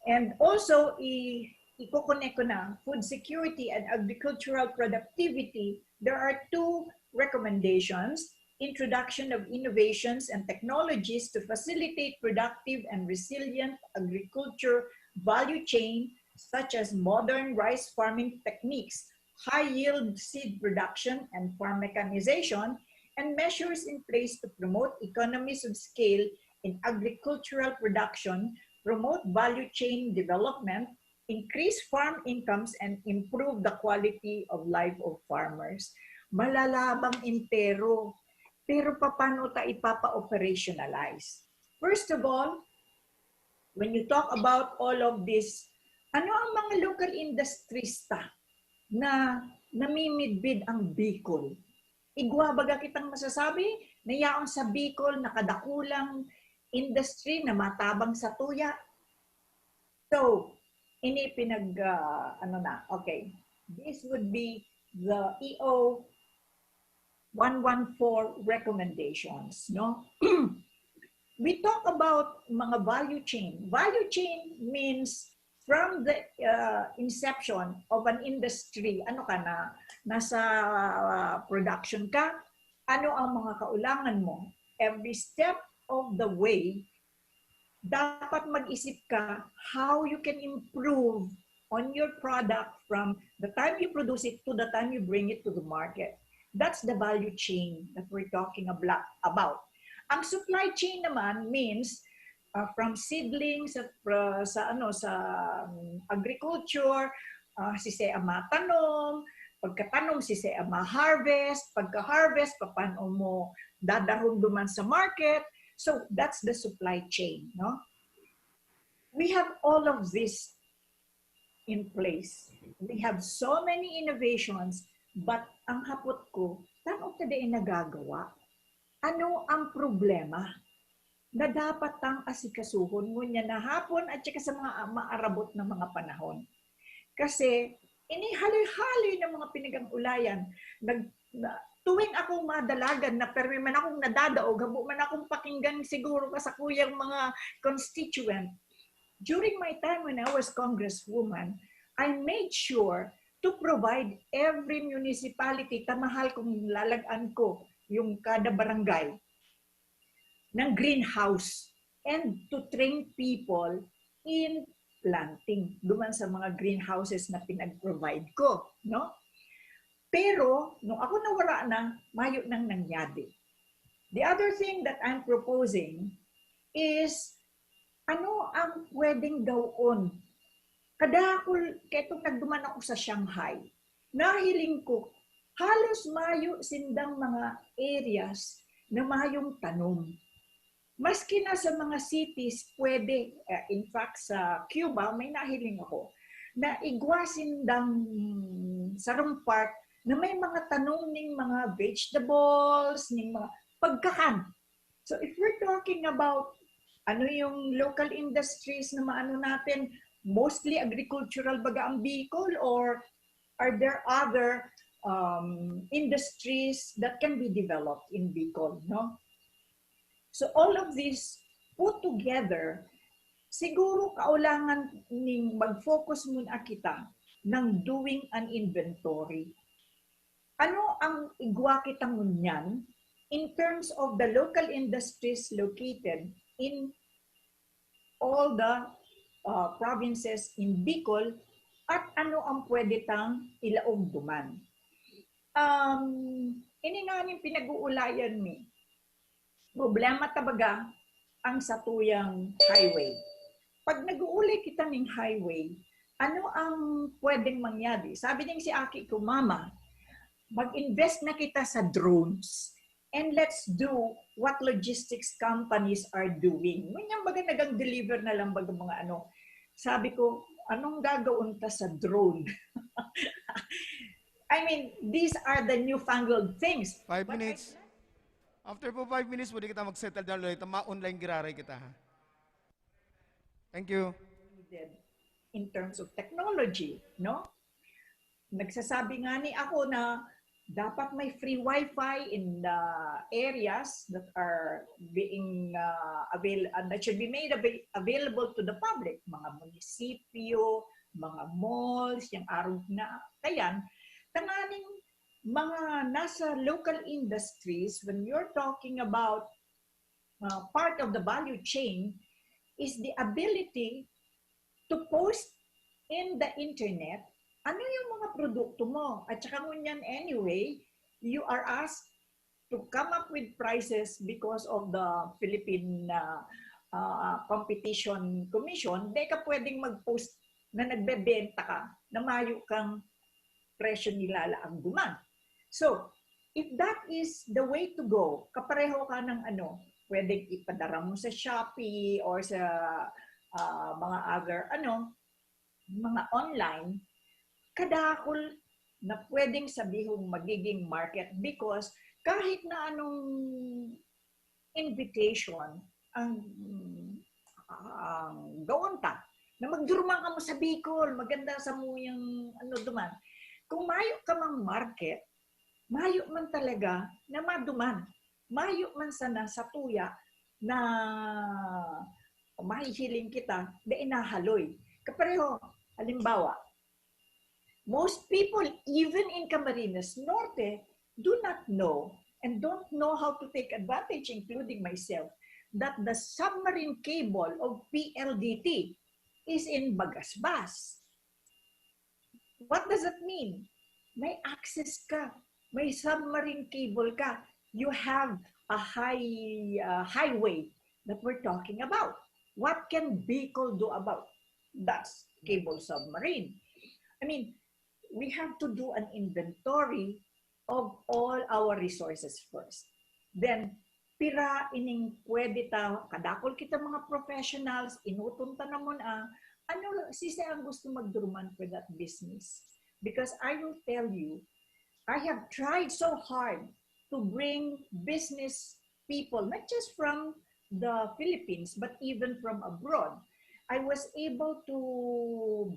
And also, i-connect ko na, food security and agricultural productivity, there are two recommendations: introduction of innovations and technologies to facilitate productive and resilient agriculture value chain, such as modern rice farming techniques, high-yield seed production and farm mechanization, and measures in place to promote economies of scale in agricultural production, promote value chain development, increase farm incomes, and improve the quality of life of farmers. Malalabang intero, pero paano ta ipapa-operationalize? First of all, when you talk about all of this, ano ang mga local industries na namimidbid ang Bicol? Igwa baga kitang masasabi, nayaon sa Bicol nakadakulang industry na matabang sa tuya. So, ini pinag, okay. This would be the EO 114 recommendations, no? We talk about mga value chain. Value chain means from the inception of an industry, ano ka na, nasa production ka, ano ang mga kaulangan mo. Every step of the way, dapat mag-isip ka how you can improve on your product from the time you produce it to the time you bring it to the market. That's the value chain that we're talking about. Ang supply chain naman means from seedlings sa agriculture, si Sea matanom, pagkatanom si Sea ma-harvest, pagka-harvest paano mo dadahon duman sa market. So that's the supply chain, no? We have all of this in place. We have so many innovations, but ang hapot ko, tanong today nagagawa. Ano ang problema na dapat tang asikasuhon ngunya na hapon at saka sa mga maarabot na mga panahon? Kasi inihali-hali ng mga pinag-ulayan. Tuwing akong madalagan na pero man akong nadadaog, habo man akong pakinggan siguro ka sa kuyang mga constituent. During my time when I was congresswoman, I made sure to provide every municipality, tamahal kung lalagaan ko yung kada barangay, ng greenhouse and to train people in planting duman sa mga greenhouses na pinag-provide ko, no? Pero, nung ako nawala na, mayo nang nangyari. The other thing that I'm proposing is ano ang pwedeng gawon? Kada ako, ketong nagduman ako sa Shanghai, nahiling ko, halos mayo sindang mga areas na mayong tanom. Maski na sa mga cities, pwede, in fact sa Cuba, may nahiling ako, na igwasindang sarong park na may mga tanom ng mga vegetables, ng mga pagkakan. So if we're talking about ano yung local industries na maano natin, mostly agricultural baga ang Bicol, or are there other industries that can be developed in Bicol, no? So all of this put together, siguro kaulangan ning mag-focus muna kita ng doing an inventory. Ano ang igwa kitang ngunyan in terms of the local industries located in all the provinces in Bicol at ano ang pwede tang ilaog duman. Ini nga ning pinag-uulayan mi. Problema tabaga ang satuyang highway. Pag nag-uuli kita ng highway, ano ang pwedeng mangyari? Sabi din si Aki ko, Mama, mag-invest na kita sa drones and let's do what logistics companies are doing. Ngayon baga nagang-deliver na lang baga mga ano. Sabi ko, anong gagawin ta sa drone? I mean, these are the newfangled things. 5 minutes. After po 5 minutes, pwede kita mag-settle down ulit. Ma-online giraray kita, ha? Thank you. In terms of technology, no? Nagsasabi nga ni ako na dapat may free Wi-Fi in the areas that are being that should be made available to the public. Mga munisipyo, mga malls, yung araw na kayan. Tanganing mga nasa local industries, when you're talking about part of the value chain, is the ability to post in the internet ano yung mga produkto mo. At saka ngunyan anyway, you are asked to come up with prices because of the Philippine Competition Commission. Hindi ka pwedeng mag-post na nagbebenta ka, na mayo kang presyo nilalaang duman. So, if that is the way to go, kapareho ka ng ano, pwedeng ipadara mo sa Shopee or sa mga other, mga online, kadakol na pwedeng sabihong magiging market because kahit na anong invitation ang gawon ta, na magduruman ka mo sa Bicol, maganda sa mo yung ano duman. Kung mayo ka mang market, mayo man talaga na maduman. Mayo man sana sa tuya na mahihiling kita na inahaloy. Kapareho, halimbawa, most people, even in Camarines Norte, do not know and don't know how to take advantage, including myself, that the submarine cable of PLDT is in Bagasbas. What does that mean? May access ka, may submarine cable ka, you have a highway that we're talking about. What can Bicol do about that cable submarine? I mean, we have to do an inventory of all our resources first. Then, pira ining pwede ta, kadakol kita mga professionals, inutunta na mo na, ano, sisa ang gusto magduruman for that business. Because I will tell you, I have tried so hard to bring business people, not just from the Philippines, but even from abroad. I was able to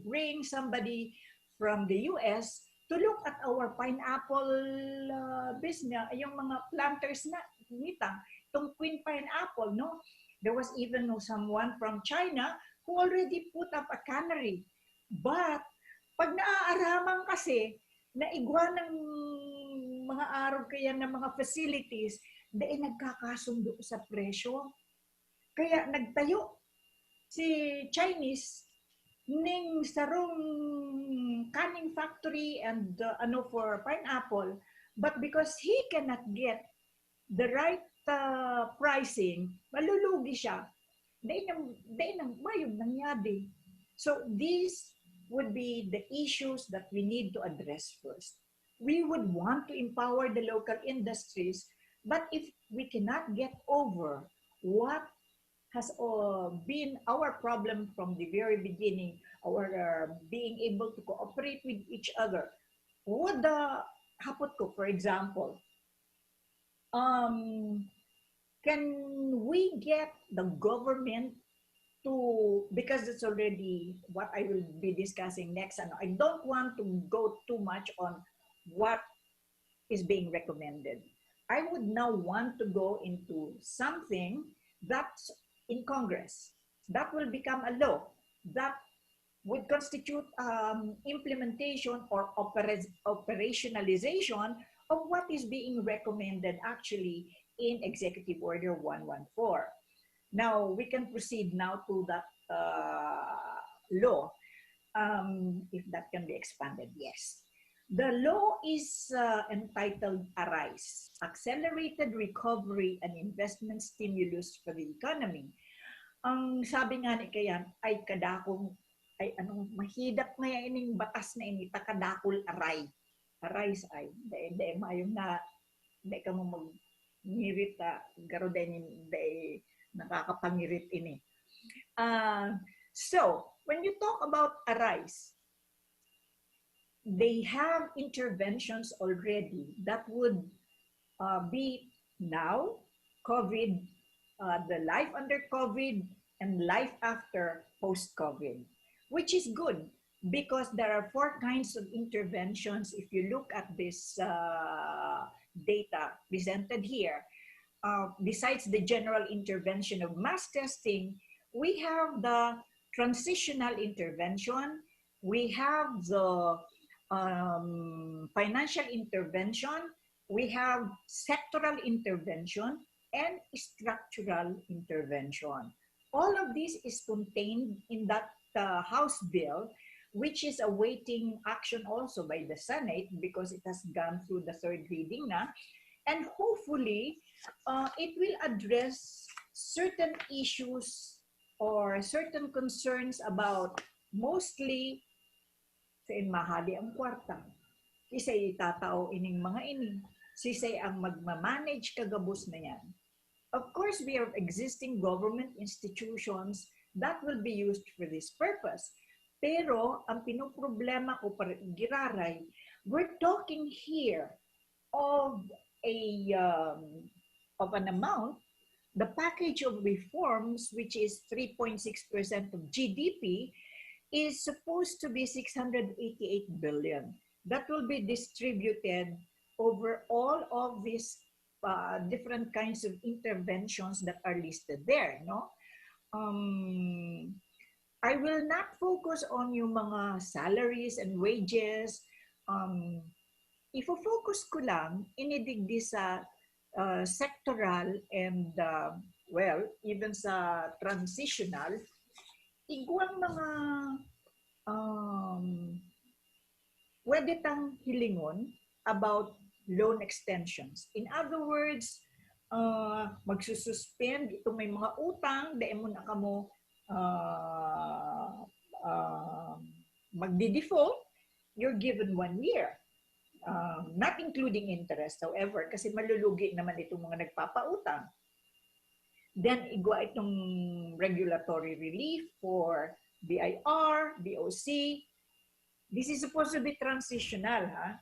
bring somebody from the US to look at our pineapple business, yung mga planters na nita, itong queen pineapple, no? There was even someone from China who already put up a cannery. But, pag naaaraman kasi, na igwa ng mga araw kaya ng mga facilities, dahil nagkakasundo sa presyo. Kaya nagtayo si Chinese ning sarong canning factory and for pineapple, but because he cannot get the right pricing, malulugi siya. Dahil nang mayong nangyari. So these would be the issues that we need to address first. We would want to empower the local industries, but if we cannot get over what has been our problem from the very beginning, our being able to cooperate with each other. Would hapot ko, for example, can we get the government to, because it's already what I will be discussing next, and I don't want to go too much on what is being recommended. I would now want to go into something that's in Congress that will become a law that would constitute implementation or operationalization of what is being recommended actually in Executive Order 114. Now, we can proceed now to that law, if that can be expanded, yes. The law is entitled ARISE, Accelerated Recovery and Investment Stimulus for the Economy. Ang sabi nga ni Kayan ay kadakong, ay anong mahidap nga ining batas na ini, takadakol aray. Arise ay, dahil mayong na, dahil ka mo mag-ngirit, garo dahil nakakapangirit ini. So, when you talk about ARISE, they have interventions already that would be now COVID, the life under COVID, and life after post-COVID, which is good because there are 4 kinds of interventions. If you look at this data presented here, besides the general intervention of mass testing, we have the transitional intervention, we have the financial intervention, we have sectoral intervention, and structural intervention. All of this is contained in that House bill, which is awaiting action also by the Senate because it has gone through the 3rd reading na. And hopefully, it will address certain issues or certain concerns about mostly sa mahali ang kwarta. Kisay itatao ining mga ini. Sisay ang magmamanage kagabos na yan. Of course, we have existing government institutions that will be used for this purpose. Pero, ang pinoproblema ko para giraray, we're talking here of an amount, the package of reforms, which is 3.6% of GDP, is supposed to be 688 billion. That will be distributed over all of these different kinds of interventions that are listed there, no? I will not focus on yung mga salaries and wages. Ifo-focus ko lang, inidigdi sa sectoral and, well, even sa transitional, iguang mga pwede tang hilingon about loan extensions. In other words, magsususpend itong may mga utang, dahil mo na kamo magdi-default, you're given 1 year. Not including interest, however, kasi malulugi naman itong mga nagpapautang. Then, igwa itong regulatory relief for BIR, BOC. This is supposed to be transitional, ha?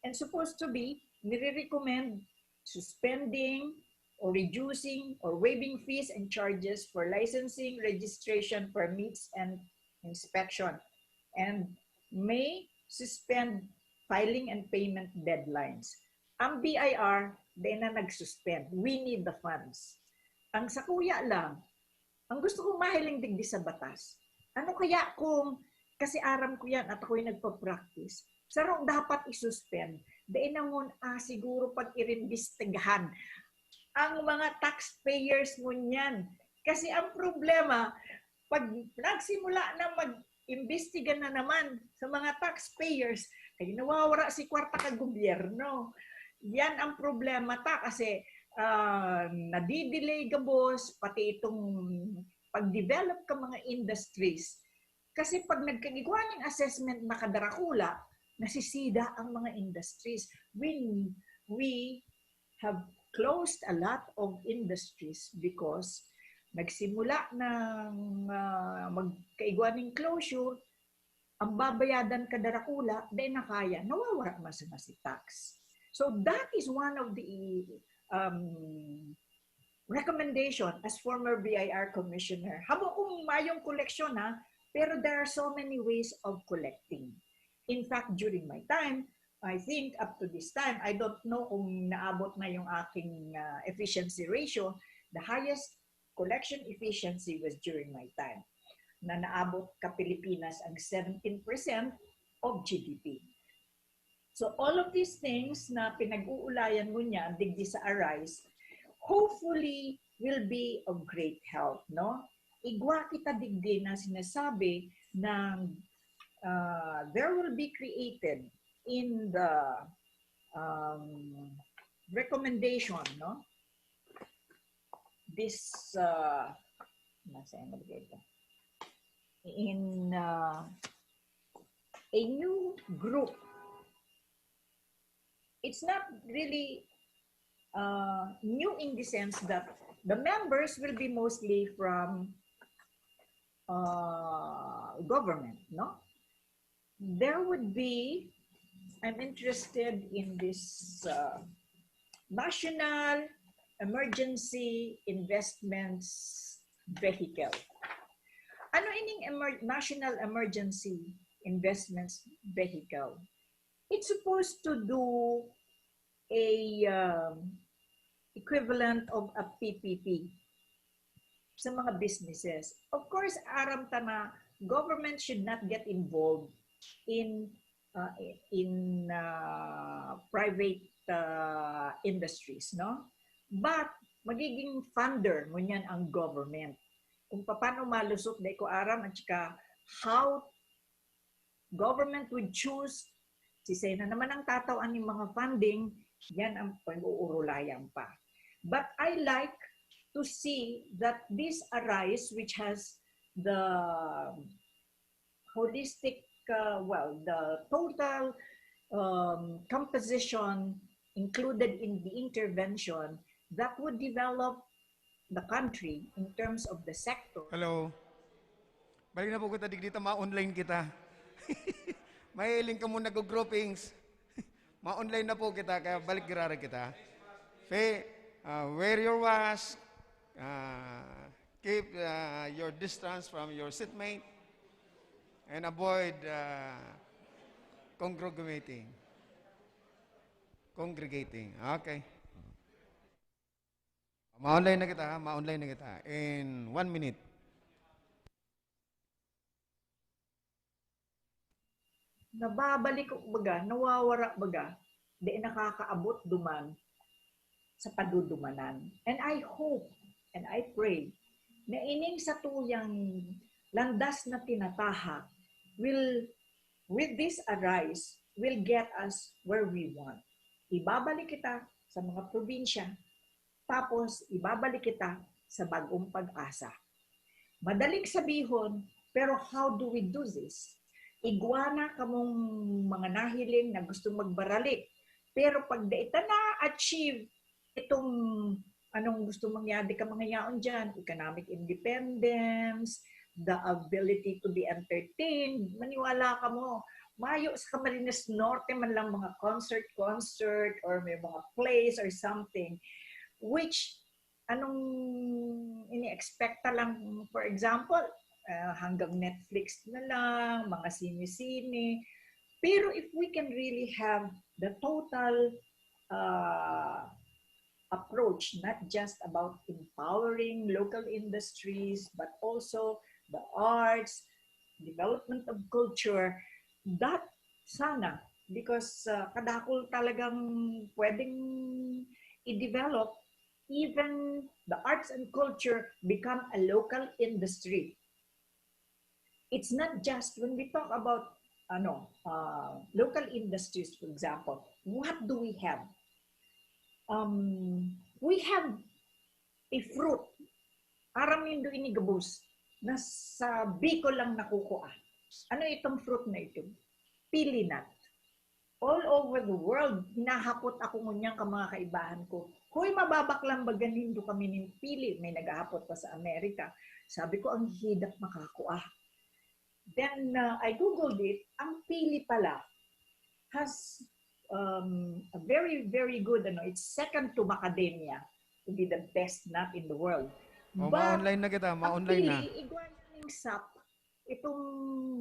And supposed to be, nire-recommend suspending or reducing or waiving fees and charges for licensing, registration, permits, and inspection. And may suspend filing and payment deadlines. Ang BIR, di na nag-suspend. We need the funds. Ang sa kuya lang, ang gusto kong mahiling digdi sa batas. Ano kaya kung, kasi aram ko yan at ako'y nagpa-practice, sarong dapat isuspend. Dahil naman, siguro pag irinbestigahan ang mga taxpayers mo niyan. Kasi ang problema, pag nagsimula na mag-imbestiga na naman sa mga taxpayers, ay nawawala si kwarta ka gobyerno. Yan ang problema kasi nadidelay ka boss, pati itong pag-develop ka mga industries. Kasi pag nagkagigwa ng assessment na kadarakula, nasisida ang mga industries. We have closed a lot of industries because nagsimula ng magkaigwa ng closure, ang babayadan kadarakula, dahil na kaya, nawawala mas si tax. So that is one of the recommendation as former BIR commissioner. Habo kung mayong koleksyon ha, pero there are so many ways of collecting. In fact, during my time, I think up to this time, I don't know kung naabot na yung aking efficiency ratio. The highest collection efficiency was during my time, na naabot ka Pilipinas ang 17% of GDP. So all of these things na pinag-uulayan mo niya, digdi sa ARISE, hopefully will be of great help, no? Igwa kita digdi na sinasabi na there will be created in the recommendation, no? This, in a new group. It's not really new in the sense that the members will be mostly from government, no? There would be, I'm interested in this National Emergency Investments Vehicle. Ano ining National Emergency Investments Vehicle? It's supposed to do a equivalent of a PPP sa mga businesses. Of course, aram ta na government should not get involved in private industries, no? But magiging funder mo niyan ang government. Kung paano malusot dahil ko aram at saka how government would choose, si na naman ang tatawan ng mga funding, yan ang pag-uurulayan pa. But I like to see that this ARISE, which has the holistic, the total composition included in the intervention that would develop the country in terms of the sector. Hello. Balik na po kita dito, ma-online kita. May link ka muna groupings. Ma-online na po kita, kaya balik girara kita. Wear your mask, keep your distance from your seatmate, and avoid congregating. Okay. Ma-online na kita, ha? Ma-online na kita. In 1 minute. Nababalik baga, nawawara baga, di nakakaabot duman sa padudumanan. And I hope and I pray na ining sa tuyang landas na tinatahak will, with this arise, will get us where we want. Ibabalik kita sa mga probinsya, tapos ibabalik kita sa bagong pag-asa. Madaling sabihon, pero how do we do this? Igwana kamong mga nahiling na gusto magbaralik. Pero pag daita na-achieve itong anong gusto mangyari ka mga yaon dyan, economic independence, the ability to be entertained, maniwala ka mo, mayo sa Camarines Norte man lang mga concert, or may mga plays or something, which anong ini-expecta lang, for example, hanggang Netflix na lang, mga sine-sine. Pero if we can really have the total approach, not just about empowering local industries, but also the arts, development of culture, that sana, because kadakol talagang pwedeng i-develop, even the arts and culture become a local industry. It's not just when we talk about local industries, for example, what do we have? We have a fruit, aramindo inigabus, na sa Bicol lang nakukuha. Ano itong fruit na ito? Pili nut. All over the world, hinahapot ako ngunyang ka mga kaibahan ko. Hoy, mababaklang baganin do kami ng pili. May naghahapot pa sa Amerika. Sabi ko, ang hidap makakuha. Then, I Googled it. Ang pili pala has a very, very good, it's second to macadamia to be the best nut in the world. Ma-online na kita, ma-online na. Ang pili, igwan ng sap, itong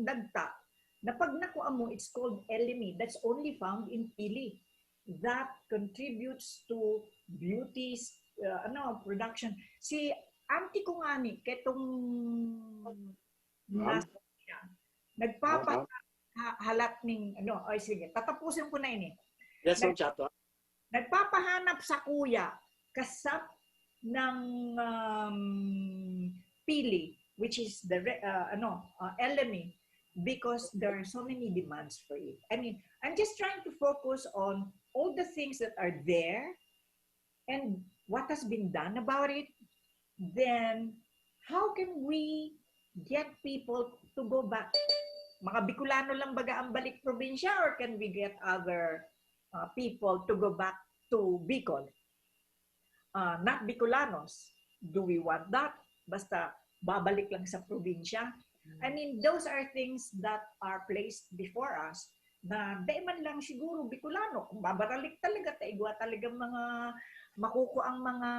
dagta, na pag nakuha mo, it's called elemi. That's only found in pili. That contributes to beauty's production. Si auntie ko nga ni, ketong nagpapahalat ng, sige, tatapusin ko na ini. Yes, Ma'am Chato. Nagpapahanap sa kuya, kasap ng pili, which is the elemi, because there are so many demands for it. I mean, I'm just trying to focus on all the things that are there and what has been done about it. Then, how can we get people to go back? Mga Bicolano lang baga ang balik probinsya, or can we get other people to go back to Bicol? Not Bicolanos. Do we want that? Basta babalik lang sa probinsya? I mean, those are things that are placed before us na di man lang siguro Bicolano. Kung babaralik talaga, taigwa talaga mga makukuha ang mga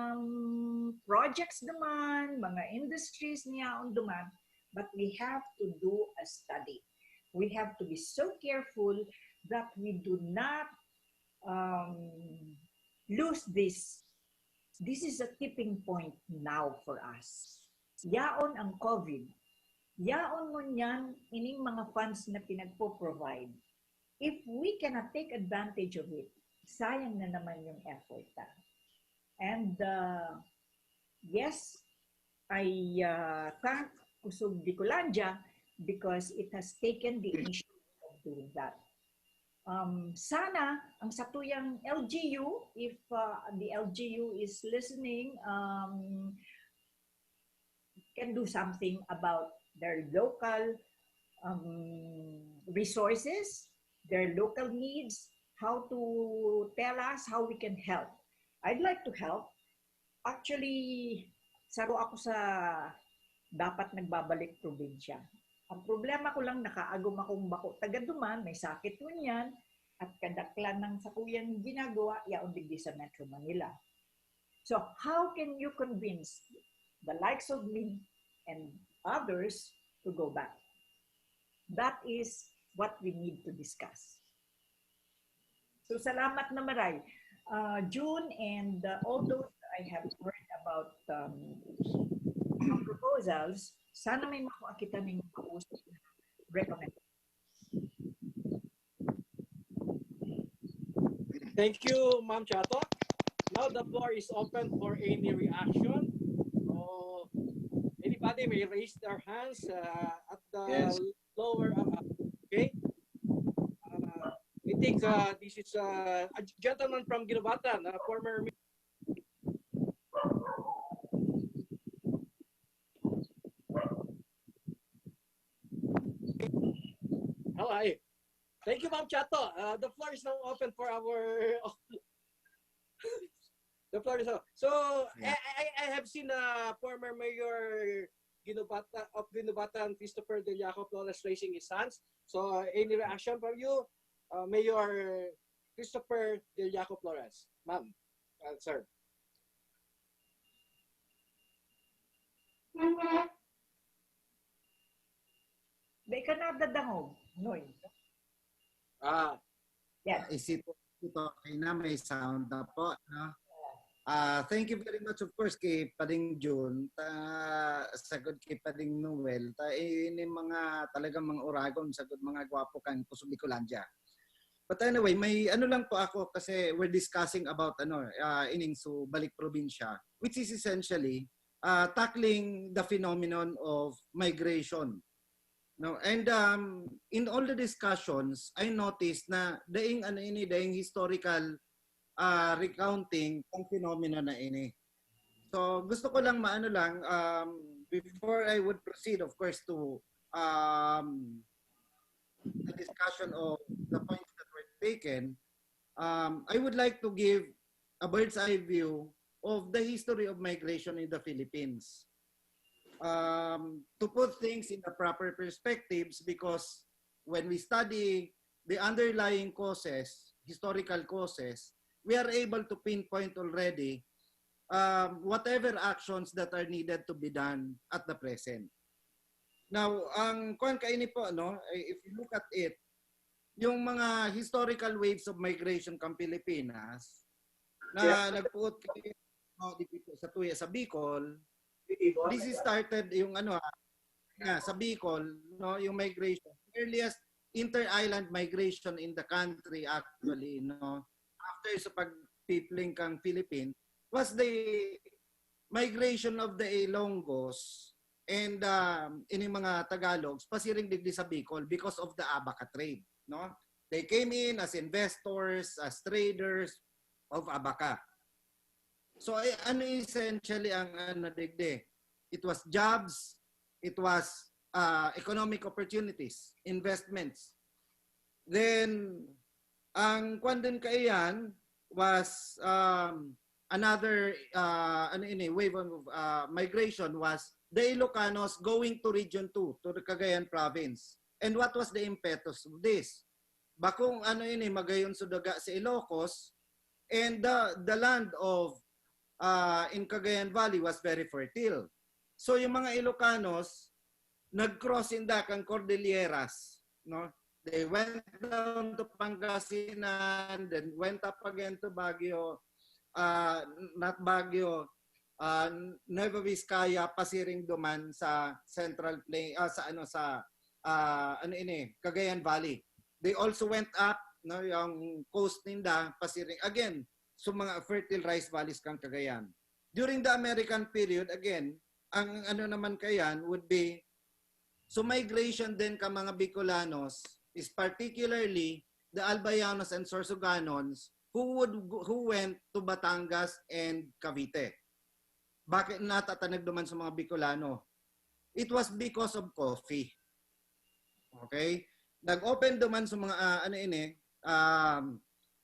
projects naman, mga industries niya on demand. But we have to do a study. We have to be so careful that we do not lose this. This is a tipping point now for us. Yaon ang COVID. Yaon mo niyan ining mga funds na pinagpo-provide. If we cannot take advantage of it, sayang na naman yung effort. And yes, I thank Kusog Bikolandia because it has taken the initiative of doing that. Sana ang satuyang LGU, if the LGU is listening, can do something about their local resources, their local needs, how to tell us how we can help. I'd like to help. Actually, saro ako sa dapat nagbabalik probinsya. Ang problema ko lang, nakaagom akong bako tagaduman, may sakit ko niyan, at kadaklan ng sakuyang ginagawa, yaon digdi sa Metro Manila. So how can you convince the likes of me and others to go back? That is what we need to discuss. So salamat na maray. June, and all those I have heard about proposals, sana may makuha kita ng mausap na recommend. Thank you, Ma'am Chato. Now the floor is open for any reaction. Anybody may raise their hands at the lower. Okay. I think this is a gentleman from Ginobatan, a former. Hello, hi. Thank you, Ma'am Chato. The floor is now open for our. The floor is open. So yeah. I have seen former Mayor Ginobatan, Christopher Del Jaco Flores raising his hands. So any reaction from you, Mayor Christopher Del Jaco Flores, ma'am, sir? May ka na dadangog, Noy. Yes. Isip ito ay na may sound na po, no? Thank you very much, of course, kay Pading June, sagod kay Pading Noel, ini mga talagang mga oragon, sagod mga gwapo kang Kusog Bikolandia. But anyway, may ano lang po ako kasi we're discussing about ining so Balik Probinsya, which is essentially tackling the phenomenon of migration. No, and in all the discussions, I noticed na daing historical recounting ng phenomena na ini. So gusto ko lang maano lang before I would proceed, of course, to the discussion of the points that were taken, I would like to give a bird's eye view of the history of migration in the Philippines. To put things in the proper perspectives, because when we study the underlying causes, historical causes, we are able to pinpoint already whatever actions that are needed to be done at the present. Now, ang kuan kaini po, if you look at it, yung mga historical waves of migration kang Pilipinas na nagpuot dito sa Tuya sa Bicol, this is started yung sa Bicol, no, yung migration, earliest inter-island migration in the country actually, no, after sa pagpipling kang Philippines, was the migration of the Ilonggos and ini mga Tagalogs pasiring digdi sa Bicol because of the abaca trade, no? They came in as investors, as traders of abaca. So essentially ang nadigdi? It was jobs, it was economic opportunities, investments. Then ang kwan din kaiyan was another wave of migration was the Ilocanos going to Region 2, to the Cagayan province. And what was the impetus of this? Bakong magayon sudaga sa Ilocos, and the land of in Cagayan Valley was very fertile. So yung mga Ilocanos nag-cross in dakang Cordilleras, no? They went down to Pangasinan, then went up again to Baguio, not Baguio, Nueva Vizcaya, pasiring duman sa Central Plain, Cagayan Valley. They also went up, no, yung coast ninda, pasiring again, so mga fertile rice valleys kang Cagayan. During the American period, again, ang naman kayan would be, so migration din ka mga Bicolanos is particularly the Albayanos and Sorsoganons who went to Batangas and Cavite. Bakit natatanag duman sa mga Bicolano? It was because of coffee. Okay? Nag-open duman sa mga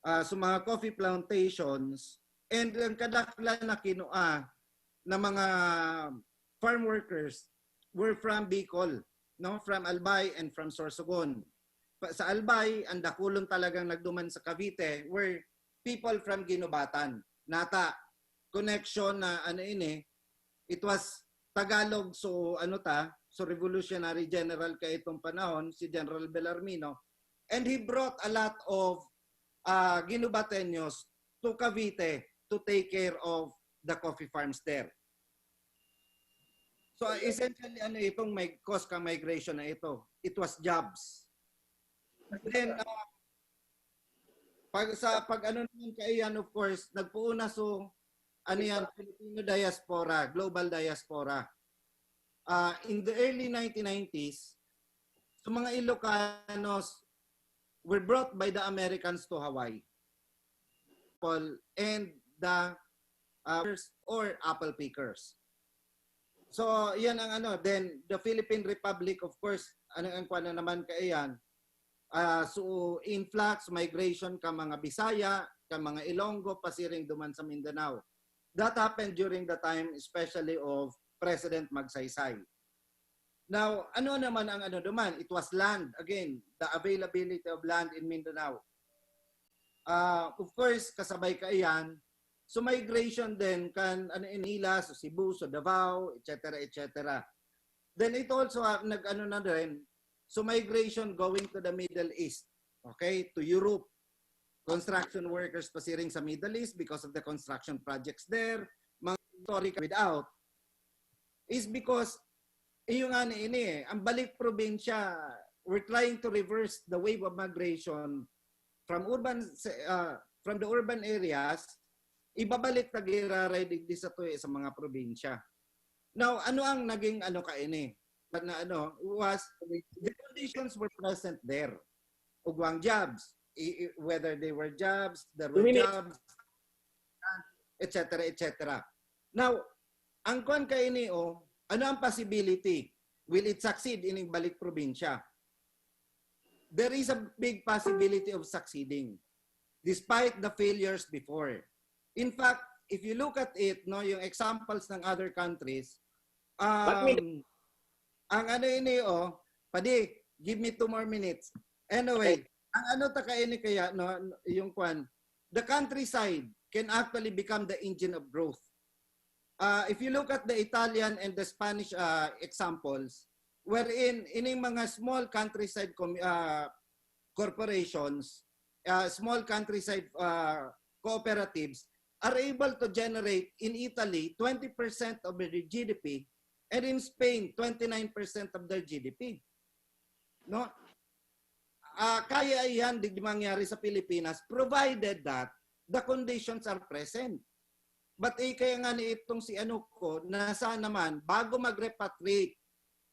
sa mga coffee plantations, and ang kadaklan na kinua na mga farm workers were from Bicol, no, from Albay and from Sorsogon. Sa Albay, ang dakulon talagang nagduman sa Cavite were people from Ginobatan. Nata connection na it was Tagalog, so So Revolutionary General ka itong panahon, si General Bellarmino. And he brought a lot of Ginubateños to Cavite to take care of the coffee farms there. So essentially, ano itong cause ka migration na ito? It was jobs. Then, pag ano naman kaiyan, of course, nagpuuna so, ano yan, Filipino diaspora, global diaspora. In the early 1990s, so mga Ilocanos were brought by the Americans to Hawaii. And the or apple pickers. So, yan ang ano. Then, the Philippine Republic, of course, ano ang kuwan na naman kaiyan. So, influx, migration ka mga Bisaya, ka mga Ilonggo, pasiring duman sa Mindanao. That happened during the time, especially of President Magsaysay. Now, ano naman ang ano duman? It was land. Again, the availability of land in Mindanao. Of course, kasabay kaiyan, so migration din kan ano Inila, so Cebu, so Davao, etc. etc. Then it also nag-ano na rin, so migration going to the Middle East, okay, to Europe. Construction workers pasiring sa Middle East because of the construction projects there. Mga historical without is because yung ano ini ang Balik probinsya, we're trying to reverse the wave of migration from the urban areas. Ibabalik tagiraray di sa mga probinsya. Now, ano ang naging ano kaini? Na ano was the conditions were present there. Ugwang jobs, whether they were jobs, there were jobs, etc. etc. Now, ang kuan kaini ano ang possibility? Will it succeed in Balik probinsya? There is a big possibility of succeeding despite the failures before. In fact, if you look at it, no, yung examples ng other countries, ang ano ini pwede, give me 2 more minutes. Anyway, ang ano ta kaini kaya no yung kwan, the countryside can actually become the engine of growth. If you look at the Italian and the Spanish examples, wherein ining mga small countryside corporations, small countryside cooperatives are able to generate in Italy 20% of their GDP and in Spain 29% of their GDP. No? Kaya yan di mangyari sa Pilipinas provided that the conditions are present. But kaya nga ni itong si ano ko nasa naman bago mag-repatriate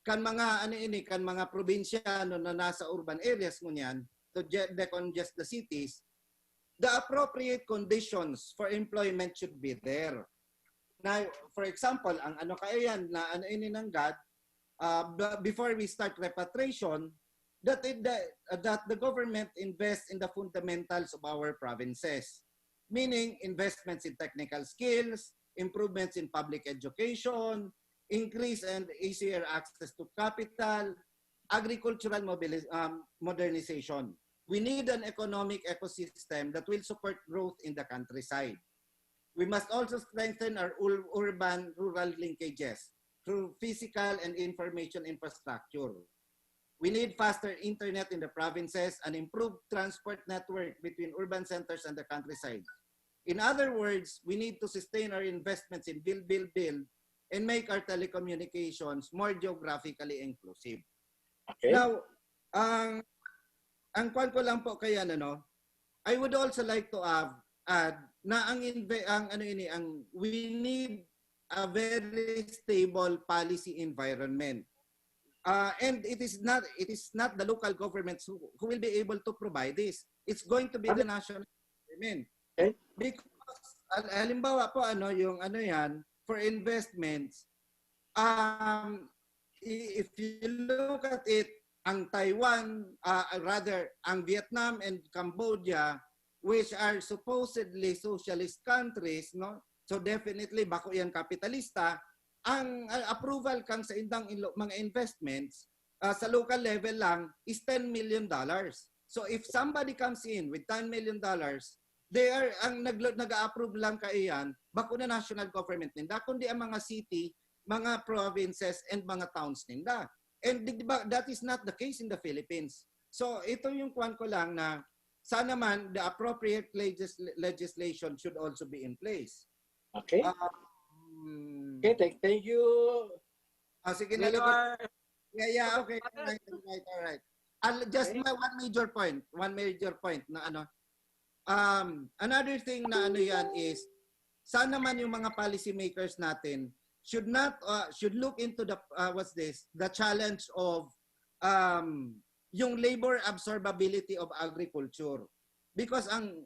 kan mga ano ini kan mga probinsyano na nasa urban areas ngunyan to decongest the cities, the appropriate conditions for employment should be there. Now, for example, ang ano kaya na ano ini ng God, before we start repatriation, that the government invests in the fundamentals of our provinces, meaning investments in technical skills, improvements in public education, increase and easier access to capital, agricultural modernization. We need an economic ecosystem that will support growth in the countryside. We must also strengthen our urban-rural linkages through physical and information infrastructure. We need faster internet in the provinces and improved transport network between urban centers and the countryside. In other words, we need to sustain our investments in build, and make our telecommunications more geographically inclusive. Okay. Now, ang kwan ko lang po kaya I would also like to add na we need a very stable policy environment. And it is not the local governments who will be able to provide this. It's going to be the national government. Okay. Because halimbawa po yung for investments, if you look at it, ang Taiwan, ang Vietnam and Cambodia, which are supposedly socialist countries, no? So definitely bako yan kapitalista, ang approval kang sa indang mga investments sa local level lang is $10 million. So if somebody comes in with $10 million, they are ang nag-approve lang kaiyan bako na national government ninda kundi ang mga city mga provinces and mga towns nila. And di ba, that is not the case in the Philippines. So ito yung kwan ko lang na sana man the appropriate legislation should also be in place. Okay. Okay, thank you. Sige na. Mayor. Yeah, okay. All right. Just Okay. one major point na ano. Another thing na ano yan is sana man yung mga policy makers natin should look into the the challenge of yung labor absorbability of agriculture, because ang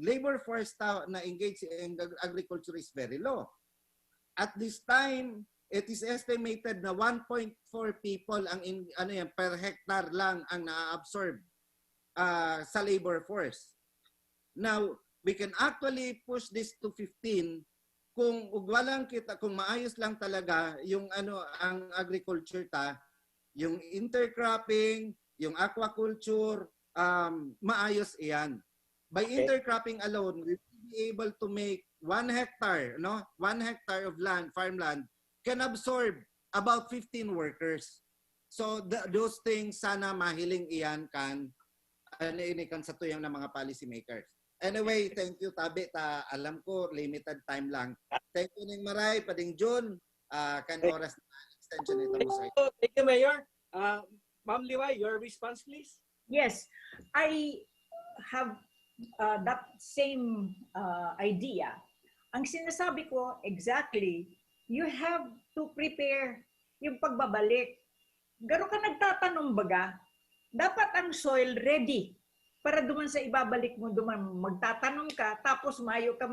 labor force na engaged in agriculture is very low. At this time, it is estimated na 1.4 people ang per hectare lang ang na-absorb sa labor force. Now, we can actually push this to 15 kung kung maayos lang talaga yung ang agriculture yung intercropping, yung aquaculture, maayos iyan. By intercropping alone, we will be able to make 1 hectare, 1 hectare of land, farmland, can absorb about 15 workers. So those things sana mahiling iyan kan sa tuyang ng mga policy makers. Anyway, thank you Tabi, alam ko limited time lang. Thank you ning maray pading June kan oras na extension nito mo sa. Thank you, Mayor. Ma'am Liway, your response please. Yes, I have that same idea. Ang sinasabi ko exactly, you have to prepare yung pagbabalik. Garo ka nagtatanong baga, dapat ang soil ready para duman sa ibabalik mo, duman magtatanong ka, tapos mayo ka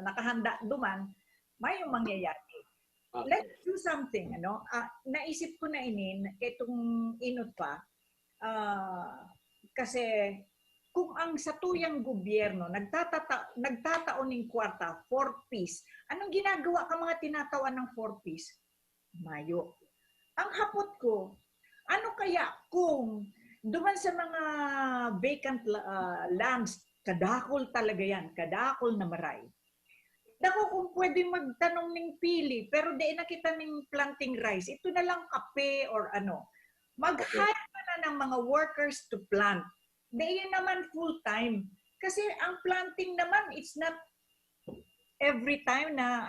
nakahanda duman, mayo mangyayari. Okay. Let's do something, naisip ko na itong inot pa, kasi kung ang satuyang gobyerno nagtataon ng kwarta, 4-piece, anong ginagawa ka mga tinatawan ng 4-piece? Mayo. Ang hapot ko, ano kaya kung duman sa mga vacant lands, kadakol talaga yan, kadakol na maray. Dako kung pwede magtanong ng pili, pero di na kita ng planting rice, ito na lang kape or ano. Mag-hire ka na ng mga workers to plant. Di yun naman full-time. Kasi ang planting naman, it's not every time na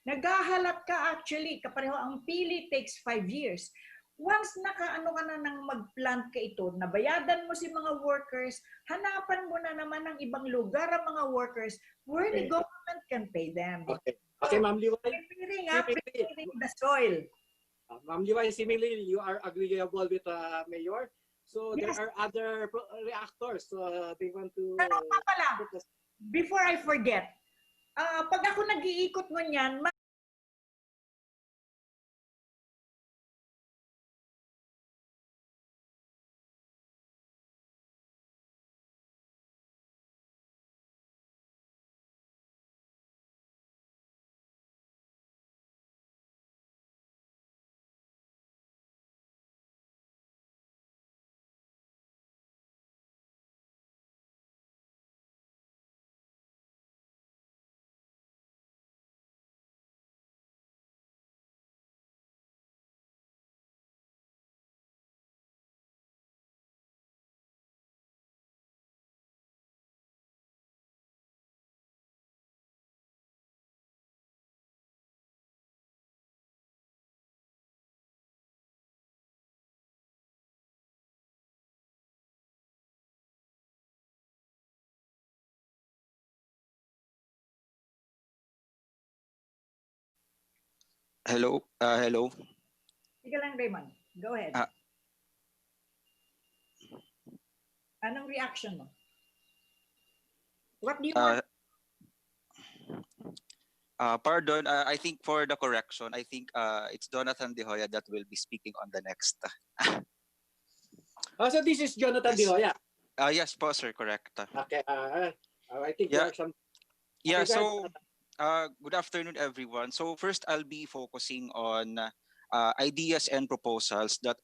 naghahalap ka actually, kapareho ang pili takes 5 years. Once ka na nang mag-plant ka ito, nabayadan mo si mga workers, hanapan mo na naman ng ibang lugar ang mga workers where the government can pay them. Okay, Ma'am Liway. Preparing the soil. Ma'am Liway, seemingly you are agreeable with Mayor. So Yes. there are other reactors. So they want to... Ano pa pala? Before I forget, pag ako nag-iikot mo niyan, Hello, hello. sige lang Raymond, go ahead. Anong reaction mo? What do you want? Pardon, I think for the correction, I think it's Jonathan De Hoya that will be speaking on the next. So this is Jonathan De Hoya. Yes po, sir, correct. Okay, I think Yeah. there are some... Yeah, Okay, so good afternoon, everyone. So first, I'll be focusing on ideas and proposals that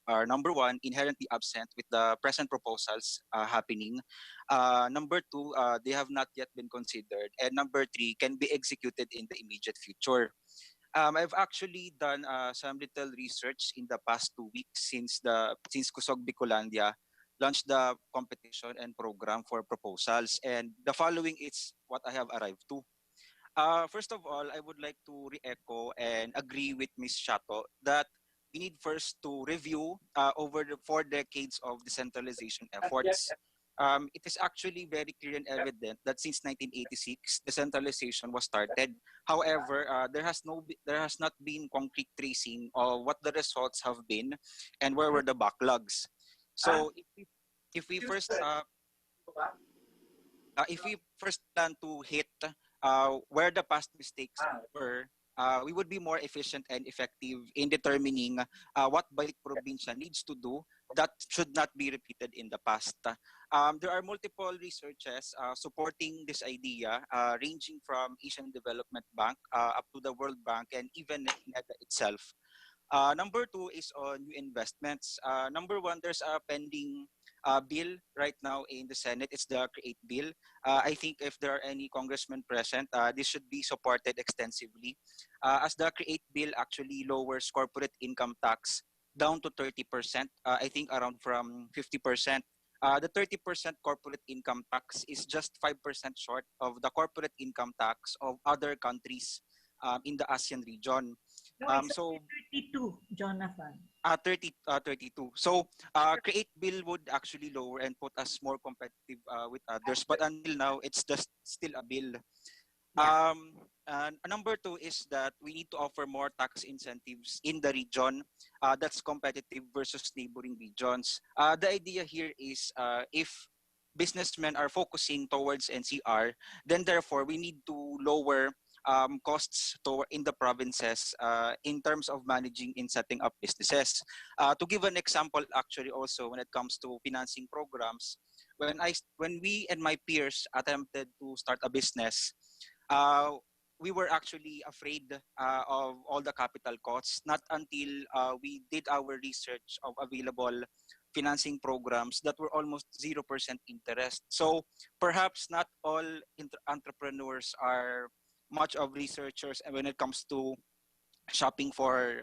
are, number one, inherently absent with the present proposals happening. Number two, they have not yet been considered. And number three, can be executed in the immediate future. I've actually done some little research in the past 2 weeks since Kusog Bikolandia launched the competition and program for proposals, and the following is what I have arrived to. First of all, I would like to re-echo and agree with Ms. Shato that we need first to review over the 4 decades of decentralization efforts. It is actually very clear and evident that since 1986, decentralization was started. However, there has not been concrete tracing of what the results have been and where were the backlogs. So if we first if we first plan to hit where the past mistakes were, we would be more efficient and effective in determining what Balik Probinsya needs to do that should not be repeated in the past. There are multiple researches supporting this idea, ranging from Asian Development Bank up to the World Bank and even NEDA itself. Number two is on new investments. Number one, there's a pending bill right now in the Senate. It's the Create Bill. I think if there are any congressmen present, this should be supported extensively, as the Create Bill actually lowers corporate income tax down to 30%. I think around from 50%. The 30% corporate income tax is just 5% short of the corporate income tax of other countries in the ASEAN region. No, it's So 32, Jonathan. 32. So Create Bill would actually lower and put us more competitive with others. But until now, it's just still a bill. Yeah. And number two is that we need to offer more tax incentives in the region that's competitive versus neighboring regions. The idea here is if businessmen are focusing towards NCR, then therefore we need to lower costs in the provinces in terms of managing in setting up businesses. To give an example, actually, also when it comes to financing programs, when we and my peers attempted to start a business, uh, we were actually afraid of all the capital costs. Not until we did our research of available financing programs that were almost 0% interest. So perhaps not all entrepreneurs are much of researchers and when it comes to shopping for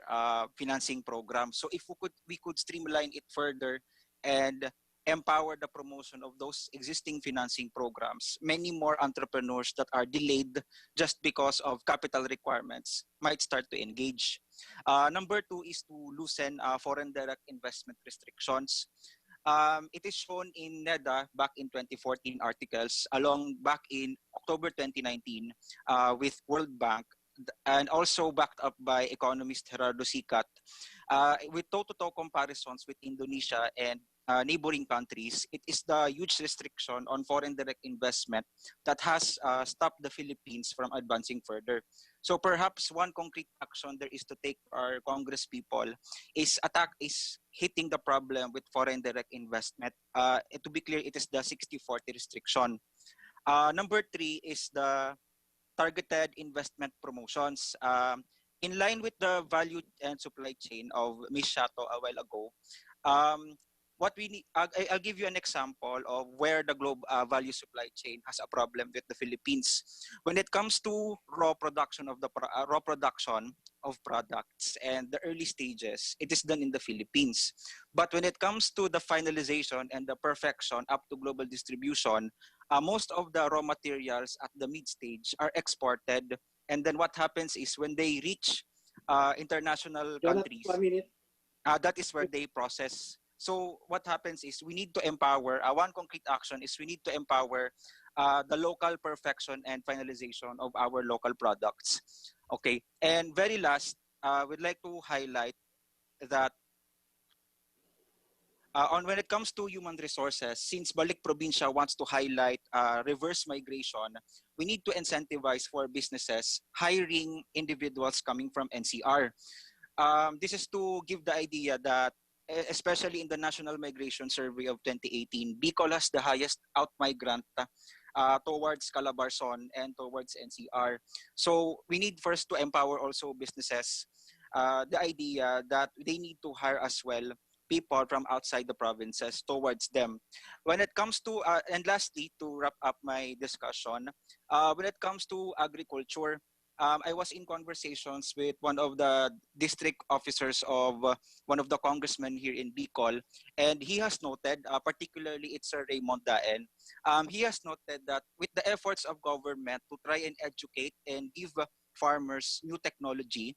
financing programs. So if we could streamline it further and empower the promotion of those existing financing programs, many more entrepreneurs that are delayed just because of capital requirements might start to engage. Number two is to loosen foreign direct investment restrictions. It is shown in NEDA back in 2014 articles, along back in October 2019 with World Bank, and also backed up by economist Gerardo Sicat, with toe-to-toe comparisons with Indonesia and neighboring countries. It is the huge restriction on foreign direct investment that has stopped the Philippines from advancing further. So perhaps one concrete action there is to take our Congress people is hitting the problem with foreign direct investment. To be clear, it is the 60-40 restriction. Number three is the targeted investment promotions. In line with the value and supply chain of Ms. Shato a while ago, what we need, I'll give you an example of where the global value supply chain has a problem with the Philippines. When it comes to raw production of products and the early stages, it is done in the Philippines. But when it comes to the finalization and the perfection up to global distribution, most of the raw materials at the mid stage are exported. And then what happens is when they reach international Jonathan, countries, 1 minute. that is where they process. So what happens is we need to empower, one concrete action is we need to empower the local perfection and finalization of our local products. Okay, and very last, we'd like to highlight that on when it comes to human resources, since Balik Probinsya wants to highlight reverse migration, we need to incentivize for businesses hiring individuals coming from NCR. This is to give the idea that, especially in the National Migration Survey of 2018, Bicol has the highest out-migrant towards Calabarzon and towards NCR. So we need first to empower also businesses the idea that they need to hire as well people from outside the provinces towards them. When it comes to, and lastly, to wrap up my discussion, when it comes to agriculture, I was in conversations with one of the district officers of one of the congressmen here in Bicol, and he has noted, particularly it's Sir Raymond Daen, he has noted that with the efforts of government to try and educate and give farmers new technology,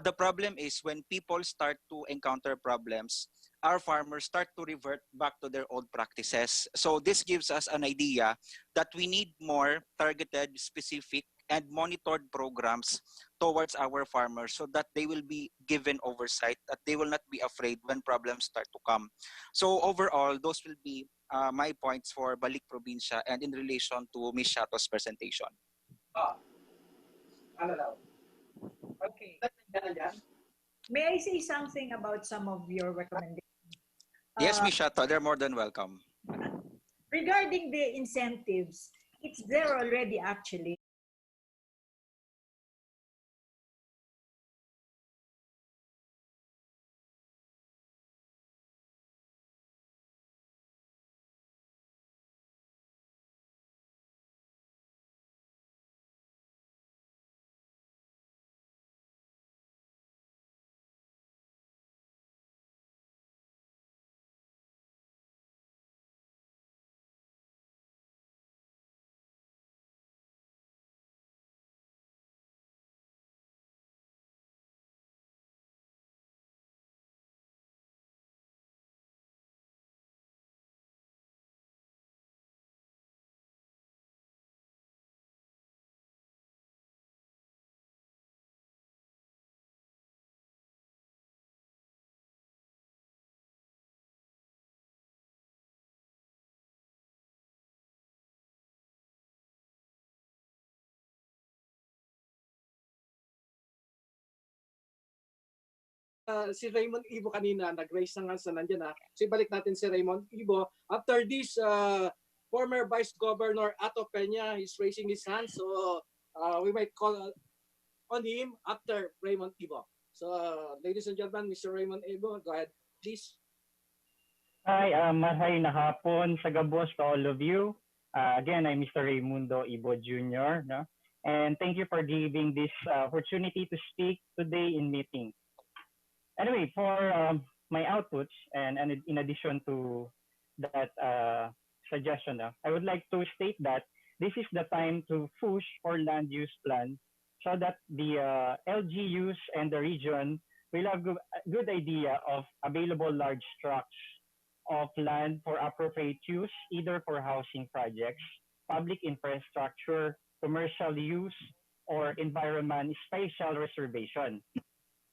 the problem is when people start to encounter problems, our farmers start to revert back to their old practices. So this gives us an idea that we need more targeted, specific, and monitored programs towards our farmers so that they will be given oversight, that they will not be afraid when problems start to come. So overall, those will be my points for Balik Probinsya and in relation to Ms. Shato's presentation. Okay. May I say something about some of your recommendations? Yes, Ms. Shato, they're more than welcome. Regarding the incentives, it's there already actually. Si Raymond Ibo kanina, nag-raise na nga sa nandiyan na. So ibalik natin si Raymond Ibo. After this, former Vice Governor Ato Peña is raising his hand. So we might call on him after Raymond Ibo. So ladies and gentlemen, Mr. Raymond Ibo, go ahead, please. Hi, mahay na hapon sa gabos to all of you. Again, I'm Mr. Raymundo Ibo Jr. No? And thank you for giving this opportunity to speak today in meeting. Anyway, for my outputs, and in addition to that suggestion, I would like to state that this is the time to push for land use plan so that the LGUs and the region will have a good idea of available large tracts of land for appropriate use, either for housing projects, public infrastructure, commercial use, or environment spatial reservation.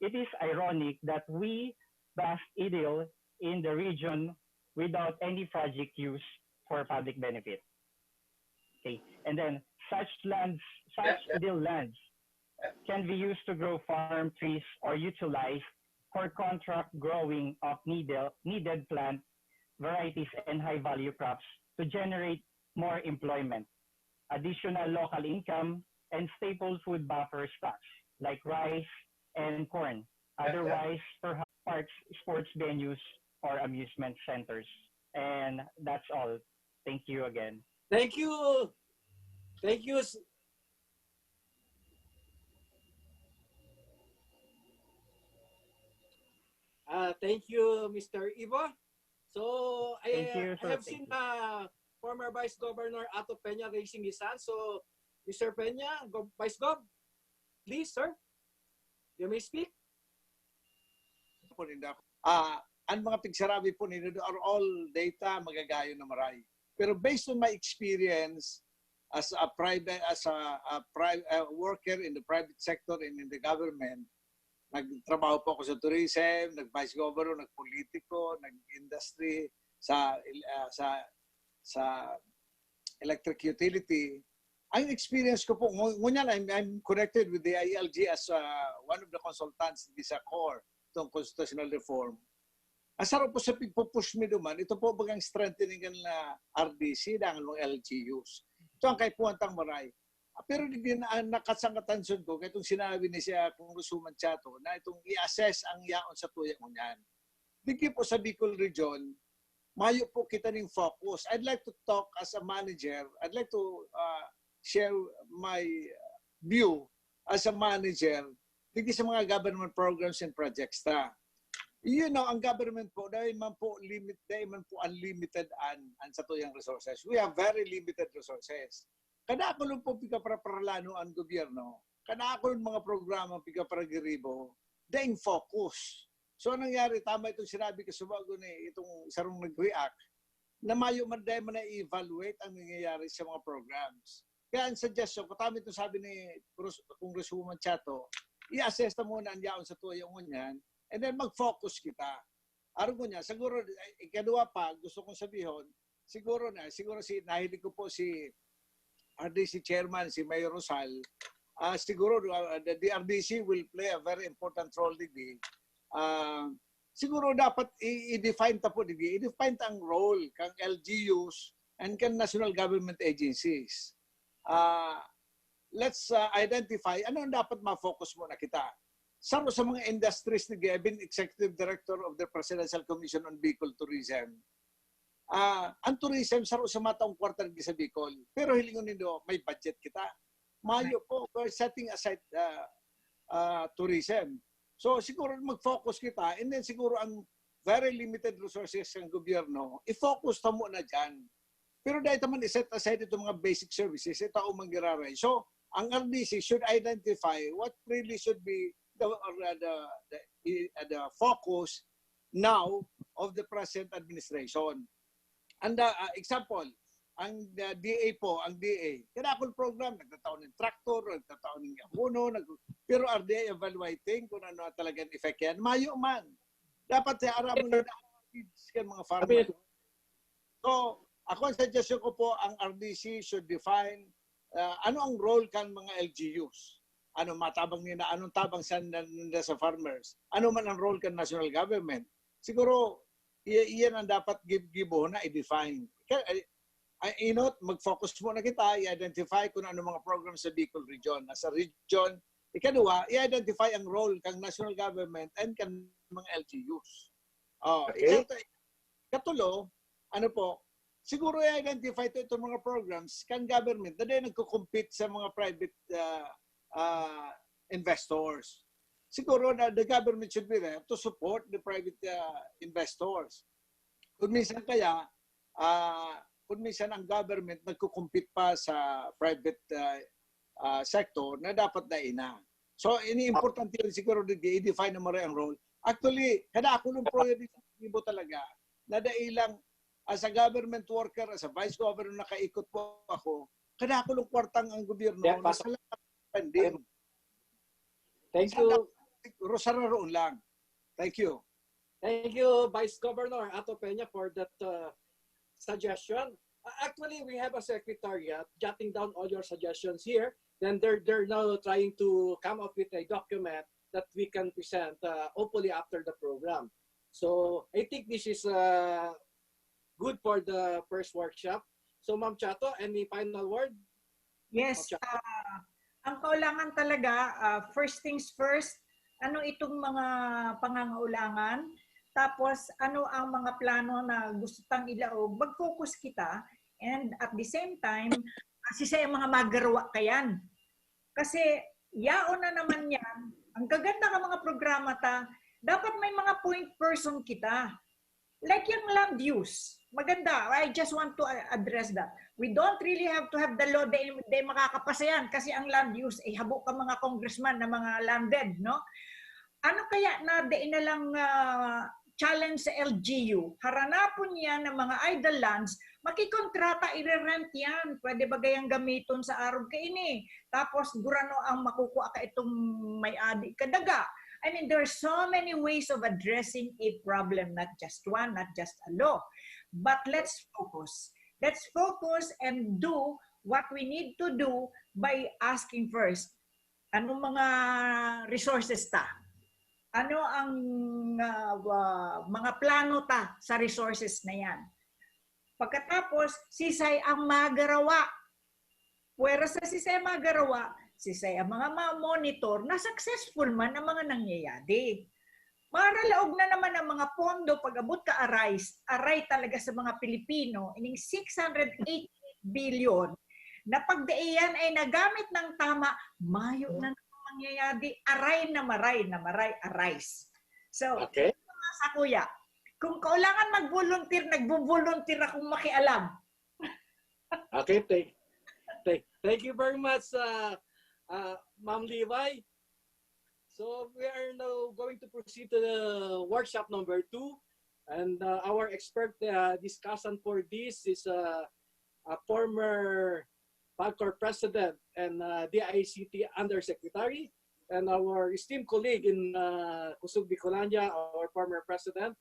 It is ironic that we vast idle in the region without any project use for public benefit. Okay, and then such idle lands can be used to grow farm trees or utilized for contract growing of needed plant varieties and high value crops to generate more employment, additional local income, and staple food buffer stocks like rice and corn. Otherwise, perhaps parks, sports venues, or amusement centers. And that's all. Thank you again. Thank you. Thank you. Thank you, Mr. Ivo. So I have seen former Vice Governor Ato Peña raising his hand. So Mr. Peña, Vice Gov, please, sir, you may speak. Ang mga pigsarabi po nila are all data magagayo na maray. Pero based on my experience as a worker in the private sector and in the government, nagtrabaho po ako sa tourism, nag-vice governor, nag-politiko, nag-industry sa electric utility. Ang experience ko po, ngunyan, I'm connected with the ILG as one of the consultants sa core itong constitutional reform. Asaro po sa pagpupush mi duman, ito po bagang strengthening na RDC ng LGUs. Ito ang kay Puantang Maray. Pero din nakasangkatansyon ko, kaya itong sinabi ni siya Congresswoman Chato, na itong i-assess ang yaon sa tuyang unyan. Digi po sa Bicol Region, mayo po kita ng focus. I'd like to talk as a manager. I'd like to share my view as a manager, hindi sa mga government programs and projects ta. You know, ang government po, dahil man po unlimited ang sa tuyang resources. We have very limited resources. Kada ako lang po pika-para-paralano ang gobyerno, kada ako lang mga programa pika-para-giribo, daing focus. So, anong nangyari, tama itong sinabi ko sa bago ni itong sarong nag-react, na mayo man dahil man na-evaluate ang nangyayari sa mga programs. Kaya ang suggestion ko, tama itong sabi ni Congresswoman Chato, i-assess na muna ang yaon sa tuyang unyan, and then mag-focus kita. Araw ko niya, siguro, ikadua pa, gusto kong sabihin, siguro nahilig ko po si RDC Chairman, si Mayor Rosal, siguro the RDC will play a very important role din. Siguro dapat i-define ta po, i-define ta ang role kang LGUs and kang national government agencies. Let's identify ano ang dapat ma-focus muna kita. Sa mga industries na I've been Executive Director of the Presidential Commission on Bicol Tourism. Ang tourism, sa mataong quarter sa Bicol. Pero hilingon nito, may budget kita. Mayo po, we're setting aside tourism. So siguro mag-focus kita, and then siguro ang very limited resources ng gobyerno, i-focus ta muna dyan. Pero dahil naman i-set aside itong mga basic services, ito ang manggiraray. So ang RDC should identify what really should be the focus now of the present administration. And example, ang DA po, ang DA, kinakul program, nagtataon ng traktor, nagtataon ng abono, pero are they evaluating kung ano talagang effect yan? Mayo man. Dapat sa aramo na mga farmer. So, ako ang suggestion ko po, ang RDC should define ano ang role kan mga LGUs. Ano matabang nila, anong tabang sa farmers, ano man ang role ng national government. Siguro, iyan ang dapat gibo na i-define. Mag-focus muna kita, i-identify kung ano mga programs sa Bicol region. As a region, ikadua, i-identify ang role ng national government and ng mga LGUs. Okay. Katulo, siguro i-identify itong mga programs kan government na din nagko-compete sa mga private investors. Siguro na the government should be there to support the private investors. Kung minsan ang government nagko-compete pa sa private sector na dapat na ina. So, ini-importante yun siguro i-define na ang role. Actually, kada ako nung priority talaga, na dailang as a government worker, as a vice governor, nakaikot po ako, kada ako nung kwartang ang gobyerno, pending. Thank you. Rosararoon lang. Thank you. Thank you, Vice Governor Ato Peña, for that suggestion. Actually, we have a secretariat jotting down all your suggestions here. Then they're now trying to come up with a document that we can present hopefully after the program. So I think this is good for the first workshop. So Ma'am Chato, any final word? Yes. Ang kaulangan talaga, first things first, ano itong mga pangangailangan, tapos ano ang mga plano na gusto tang ilaog, mag-focus kita, and at the same time, sisay ang mga magarawa kayan. Kasi yaon na naman yan, ang gaganda ng mga programa dapat may mga point person kita. Like yung land use. Maganda. I just want to address that. We don't really have to have the law de makakapasa yan kasi ang land use, habo ka mga congressman na mga landed, no? Ano kaya na na lang challenge sa LGU? Haranapon yan ng mga idle lands, makikontrata, i-rent yan. Pwede ba gayang gamiton sa araw kaini? Tapos, gurano ang makukuha ka itong may-adi kadaga. I mean, there are so many ways of addressing a problem, not just one, not just a law. But let's focus. Let's focus and do what we need to do by asking first, anong mga resources ta? Ano ang mga plano ta sa resources na yan? Pagkatapos, sisay ang magarawa. Pwera sa sisay magarawa, sisay ang mga monitor na successful man ang mga nangyayari. Maralaog na naman ang mga pondo pag-abot ka aray talaga sa mga Pilipino, ining 680 billion na pagdaiyan ay nagamit ng tama, mayo na mangyayari, aray na maray, arise. So, Okay. sa kuya, kung kailangan mag-volunteer, nagbo-volunteer akong makialam. Okay, thank you very much, Ma'am Levi. So we are now going to proceed to the workshop number 2. And our expert discussant for this is a former PAGCOR president and DICT undersecretary, and our esteemed colleague in Kusog, Bikolandia, our former president.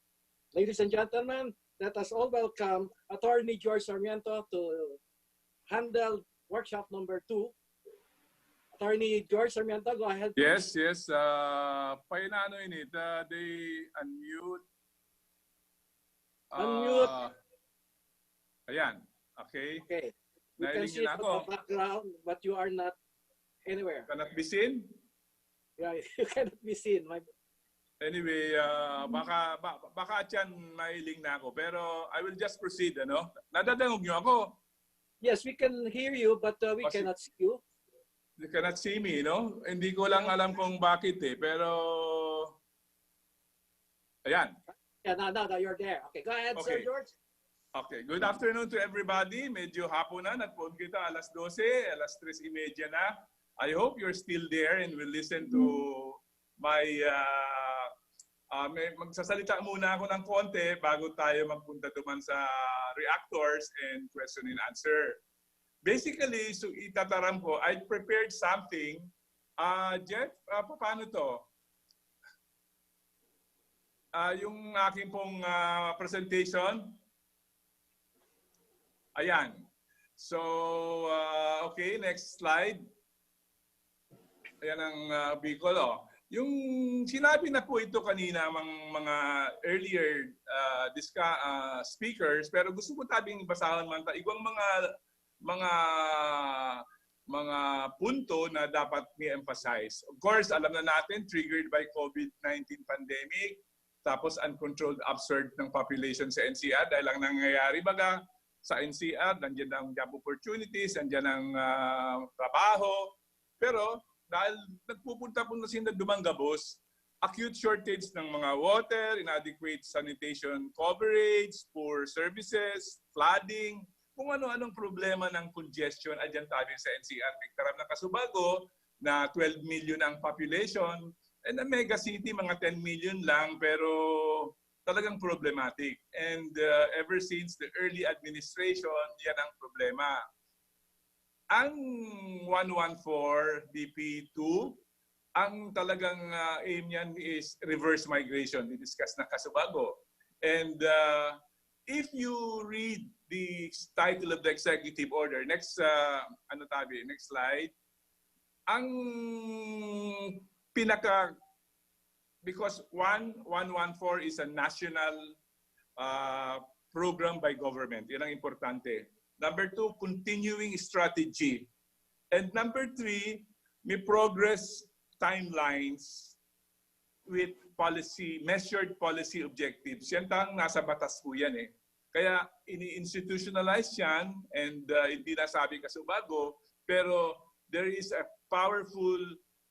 Ladies and gentlemen, let us all welcome Attorney George Sarmiento to handle workshop number 2. Attorney George Sarmiento, go ahead. Yes. Paano init? They unmute. Unmute. Ayan. Okay. Okay. We can see it from the background, but you are not anywhere. Cannot be seen? Yeah, you cannot be seen. Anyway, baka dyan mailing na ako. Pero I will just proceed, ano? Nadadangog niyo ako? Yes, we can hear you, but we cannot see you. You cannot see me, no? Hindi ko lang alam kung bakit eh. Pero, ayan. Yeah, now you're there. Okay, go ahead, Okay. Sir George. Okay, good afternoon to everybody. Medyo hapon na, nagpoon kita alas 12, alas 3:30 na. I hope you're still there and will listen to my... magsasalita muna ako ng konti bago tayo magpunta duman sa reactors and question and answer. Basically, so itataram ko, I prepared something. Jeff, paano to? Yung aking pong presentation. Ayan. So, okay, next slide. Ayan ang Bicol. Yung sinabi na po ito kanina mga earlier speakers, pero gusto ko tabing basahan man igwang mga punto na dapat i-emphasize. Of course, alam na natin, triggered by COVID-19 pandemic, tapos uncontrolled upsurge ng population sa NCR dahil lang nangyayari baga sa NCR, nandiyan ang job opportunities, nandiyan ang trabaho. Pero dahil nagpupunta po na sila dumanggabos, acute shortage ng mga water, inadequate sanitation coverage, poor services, flooding, kung ano-anong problema ng congestion adyan tayo sa NCR. Bigtaram na Kasubago na 12 million ang population and a mega city mga 10 million lang pero talagang problematic. And ever since the early administration, yan ang problema. Ang 114 DP2, ang talagang aim niyan is reverse migration. Di-discuss na Kasubago. And if you read the title of the executive order, next slide, ang because 114 is a national program by government. Yan ang importante. Number 2, continuing strategy. And number 3, may progress timelines with measured policy objectives. Yan tang nasa batas po yan eh. Kaya ini-institutionalize yan and hindi nasabi Kasubago, pero there is a powerful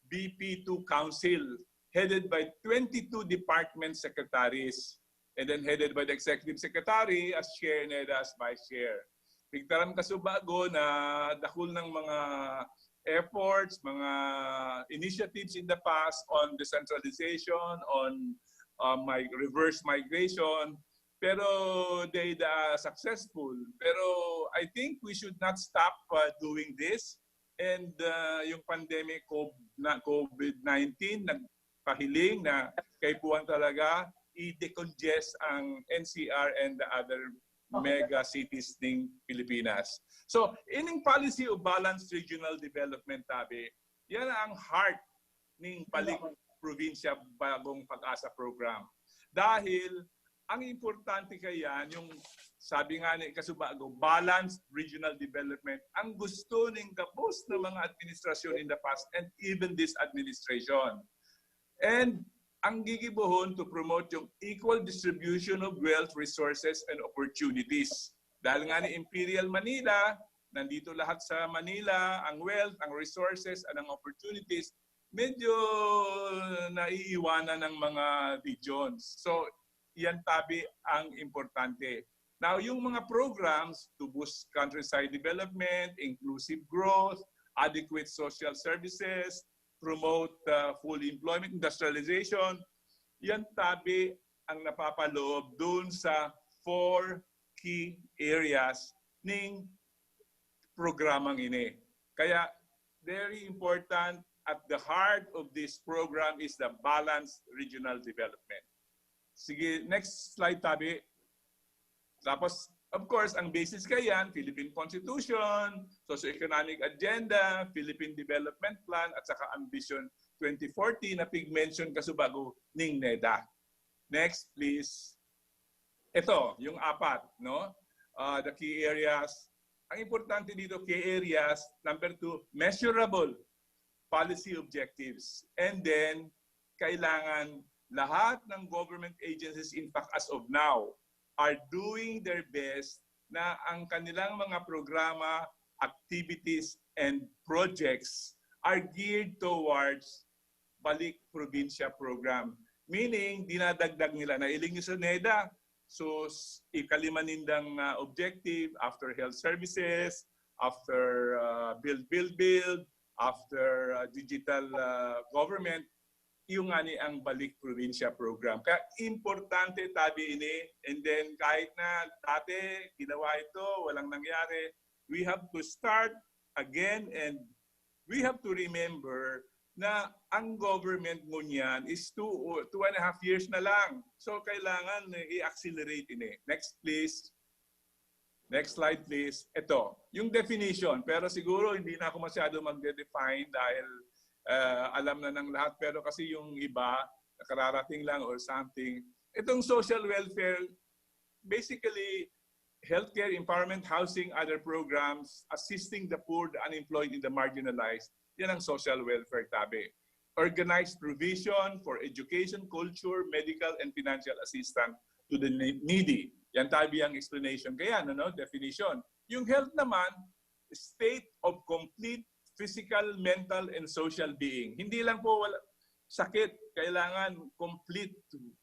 BP2 Council headed by 22 department secretaries and then headed by the Executive Secretary as Chair and as Vice Chair. Bigtaram Kasubago na dahul ng mga efforts, mga initiatives in the past on decentralization, on reverse migration, pero they are successful. Pero I think we should not stop doing this. And yung pandemic COVID-19 nagpahiling na kaipuan talaga i-decongest ang NCR and the other mega cities ng Pilipinas. So, ining policy of balanced regional development tabi, yan ang heart ng Balik Probinsya Bagong Pag-asa program. Dahil ang importante kaya yung sabi nga ni Kasubago, balanced regional development, ang gusto ng kapos ng mga administrasyon in the past and even this administration. And ang gigibuhon to promote yung equal distribution of wealth, resources, and opportunities. Dahil nga ni Imperial Manila, nandito lahat sa Manila, ang wealth, ang resources, and ang opportunities, medyo naiiwanan ng mga regions. So, yan tabi ang importante. Now, yung mga programs to boost countryside development, inclusive growth, adequate social services, promote full employment, industrialization, yan tabi ang napapaloob dun sa 4 key areas ng programang ini. Kaya, very important, at the heart of this program is the balanced regional development. Sige, next slide tabi. Tapos, of course, ang basis kayan, Philippine Constitution, Socio-Economic Agenda, Philippine Development Plan, at saka Ambition 2040 na pig-mention kasubago ning NEDA. Next, please. Ito, yung 4, no? The key areas. Ang importante dito, key areas. Number 2, measurable policy objectives. And then, kailangan lahat ng government agencies, in fact, as of now, are doing their best na ang kanilang mga programa, activities, and projects are geared towards Balik Probinsya program. Meaning, dinadagdag nila na iling sa NEDA. So, ikalimanindang objective after health services, after build, after digital government, yung nga ni ang Balik Probinsya program. Kaya importante tabi ini, and then kahit na dati ginawa ito, walang nangyari, we have to start again, and we have to remember na ang government ngunyan is 2.5 years na lang. So kailangan i-accelerate ini. Next please. Next slide please. Ito, yung definition. Pero siguro hindi na ako masyado mag-define dahil alam na ng lahat. Pero kasi yung iba, nakararating lang or something. Itong social welfare, basically, healthcare, empowerment, housing, other programs, assisting the poor, the unemployed, and the marginalized. Yan ang social welfare tabi. Organized provision for education, culture, medical, and financial assistance to the needy. Yan tabi ang explanation. Kaya, definition. Yung health naman, state of complete physical, mental, and social being. Hindi lang po sakit. Kailangan complete,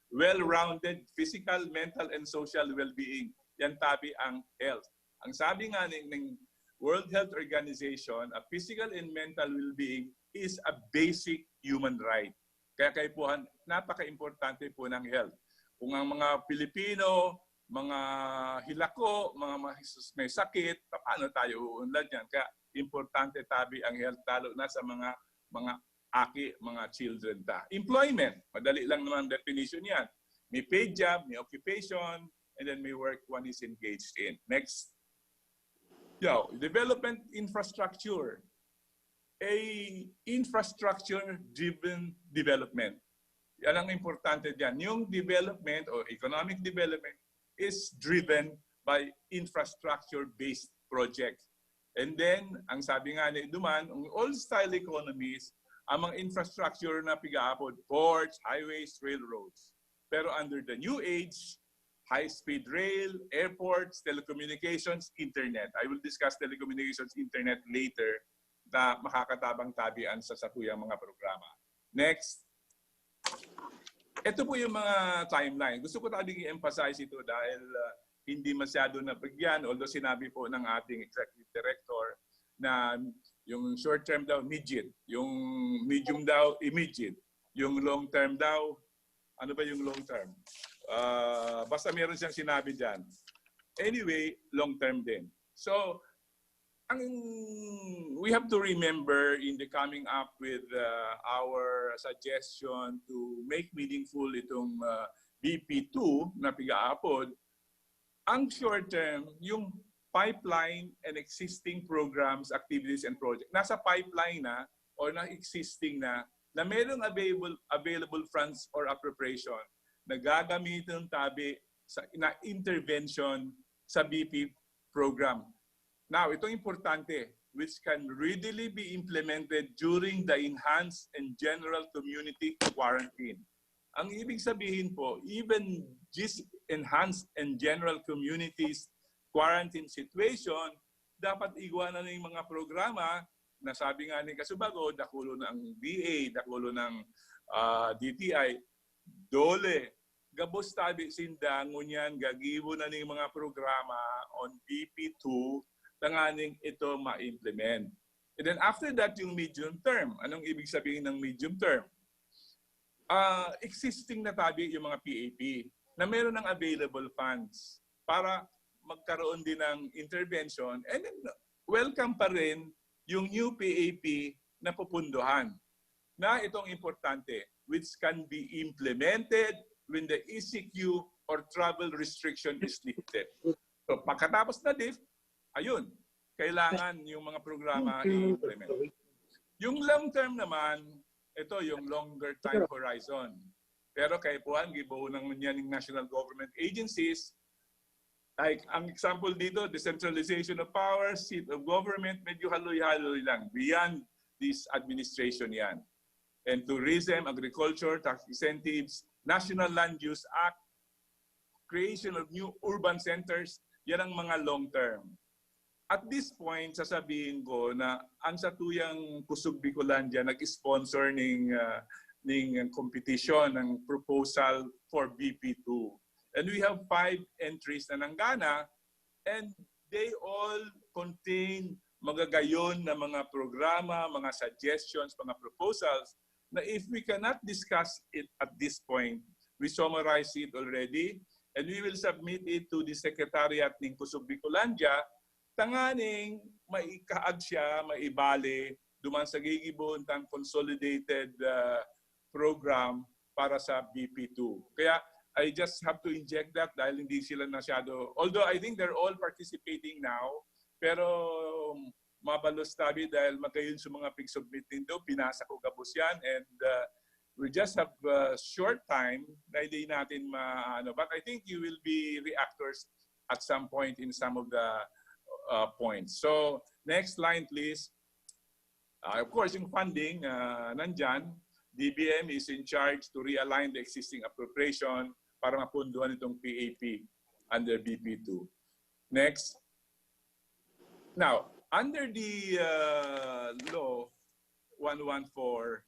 well-rounded physical, mental, and social well-being. Yan tabi ang health. Ang sabi nga ng World Health Organization, a physical and mental well-being is a basic human right. Kaya kayo po, napaka-importante po ng health. Kung ang mga Pilipino, mga hilako, mga may sakit, paano tayo uunlad yan? Kaya importante tabi ang health, talo na sa mga aki, mga children ta. Employment, madali lang naman definition yan. May paid job, may occupation, and then may work one is engaged in. Next. Development infrastructure. A infrastructure-driven development. Yan ang importante dyan. Yung development o economic development is driven by infrastructure-based projects. And then, ang sabi nga ni Duman, ang old-style economies, ang mga infrastructure na pigaapod, ports, highways, railroads. Pero under the new age, high-speed rail, airports, telecommunications, internet. I will discuss telecommunications, internet later na makakatabang tabian sa sakuyang mga programa. Next. Ito po yung mga timeline. Gusto ko tayong i-emphasize ito dahil hindi masyado nabigyan, although sinabi po ng ating executive director na yung short term daw, immediate. Yung medium daw, immediate. Yung long term daw, ano ba yung long term? Basta meron siyang sinabi dyan. Anyway, long term din. So, we have to remember in the coming up with our suggestion to make meaningful itong BP2 na pigaapod, ang short term, yung pipeline and existing programs, activities, and projects, nasa pipeline na or na-existing na merong available funds or appropriation na gagamitin tabi na intervention sa BP program. Now, itong importante, which can readily be implemented during the enhanced and general community quarantine. Ang ibig sabihin po, even this enhanced and general communities quarantine situation, dapat iguanan ng mga programa nasabi nga ni Kasubago, dakulo ng DA, dakulo ng DTI, dole. Gabos tabi sinda ngunyan gagibo na ning mga programa on BP2 tanganing ito ma-implement. And then after that, yung medium term. Anong ibig sabihin ng medium term? Existing na tabi yung mga PAP na meron ng available funds para magkaroon din ng intervention, and then welcome pa rin yung new PAP na pupunduhan na itong importante, which can be implemented when the ECQ or travel restriction is lifted. So pagkatapos na lift, ayun, kailangan yung mga programa i-implement. Yung long term naman, ito yung longer time horizon. Pero kay Puan, gibuo ng ng national government agencies, like ang example dito, decentralization of power, seat of government, medyo haloy-haloy lang. Beyond this administration yan. And tourism, agriculture, tax incentives, National Land Use Act, creation of new urban centers, yan ang mga long term. At this point, sasabihin ko na ang satuyang Kusog Bikolandia nag-sponsor ng competition, ng proposal for BP2. And we have 5 entries na nanggana, and they all contain magagayon na mga programa, mga suggestions, mga proposals na if we cannot discuss it at this point, we summarize it already, and we will submit it to the Secretariat ng Kusog Bikolandia, tanganing maikaag siya, maibali, duman sa gigibon tang consolidated program para sa BP2. Kaya I just have to inject that dahil hindi sila masyado, although I think they're all participating now, pero mabalos tabi dahil magayon sa mga pig-submit nindo, pinasa ko gabos yan, and we just have a short time na hindi natin maano. But I think you will be reactors at some point in some of the points. So next line please. Of course, yung funding, nandyan, DBM is in charge to realign the existing appropriation para mapunduan itong PAP under BP2. Next. Now, under the law 114,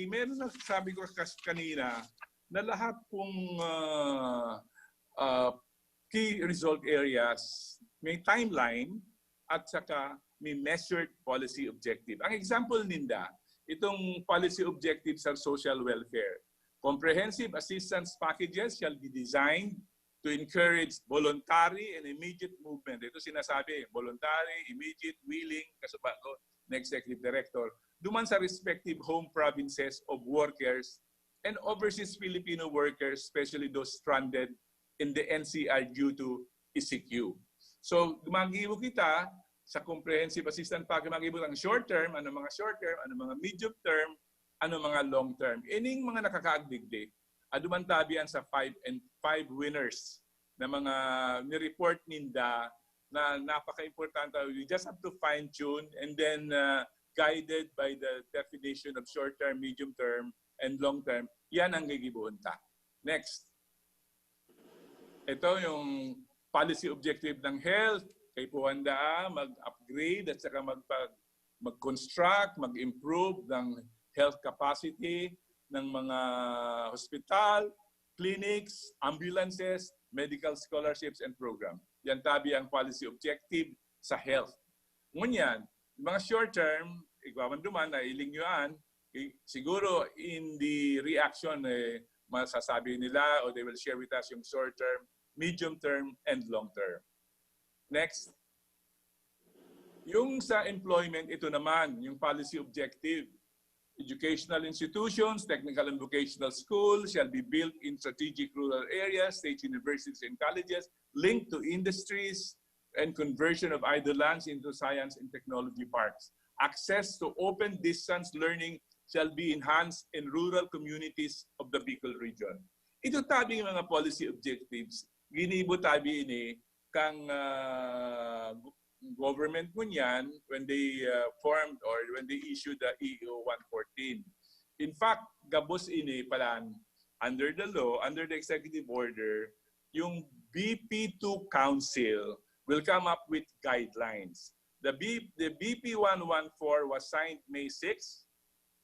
meron na sabi ko kanina na lahat pong key result areas may timeline at saka may measured policy objective. Ang example ninda, itong policy objectives sa social welfare. Comprehensive assistance packages shall be designed to encourage voluntary and immediate movement. Ito sinasabi, voluntary, immediate, willing, kasabako, ng Executive Director, duman sa respective home provinces of workers and overseas Filipino workers, especially those stranded in the NCR due to ECQ. So, magibo kita sa comprehensive assistance package, magibo ang short term, ano mga short term, ano mga medium term, ano mga long term. Ining mga nakakaagdigdi, aduman tabian sa 5 winners na mga ni-report ninda na napaka-importante. We just have to fine-tune and then guided by the definition of short term, medium term, and long term. Yan ang gigibuon ta. Next. Ito yung policy objective ng health. Kay Puwanda, mag-upgrade at saka mag-construct, mag-improve ng health capacity ng mga hospital, clinics, ambulances, medical scholarships and program. Yan tabi ang policy objective sa health. Ngunyan, mga short term, igwamanduman na ilingyuan, siguro in the reaction, masasabi nila or they will share with us yung short term, medium term, and long term. Next. Yung sa employment, ito naman, yung policy objective. Educational institutions, technical and vocational schools shall be built in strategic rural areas, state universities and colleges, linked to industries, and conversion of idle lands into science and technology parks. Access to open distance learning shall be enhanced in rural communities of the Bicol region. Ito tabi yung mga policy objectives. Ginibo tabi ini kang government mo yan when they formed or when they issued the EO 114. In fact, gabos ini palan under the law, under the executive order, yung BP2 Council will come up with guidelines. The BP 114 was signed May 6.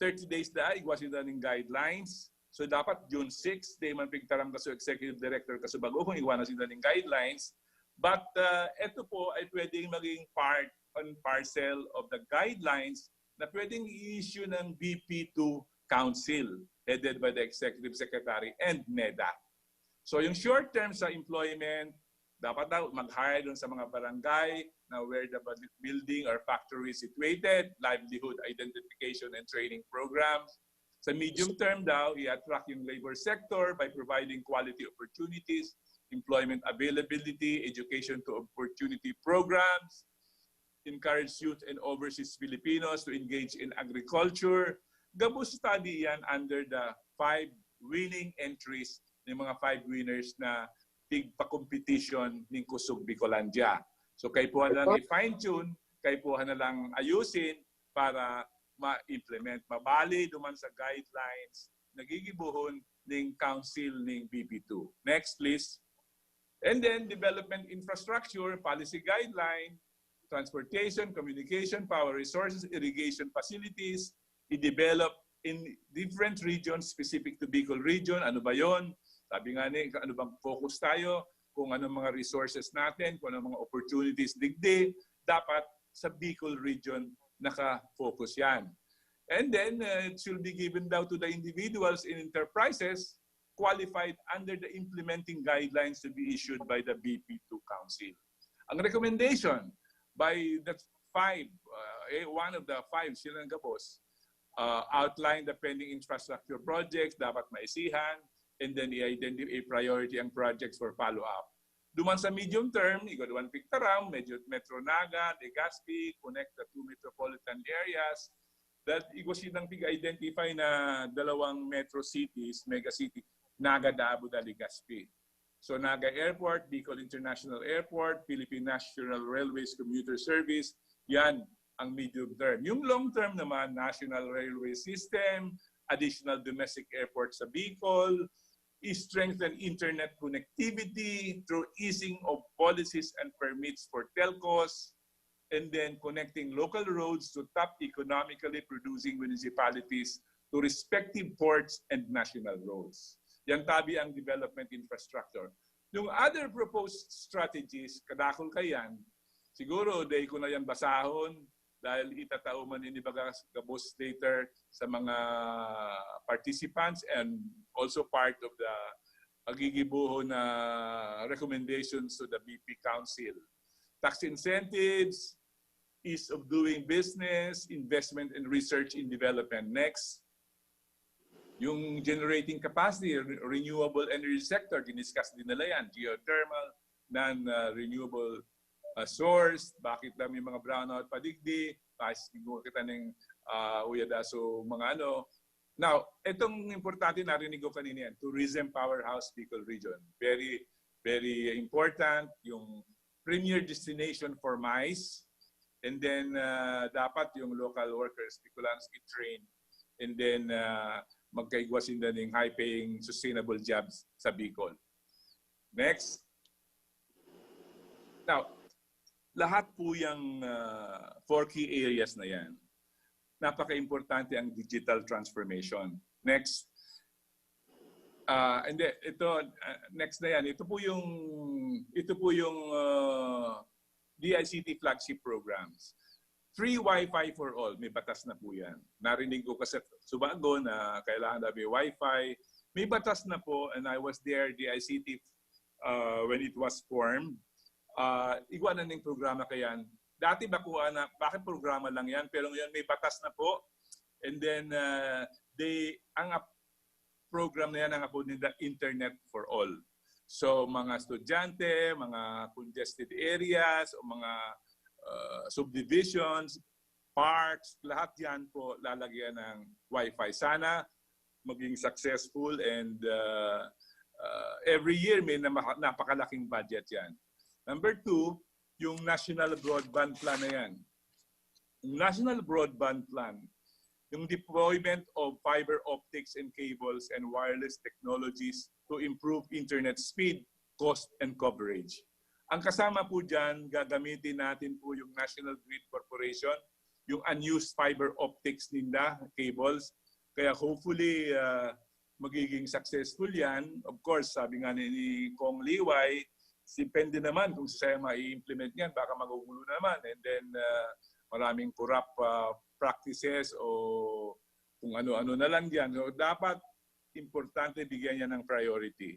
30 days na igwasin na ng guidelines. So dapat June 6, day man pigtarang kaso Executive Director kaso bago kung iwanan sila ng guidelines. But ito po ay pwedeng maging part and parcel of the guidelines na pwedeng i-issue ng BP2 Council headed by the Executive Secretary and NEDA. So yung short term sa employment, dapat daw mag-hire dun sa mga barangay na where the building or factory is situated, livelihood identification and training programs. Sa medium term daw, i-attract yung labor sector by providing quality opportunities, employment availability, education to opportunity programs, encourage youth and overseas Filipinos to engage in agriculture. Gabos study yan under the 5 winning entries ng mga 5 winners na tigpa-competition ng Kusog Bikolandia. So kayo po na lang i-fine-tune, kayo po na lang ayusin para ma-implement. Mabali duman sa guidelines nagigibuhon ng council ng BP2. Next, please. And then, development infrastructure, policy guideline, transportation, communication, power resources, irrigation facilities, i-develop in different regions specific to Bicol region. Ano ba yon? Sabi nga ni, ano bang focus tayo, kung ano mga resources natin, kung ano mga opportunities digdi, dapat sa Bicol region naka-focus yan. And then, it should be given down to the individuals in enterprises qualified under the implementing guidelines to be issued by the BP2 Council. Ang recommendation by the 5, one of the 5 silang gabos, outline the pending infrastructure projects, dapat maisihan, and then i-identify priority ang projects for follow-up. Duman sa medium term, Igaduan Pictaram, Metro Naga, Legazpi, connect the 2 metropolitan areas, that igwasinang tig-identify na 2 metro cities, mega city, Naga, Davao, Legazpi. So Naga Airport, Bicol International Airport, Philippine National Railways Commuter Service, yan ang medium term. Yung long term naman, National Railway System, additional domestic airports sa Bicol, strengthen internet connectivity through easing of policies and permits for telcos, and then connecting local roads to top economically producing municipalities to respective ports and national roads. Yan tabi ang development infrastructure. Yung other proposed strategies, kadakol kayan, siguro day ko na yan basahon dahil itatao man inibagas gabos later sa mga participants and also part of the agigibuho na recommendations to the BP Council. Tax incentives, ease of doing business, investment in research and development. Next, yung generating capacity, renewable energy sector, diniscuss din nila yan, geothermal, non-renewable source, bakit lang may mga brownout padigdi, kita ng uyadaso mga ano. Now, itong importante narinig ko kanina yan, Tourism Powerhouse Bicol Region. Very, very important, yung premier destination for MICE, and then dapat yung local workers, Bicolans i-train, and then magkaigwasin din ng high-paying sustainable jobs sa Bicol. Next. Now, lahat po yung 4 key areas na yan, napaka-importante ang digital transformation. Next. And then, next na yan. Ito po yung DICT flagship programs. Free Wi-Fi for all. May batas na po yan. Narinig ko kasi Subago na kailangan na may Wi-Fi. May batas na po, and I was there, DICT, when it was formed. Iguanan ng programa kayan. Dati bakuan na, bakit programa lang yan? Pero ngayon may batas na po. And then, ang program na yan ang apod nila Internet for All. So, mga estudyante, mga congested areas, o mga subdivisions, parks, lahat yan po lalagyan ng Wi-Fi. Sana maging successful and every year may napakalaking budget yan. Number 2, yung National Broadband Plan na yan. Yung National Broadband Plan, yung deployment of fiber optics and cables and wireless technologies to improve internet speed, cost, and coverage. Ang kasama po dyan, gagamitin natin po yung National Grid Corporation, yung unused fiber optics nila, cables. Kaya hopefully, magiging successful yan. Of course, sabi nga ni Kong Liway, depende naman kung saan ma-i-implement yan, baka magugulo naman. And then, maraming corrupt practices o kung ano-ano na lang yan. So, dapat importante bigyan niya ng priority.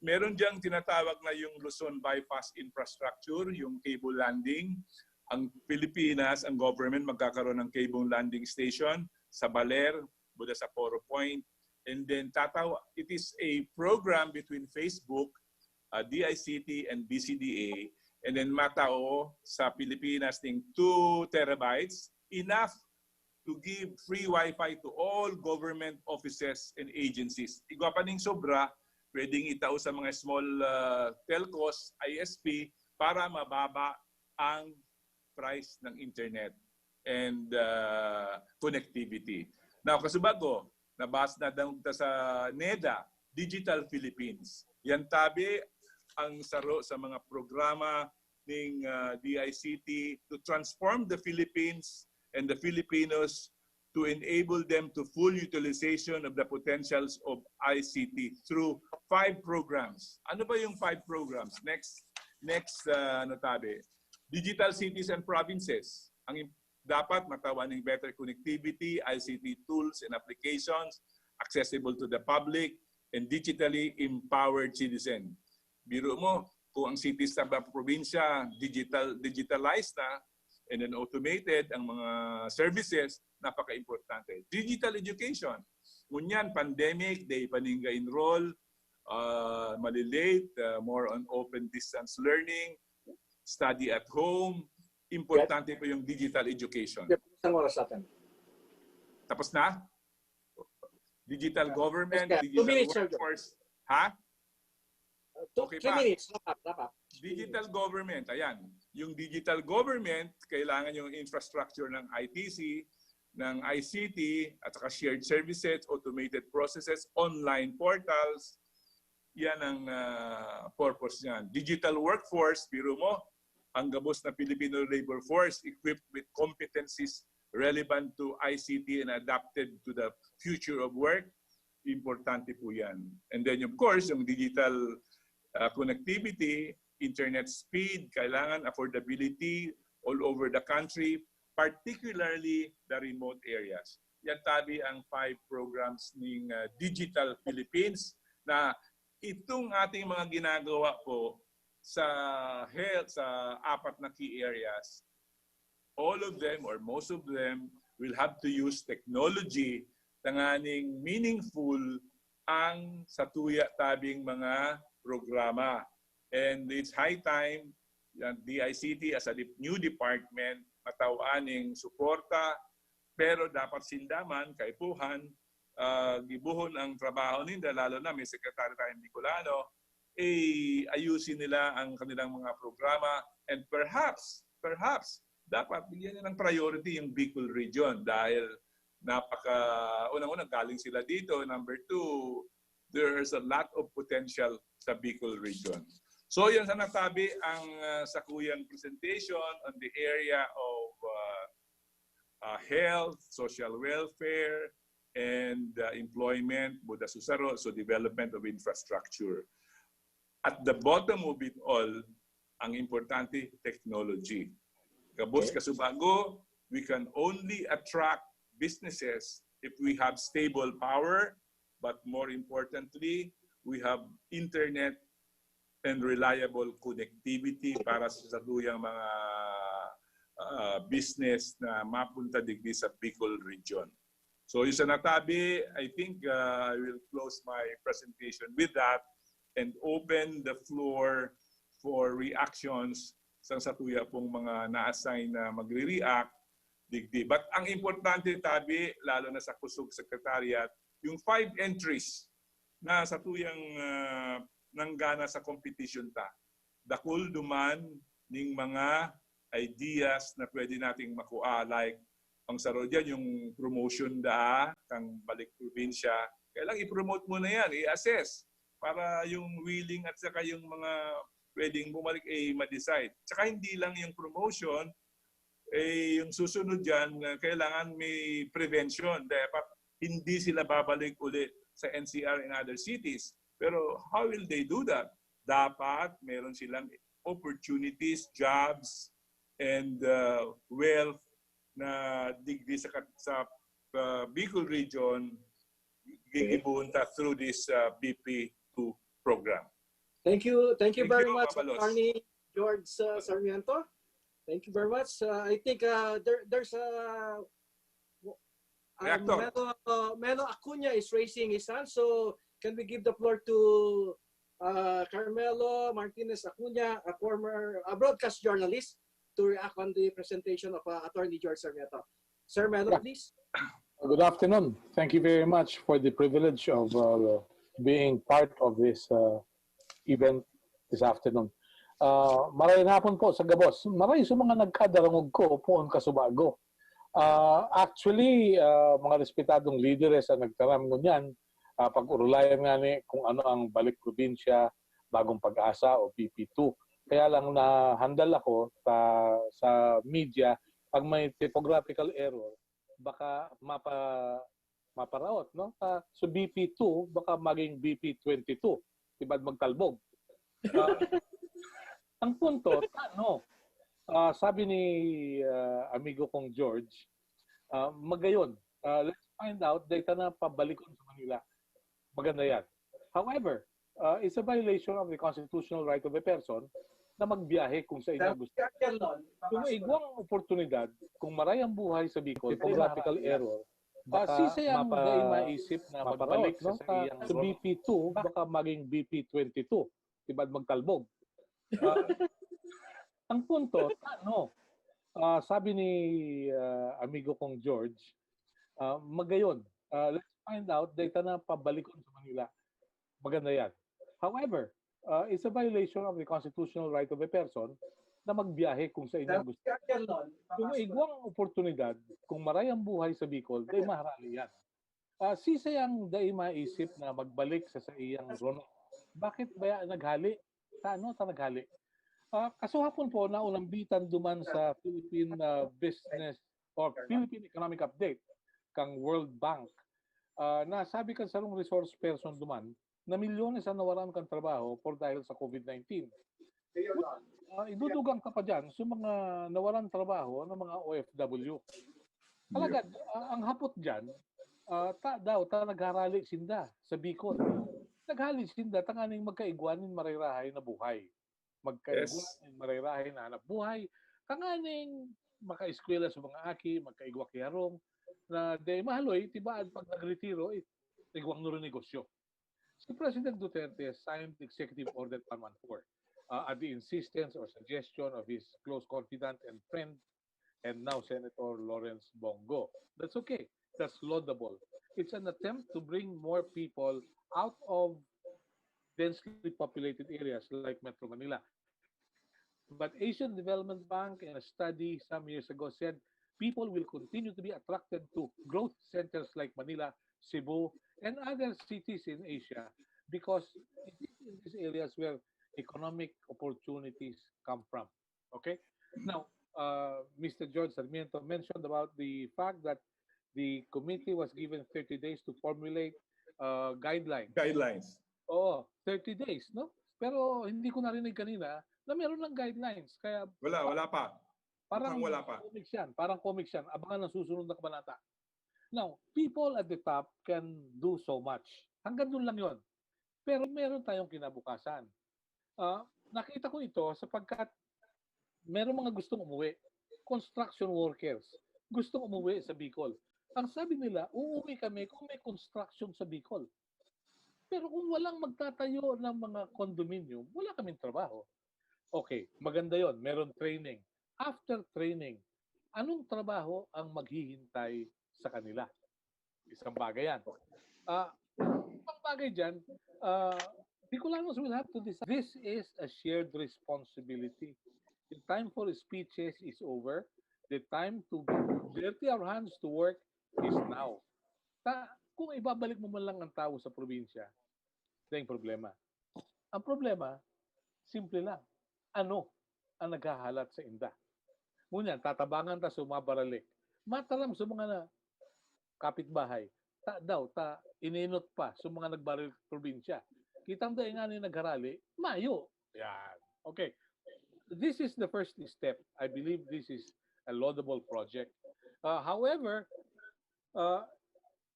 Meron diyang tinatawag na yung Luzon Bypass Infrastructure, yung cable landing. Ang Pilipinas, ang government, magkakaroon ng cable landing station sa Baler, Buda sa Poro Point. And then it is a program between Facebook, DICT, and BCDA. And then matao sa Pilipinas ng 2 terabytes, enough to give free Wi-Fi to all government offices and agencies. Igwa pa ning sobra, pwedeng itao sa mga small telcos, ISP, para mababa ang price ng internet and connectivity. Now, kasubago, nabas na daw sa NEDA, Digital Philippines. Yan tabi ang saro sa mga programa ng DICT to transform the Philippines and the Filipinos to enable them to full utilization of the potentials of ICT through 5 programs. Ano ba yung 5 programs? Next tabi. Digital cities and provinces. Ang dapat matawaning better connectivity, ICT tools and applications, accessible to the public, and digitally empowered citizen. Biro mo, kung ang cities sa probinsya digitalized na, and then automated ang mga services, napaka-importante. Digital education. Ngunyan, pandemic, they paninga-enroll, malilate, more on open distance learning, study at home. Importante po yung digital education. Isang oras natin. Tapos na? Digital government, Okay. 2 digital minutes, workforce. Ha? Okay 3 pa. minutes. Dapat. Digital government, ayan. Yung digital government, kailangan yung infrastructure ng ITC, ng ICT, at saka shared services, automated processes, online portals. Yan ang purpose niyan. Digital workforce, biro mo, ang gabos na Filipino labor force equipped with competencies relevant to ICT and adapted to the future of work. Importante po yan. And then, of course, yung digital connectivity, internet speed, kailangan affordability all over the country, particularly the remote areas. Yan tabi ang 5 programs ng Digital Philippines na itong ating mga ginagawa po sa health, sa 4 na key areas, all of them or most of them will have to use technology tanganing meaningful ang satuya tabing mga programa. And it's high time that DICT as a new department matawaning suporta, pero dapat sindaman, kaipuhan, gibuhon ang trabaho nila, lalo na may sekretary tayong Bicolano, ayusin nila ang kanilang mga programa, and perhaps, dapat bigyan nila ng priority yung Bicol region dahil unang-unang galing sila dito. Number 2, there's a lot of potential sa Bicol region. So yun sa natabi ang sakuyang presentation on the area of health, social welfare, and employment, Buda Susaro, so development of infrastructure. At the bottom of it all, ang importante, technology. Kabos kasubago, we can only attract businesses if we have stable power, but more importantly, we have internet and reliable connectivity para sa duyang mga business na mapunta digdi sa Bicol region. So yung sa natabi, I think I will close my presentation with that and open the floor for reactions sa satuya pong mga na-assign na magre-react digdi. But ang importante tabi, lalo na sa Kusog Secretariat, yung 5 entries na satuyang nanggana sa competition ta. Dakul duman ning mga ideas na pwede nating makuha, like ang saro dyan, yung promotion kang Balik Probinsya. Kailang i-promote mo na yan, i-assess para yung willing at saka yung mga pwedeng bumalik ma-decide. Tsaka hindi lang yung promotion, yung susunod dyan, kailangan may prevention. Dapat hindi sila babalik uli sa NCR in other cities. Pero how will they do that? Dapat meron silang opportunities, jobs, and wealth na digdi sa Bicol region gigibunta through this BP2 program. Thank you very you, much, Mabalos. Attorney George Sarmiento. Thank you very much. I think there's a Reactor. Melo Acuña is raising his hand. So can we give the floor to Carmelo Martinez Acuña, a former broadcast journalist, to react on the presentation of Attorney George Sarmiento. Sir Melo, please. Good afternoon. Thank you very much for the privilege of being part of this event this afternoon. Maray na hapon po sa Gabos. Maray sa mga nagkadarangog ko poon kasubago. Actually, mga respetadong leaders ang nagtaram ngunyan, pag-urulayan nga ni kung ano ang Balik Probinsya, Bagong Pag-asa o BP2. Kaya lang nahandal ako sa media, pag may typographical error, baka maparaot, no? So BP2, baka maging BP22, tibad magtalbog. Ang punto, sabi ni amigo kong George, magayon, let's find out, data na pabalikon sa Manila. Maganda yan. However, it's a violation of the constitutional right of a person na magbiyahe kung sa inyo gusto. Kung igwang oportunidad, kung maray ang buhay sa Bicol, typographical error, sisayang dahil maisip na magbalik sa iyang BP2, baka maging BP22, tibad magtalbog. Ang punto, sabi ni amigo kong George, magayon, let's find out, data na pabalikon sa Manila. Maganda yan. However, it's a violation of the constitutional right of a person na magbiyahe kung sa inyo gusto. Kung igwang oportunidad, kung maray ang buhay sa Bicol, dahil maharali yan. Sisayang dahil maisip na magbalik sa iyang rono. Bakit ba naghali? Naghali? Kasuhapon po na ulambitan duman sa Philippine Business or Philippine Economic Update kang World Bank. Nasabi kan sarong resource person duman na milyones ang nawaran kang trabaho por dahil sa COVID-19. Idudugang ka pa dyan sa mga nawaran trabaho ng mga OFW. Talaga, ang hapot dyan, nagharali sinda sa Bicol. Naghali sinda, tanganing magkaigwanin marirahay na buhay. Magkaigwanin marirahay na hanap buhay. Tanganing makaeskwela sa mga aki, magkaigwa kiyarong, na de mahaloy, tibaan pag nagretiro, igwang nuro negosyo. Si President Duterte signed Executive Order 114 at the insistence or suggestion of his close confidant and friend, and now Senator Lawrence Bongo. That's okay. That's laudable. It's an attempt to bring more people out of densely populated areas like Metro Manila. But Asian Development Bank, in a study some years ago, said people will continue to be attracted to growth centers like Manila, Cebu, and other cities in Asia because it is in these areas where economic opportunities come from. Okay? Now, Mr. George Sarmiento mentioned about the fact that the committee was given 30 days to formulate guidelines. Guidelines. Oo, 30 days, no? Pero hindi ko narinig kanina na meron ng guidelines. Kaya wala pa. Parang wala pa. Comics yan. Abangan ng susunod na kabanata. Now, people at the top can do so much. Hanggang doon lang yon. Pero meron tayong kinabukasan. Nakita ko ito sapagkat meron mga gustong umuwi. Construction workers. Gustong umuwi sa Bicol. Ang sabi nila, uuwi kami kung may construction sa Bicol. Pero kung walang magtatayo ng mga condominium, wala kaming trabaho. Okay, maganda yon. Meron training. After training, anong trabaho ang maghihintay sa kanila? Isang bagay yan. Isang bagay dyan, Bicolanos will have to decide. This is a shared responsibility. The time for speeches is over. The time to dirty our hands to work is now. Kung ibabalik mo man lang ang tao sa probinsya, ito yung problema. Ang problema, Simple lang. Ano ang naghahalat sa inda? Ngunyan, tatabangan ta sumabaralik. Mataram sa mga na kapitbahay. Ininot pa sa mga nagbaril probinsya. Kitang tayo nga ni nagharali, mayo. Yan. Okay. This is the first step. I believe this is a laudable project. However,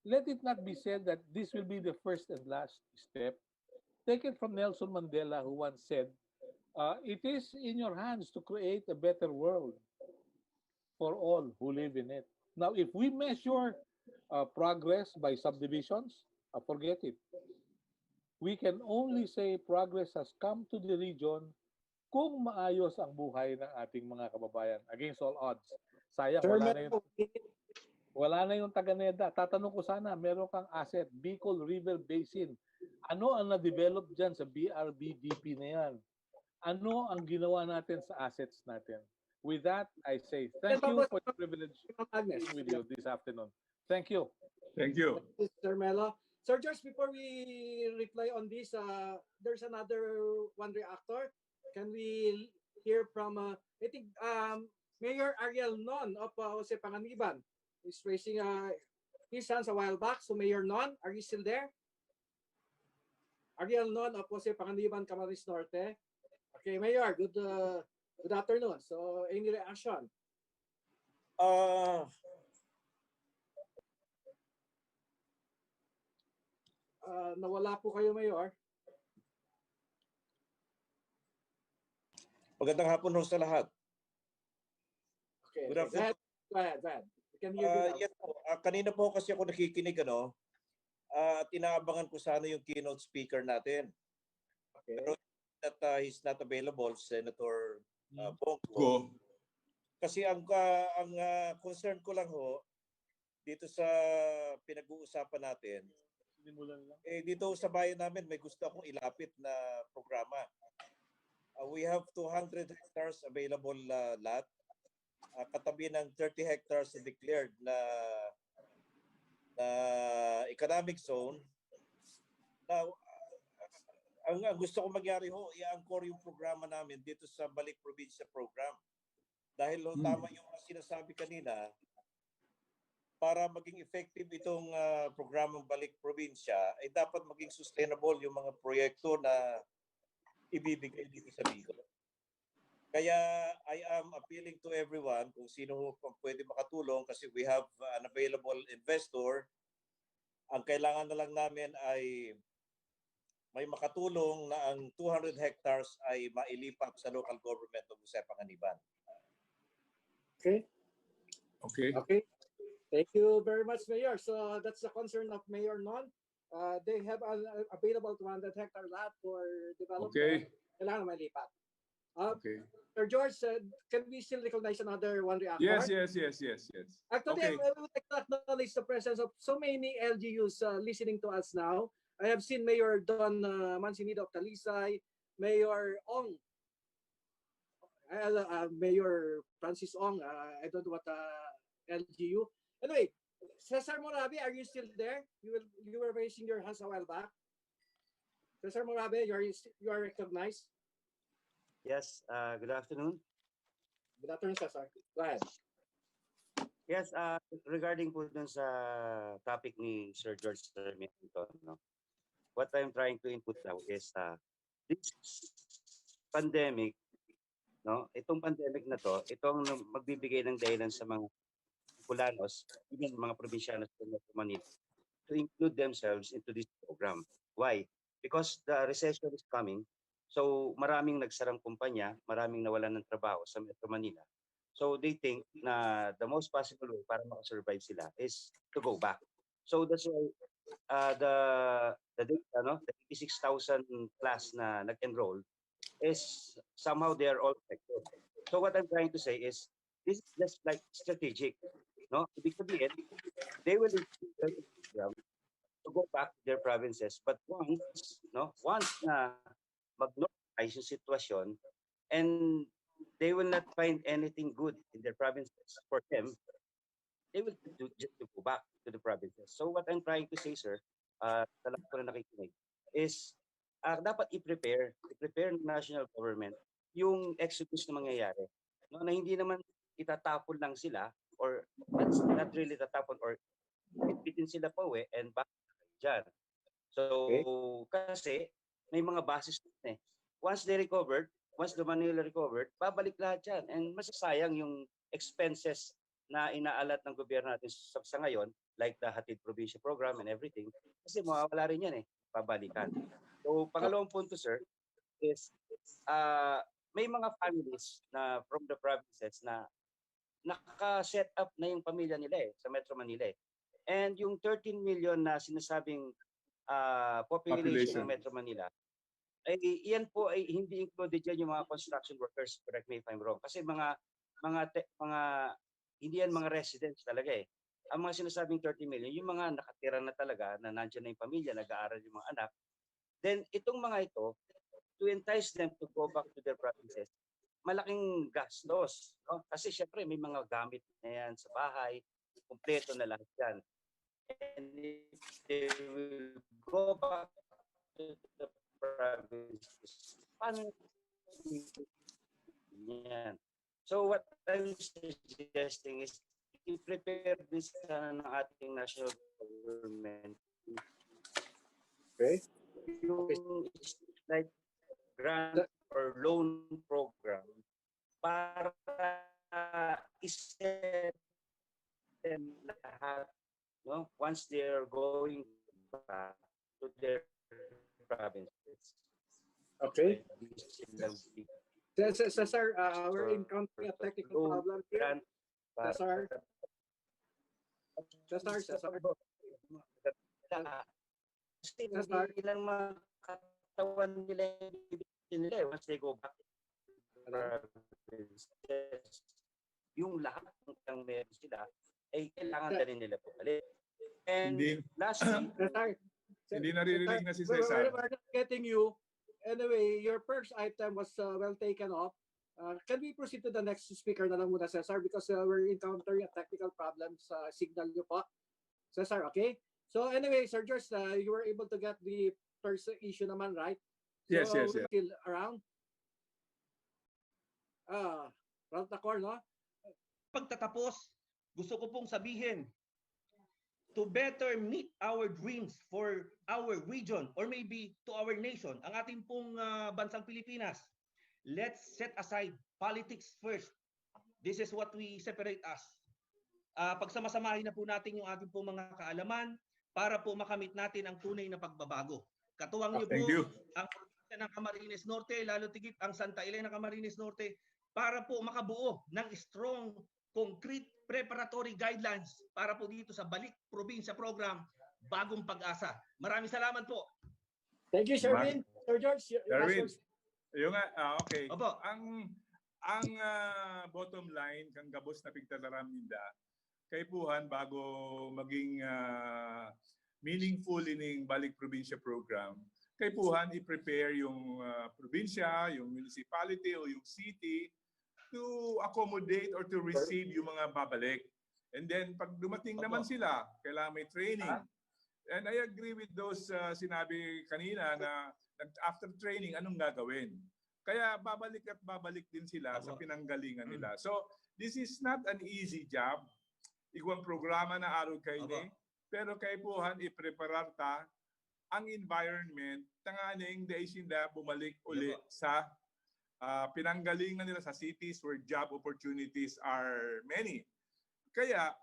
let it not be said that this will be the first and last step. Take it from Nelson Mandela, who once said, it is in your hands to create a better world for all who live in it. Now, if we measure progress by subdivisions, forget it. We can only say progress has come to the region kung maayos ang buhay ng ating mga kababayan against all odds. Sayang, wala na yung Taganeda. Tatanong ko sana, meron kang asset, Bicol River Basin. Ano ang na-develop dyan sa BRBDP na yan? Ano ang ginawa natin sa assets natin? With that, I say thank you for the privilege with you this afternoon. Thank you. Thank you. Sir Melo. Sir George, before we reply on this, there's another one reactor. Can we hear from, I think, Mayor Ariel Non of Jose Panganiban is raising his hands a while back. So Mayor Non, are you still there? Ariel Non of Jose Panganiban, Camarines Norte. Okay, Mayor, good afternoon. So any reaction? Nawala po kayo, Mayor. Magandang hapon ho sa lahat. Okay. Good afternoon. Go ahead. We can hear you now. Yes po. Kanina po kasi ako nakikinig at inaabangan ko sana yung keynote speaker natin. Okay. Pero that he's not available, Senator Bongo. Kasi ang concern ko lang dito sa pinag-uusapan natin, dito sa bayan namin may gusto akong ilapit na programa. We have 200 hectares available lot, katabi ng 30 hectares na declared na economic zone. Now, ang gusto ko mangyari i-anchor yung programa namin dito sa Balik Probinsya program. Dahil tama yung sinasabi kanina, para maging effective itong programang Balik Probinsya, ay dapat maging sustainable yung mga proyekto na ibibigay dito sa Bicol. Kaya I am appealing to everyone kung sino pwede makatulong kasi we have an available investor. Ang kailangan na lang namin ay may makatulong na ang 200 hectares ay mailipat sa local government of Jose Panganiban. Okay. Thank you very much, Mayor. So that's the concern of Mayor Non. They have an available 200 hectare lot for development. Kailangan malipat. Sir George, can we still recognize another one reactor? Yes. Actually, I would like to acknowledge the presence of so many LGUs listening to us now. I have seen Mayor Don Mancinido of Talisay, Mayor Ong, Mayor Francis Ong, I don't know what LGU. Anyway, Cesar Morabe, are you still there? You were raising your hands a while back. Cesar Morabe, you are recognized. Yes, good afternoon. Good afternoon, Cesar. Go ahead. Yes, regarding po dun sa topic ni Sir George Sarmiento, what I'm trying to input now is this pandemic, itong pandemic na to, itong magbibigay ng dahilan sa mga Bicolanos, even mga probinsyanos sa Manila, to include themselves into this program. Why? Because the recession is coming. So maraming nagsarang kumpanya, maraming nawalan ng trabaho sa Metro Manila. So they think na the most possible way para makasurvive sila is to go back. So that's why the 86,000 plus na nag-enroll is somehow they are all affected. So what I'm trying to say is this is just like strategic. Ibig sabihin, they will include the program to go back to their provinces. But once na mag-normalize yung sitwasyon and they will not find anything good in their provinces for them, they will just go back to the provinces. So what I'm trying to say, sir, sa lahat ko na nakikinig, is dapat i-prepare ng national government yung exodus na mangyayari. No, na hindi naman itatapon lang sila or not really tatapon or bitbitin sila pa uwi and back dyan. So, kasi may mga basis na eh. Once the Manila recovered, babalik lahat yan. And masasayang yung expenses na inaalat ng gobyerno natin sa ngayon, like the Hatid Probinsya program and everything, kasi mawawala rin yan eh, babalikan. So, pangalawang punto, sir, is may mga families na from the provinces na naka-set up na yung pamilya nila eh, sa Metro Manila eh. And yung 13 million na sinasabing population ng Metro Manila, ay iyan po ay hindi included dyan yung mga construction workers, correct me if I'm wrong. Kasi hindi yan mga residents talaga eh. Ang mga sinasabing 30 million, yung mga nakatira na talaga, na nandiyan na yung pamilya, nag-aaral yung mga anak, then itong mga ito, to entice them to go back to their provinces, malaking gastos. No? Kasi syempre may mga gamit na yan sa bahay, kumpleto na lahat yan. And if they will go back to the provinces, paano yan? So what I'm suggesting is i-prepare this ng ating national government. Okay. Yung like grant or loan program para iset them lahat, no? Once they are going back to their provinces. Okay. Sir, we're encountering a technical problem here. Cesar. Kasi ilang mga katawan nila once they go back to the provinces, yung lahat ng meron sila ay kailangan na rin nila bumalik. And lastly, hindi naririnig na si Cesar. We're not getting you. Anyway, your first item was well taken off. Can we proceed to the next speaker na lang muna, Cesar? Because we're encountering a technical problem sa signal nyo po. Cesar, okay? So anyway, Sir George, you were able to get the first issue naman, right? Yes, so, yes, yes. Still around? Round the corner, no? Pagtatapos, gusto ko pong sabihin, to better meet our dreams for our region or maybe to our nation, ang ating pong bansang Pilipinas, let's set aside politics first. This is what we separate us. Pagsamasamahin na po natin yung ating pong mga kaalaman para po makamit natin ang tunay na pagbabago. Katuwang niyo po ang probinsya ng Camarines Norte, lalo tigit ang Santa Elena Camarines Norte, para po makabuo ng strong, concrete preparatory guidelines para po dito sa Balik Probinsya Program, Bagong Pag-asa. Maraming salamat po. Thank you, Sherwin. Sir George, Sherwin, yung okay. Opo. Ang bottom line kang gabos na pigtataram ninda kay puhan bago maging meaningful ining Balik Probinsya Program. Kay puhan i-prepare yung probinsya, yung municipality o yung city to accommodate or to receive yung mga babalik. And then pag dumating naman sila, kailangan may training. And I agree with those sinabi kanina na after training, anong gagawin? Kaya babalik at babalik din sila sa pinanggalingan nila. So this is not an easy job. Igwang programa na araw kayo ni, pero kay puhan i-preparar ta ang environment tanganing daisinda bumalik uli sa pinanggalingan nila sa cities where job opportunities are many. Kaya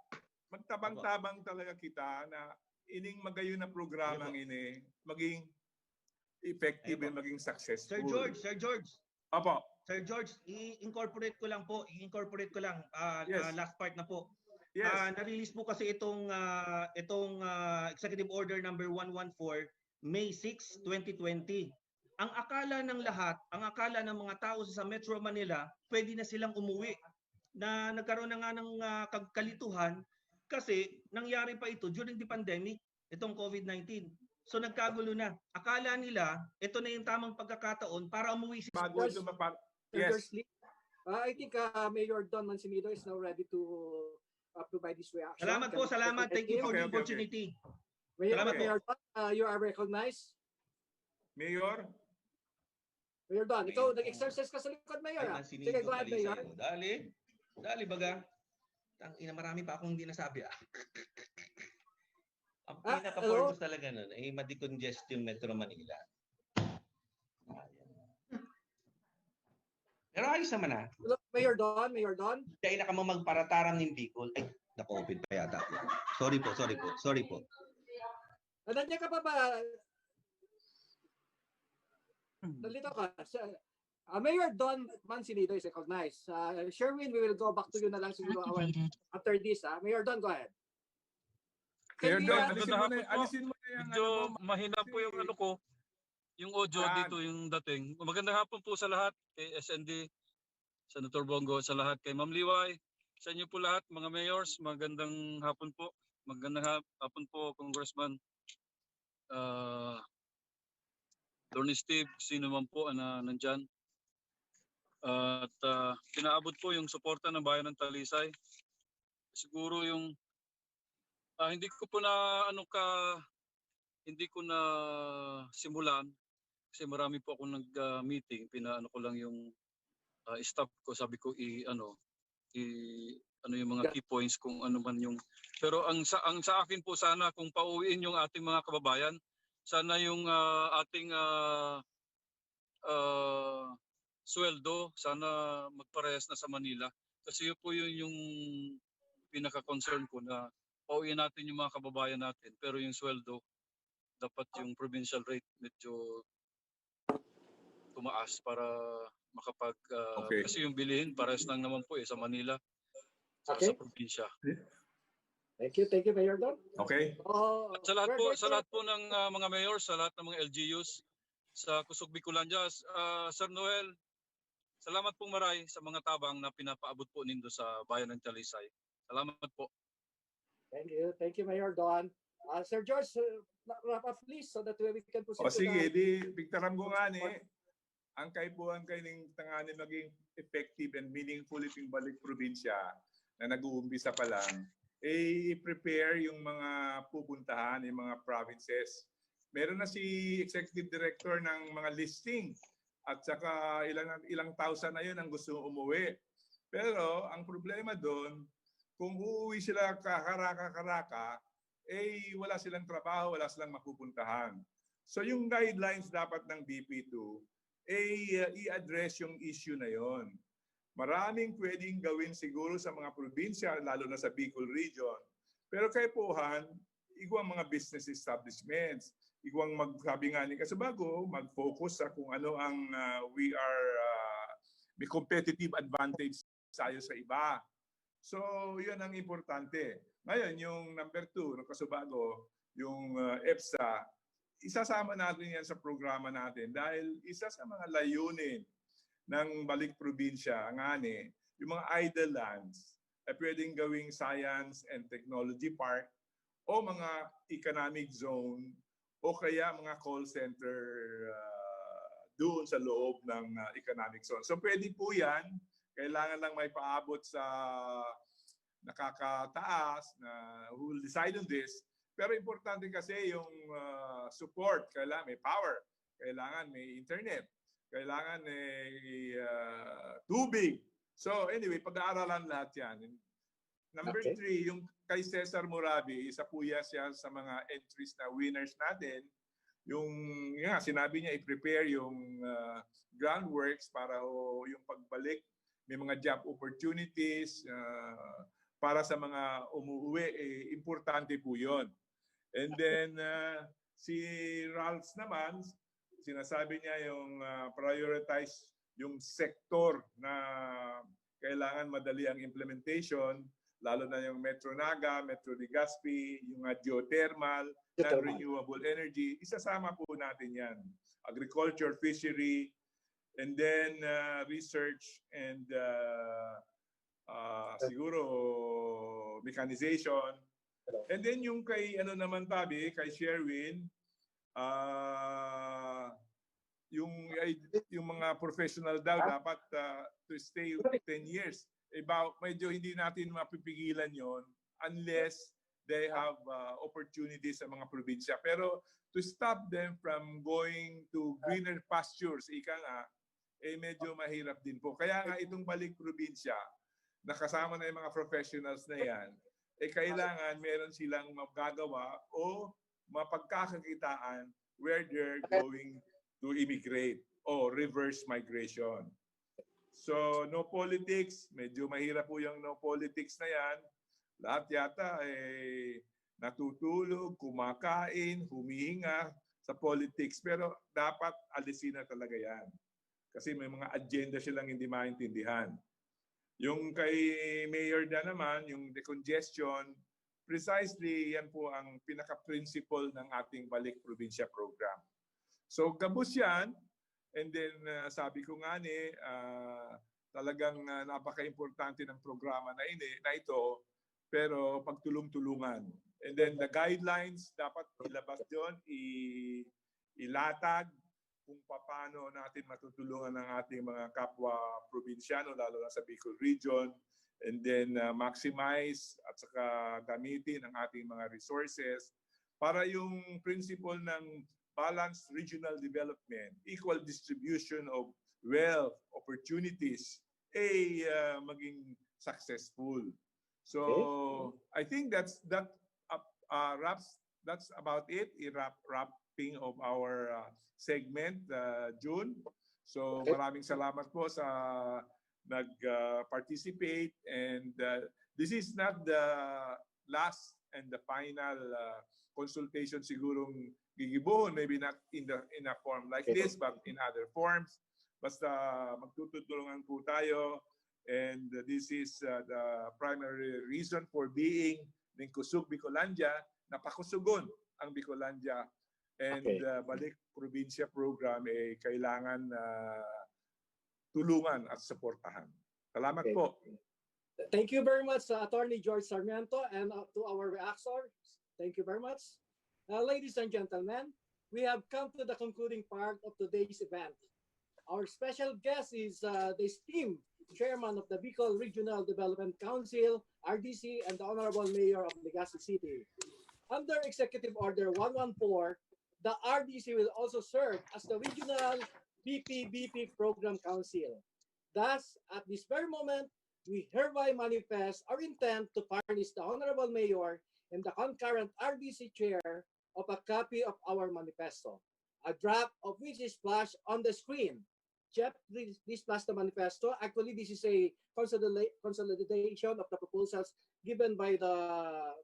magtabang-tabang talaga kita na ining magayon na programang ini maging effective and maging successful. Sir George. Opo. Sir George, i-incorporate ko lang last part na po. Yes. Na-release po kasi itong Executive Order number 114 May 6, 2020. Ang akala ng lahat, ang akala ng mga tao sa Metro Manila, pwede na silang umuwi. Na nagkaroon na nga ng kalituhan kasi nangyari pa ito during the pandemic, itong COVID-19. So nagkagulo na. Akala nila, ito na yung tamang pagkakataon para umuwi sila. Bago Yes. I think Mayor Don Mancinido is now ready to provide this reaction. Salamat po, salamat. Thank you for the opportunity. Mayor Don, you are recognized. Mayor? Mayor Don, ikaw nag-exercise ka sa likod, Mayor. Ay, Ah. Sige, mansinito go ahead, talisay. Mayor. Oh. Dali. Dali baga. Ina, marami pa akong hindi nasabi. Ang pinaka-purpose talaga nun ay ma-decongest yung Metro Manila. Pero ayos naman ah. Mayor Don. Kaya na ka magparataram ng Bicol. Ay, na-COVID pa yata. Sorry po. Nandiyan ka pa ba? Nalito ka. Mayor Don Mancinido is recognized. Sherwin, we will go back to you na lang siguro after this. Mayor Don, go ahead. Mayor Don, alisin mo na yung medyo mahina po yung ano ko. Yung audio dito yung dating. Magandang hapon po sa lahat kay SND, Senator Bongo, sa lahat kay Ma'am Liway, sa inyo po lahat mga mayors, magandang hapon po. Magandang hapon po Congressman Attorney Steve, sino man po na nandyan. At pinaabot po yung suporta ng Bayan ng Talisay. Siguro yung hindi ko na simulan kasi marami po akong nag-meeting, pinaano ko lang yung staff ko, sabi ko ano yung mga key points kung ano man yung, pero ang sa akin po sana kung pauwiin yung ating mga kababayan, sana yung ating sweldo sana magparehas na sa Manila kasi yun po yung pinaka-concern ko, na pauwiin natin yung mga kababayan natin pero yung sweldo dapat yung provincial rate medyo tumaas para makapag kasi yung bilihin parehas lang naman po sa Manila sa probinsya. Thank you Mayor Don. Okay. At sa lahat po ng mga mayor, sa lahat ng mga LGUs sa Kusog Bikolandia, Sir Noel, salamat pong maray sa mga tabang na pinapaabot po nindo sa Bayan ng Talisay. Salamat po. Thank you Mayor Don. Sir George, wrap up please so that we can proceed. Sige, picturean ko nga ang kaibuhan ng tanganin maging effective and meaningful itong Balik Probinsya na nag-uumpisa pa lang, i-prepare yung mga pupuntahan, yung mga provinces. Meron na si Executive Director ng mga listing at saka ilang thousand na yun ang gusto umuwi. Pero ang problema doon, kung uuwi sila kakaraka-karaka, wala silang trabaho, wala silang mapupuntahan. So yung guidelines dapat ng BP2, i-address yung issue na yon. Maraming pwedeng gawin siguro sa mga probinsya, lalo na sa Bicol region. Pero kaipuhan, igwang mga business establishments, igwang magsabi nga ni Kasabago, mag-focus sa kung ano ang may competitive advantage tayo sa iba. So, yun ang importante. Ngayon, yung number 2, ng Kasabago, yung EPSA, isasama natin yan sa programa natin dahil isa sa mga layunin ng Balik Probinsya, yung mga idle lands ay pwedeng gawing science and technology park o mga economic zone o kaya mga call center doon sa loob ng economic zone. So pwede po yan. Kailangan lang may paabot sa nakakataas na who will decide on this. Pero importante kasi yung support. Kailangan may power. Kailangan may internet. Kailangan may tubig. So anyway, pag-aaralan lahat yan. Number 3, yung kay Cesar Moravi, isa po siya sa mga entries na winners natin. Yung sinabi niya, i-prepare yung groundworks para yung pagbalik. May mga job opportunities para sa mga umuwi. Importante po yun. And then, si Ralph naman, sinasabi niya yung prioritize yung sektor na kailangan madali ang implementation, lalo na yung Metro Naga, Metro Legazpi, yung geothermal, non-renewable energy. Isasama po natin yan. Agriculture, fishery, and then research and siguro mechanization. And then yung kay naman Tabi, kay Sherwin, yung mga professional daw dapat to stay 10 years. Medyo hindi natin mapipigilan yon unless they have opportunities sa mga probinsya. Pero to stop them from going to greener pastures, ika nga, medyo mahirap din po. Kaya nga itong Balik Probinsya, nakasama na yung mga professionals na yan, kailangan meron silang magagawa o mapagkakakitaan where they're going to immigrate o reverse migration. So, no politics, medyo mahirap po yung no politics na yan. Lahat yata natutulog, kumakain, humihinga sa politics. Pero dapat alisin na talaga yan. Kasi may mga agenda silang hindi maintindihan. Yung kay Mayor Dan naman, yung decongestion, precisely yan po ang pinaka-principle ng ating Balik Probinsya program. So, gabos yan. And then, sabi ko nga talagang napaka-importante ng programa na ito, pero pagtulong-tulungan. And then the guidelines dapat ilabas doon, ilatag kung paano natin matutulungan ang ating mga kapwa probinsyano, lalo na sa Bicol region, and then maximize at saka gamitin ang ating mga resources para yung principle ng balanced regional development, equal distribution of wealth, opportunities, maging successful. So I think that's about it. Wrapping of our segment, June. So maraming salamat po sa nag-participate, and this is not the last and the final consultation sigurong gigibuhon, maybe not in a form like this, but in other forms. Basta magtutulungan po tayo, and this is the primary reason for being ng Kusog Bikolandia, napakusugon ang Bikolandia, and Balik Probinsya program kailangan tulungan at suportahan. Salamat po. Thank you very much, Attorney George Sarmiento, and to our reactors. Thank you very much. Ladies and gentlemen, we have come to the concluding part of today's event. Our special guest is the esteemed Chairman of the Bicol Regional Development Council, RDC, and the Honorable Mayor of Legazpi City. Under Executive Order 114, the RDC will also serve as the Regional BP Program Council. Thus, at this very moment, we hereby manifest our intent to furnish the Honorable Mayor and the concurrent RDC Chair of a copy of our manifesto, a draft of which is flashed on the screen. Jeff, this plus the manifesto. Actually, this is a consolidation of the proposals given by the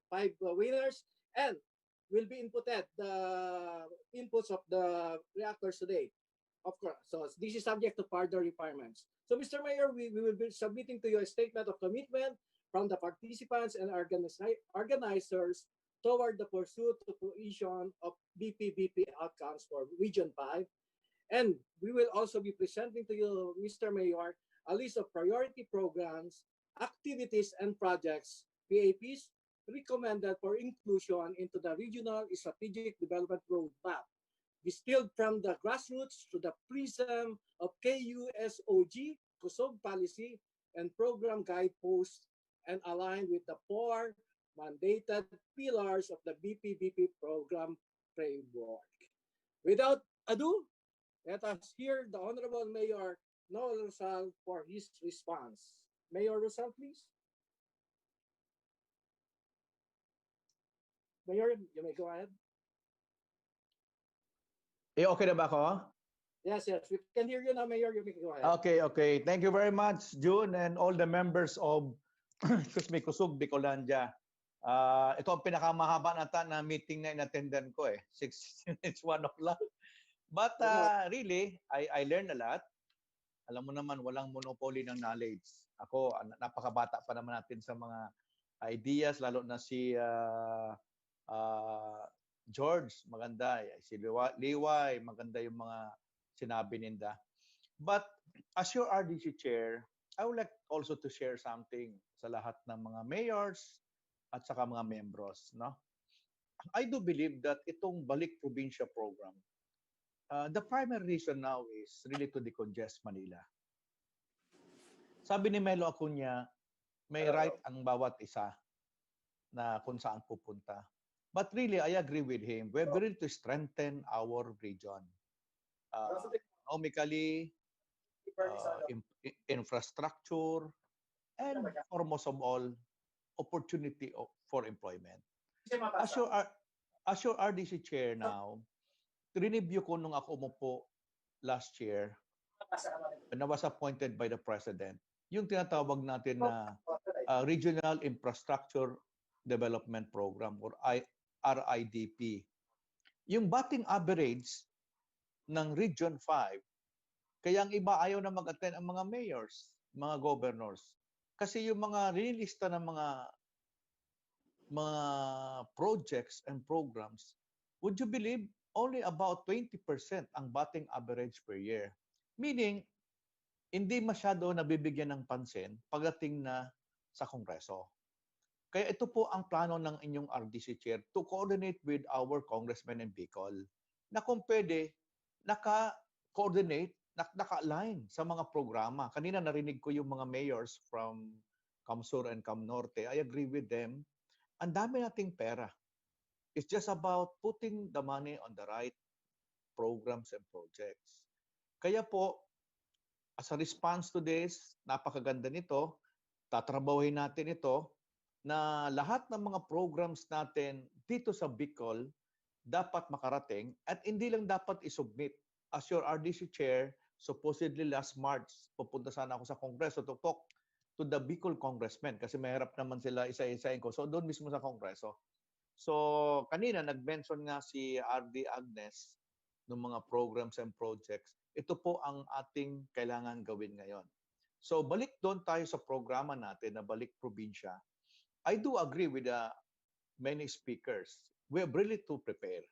5 winners, and will be inputted the inputs of the reactors today. Of course, so this is subject to further requirements. So, Mr. Mayor, we will be submitting to you a statement of commitment from the participants and organizers toward the pursuit of fruition of BP outcomes for Region 5. And we will also be presenting to you, Mr. Mayor, a list of priority programs, activities, and projects, PAPs, recommended for inclusion into the Regional Strategic Development Roadmap, distilled from the grassroots to the prism of KUSOG, Kusog policy, and program guideposts, and aligned with the 4 mandated pillars of the BP program framework. Without ado, let us hear the Honorable Mayor Noel Rosal for his response. Mayor Rosal, please. Mayor, you may go ahead. Okay na ba ako? Yes, we can hear you now, Mayor. You may go ahead. Okay. Thank you very much, June, and all the members of Kusog Bikolandia. Ito ang pinakamahaba na meeting na in-attendan ko eh. It's 1 o'clock. But really, I learned a lot. Alam mo naman, walang monopoly ng knowledge. Ako, napakabata pa naman natin sa mga ideas, lalo na si George, maganda. Si Liway, maganda yung mga sinabi ninda. But as your RDC chair, I would like also to share something sa lahat ng mga mayors at saka mga membros. No? I do believe that itong Balik Probinsya program, the primary reason now is really to decongest Manila. Sabi ni Melo Acuña, may right ang bawat isa. na kung saan pupunta. But really, I agree with him. We're ready to strengthen our region. Economically, infrastructure, and foremost of all, opportunity for employment. As your RDC chair now, rineview ko nung ako umupo last year when I was appointed by the President, yung tinatawag natin na Regional Infrastructure Development Program or RIDP. Yung batting average ng Region 5, kaya ang iba ayaw na mag-attend ang mga mayors, mga governors. Kasi yung mga rinilista ng mga projects and programs, would you believe only about 20% ang batting average per year? Meaning, hindi masyado nabibigyan ng pansin pagdating na sa Kongreso. Kaya ito po ang plano ng inyong RDC Chair to coordinate with our congressmen in Bicol na kung pwede, naka-coordinate, naka-align sa mga programa. Kanina narinig ko yung mga mayors from Camsur and Cam Norte. I agree with them. Ang dami nating pera. It's just about putting the money on the right programs and projects. Kaya po, as a response to this, napakaganda nito, tatrabahuin natin ito, na lahat ng mga programs natin dito sa Bicol dapat makarating at hindi lang dapat isubmit. As your RDC chair, supposedly last March, pupunta sana ako sa Kongreso to talk to the Bicol congressmen kasi mahirap naman sila isa-isain ko. So doon mismo sa Kongreso. So kanina nag-mention nga si RD Agnes ng mga programs and projects. Ito po ang ating kailangan gawin ngayon. So balik doon tayo sa programa natin na Balik Probinsya. I do agree with many speakers. We are really to prepare.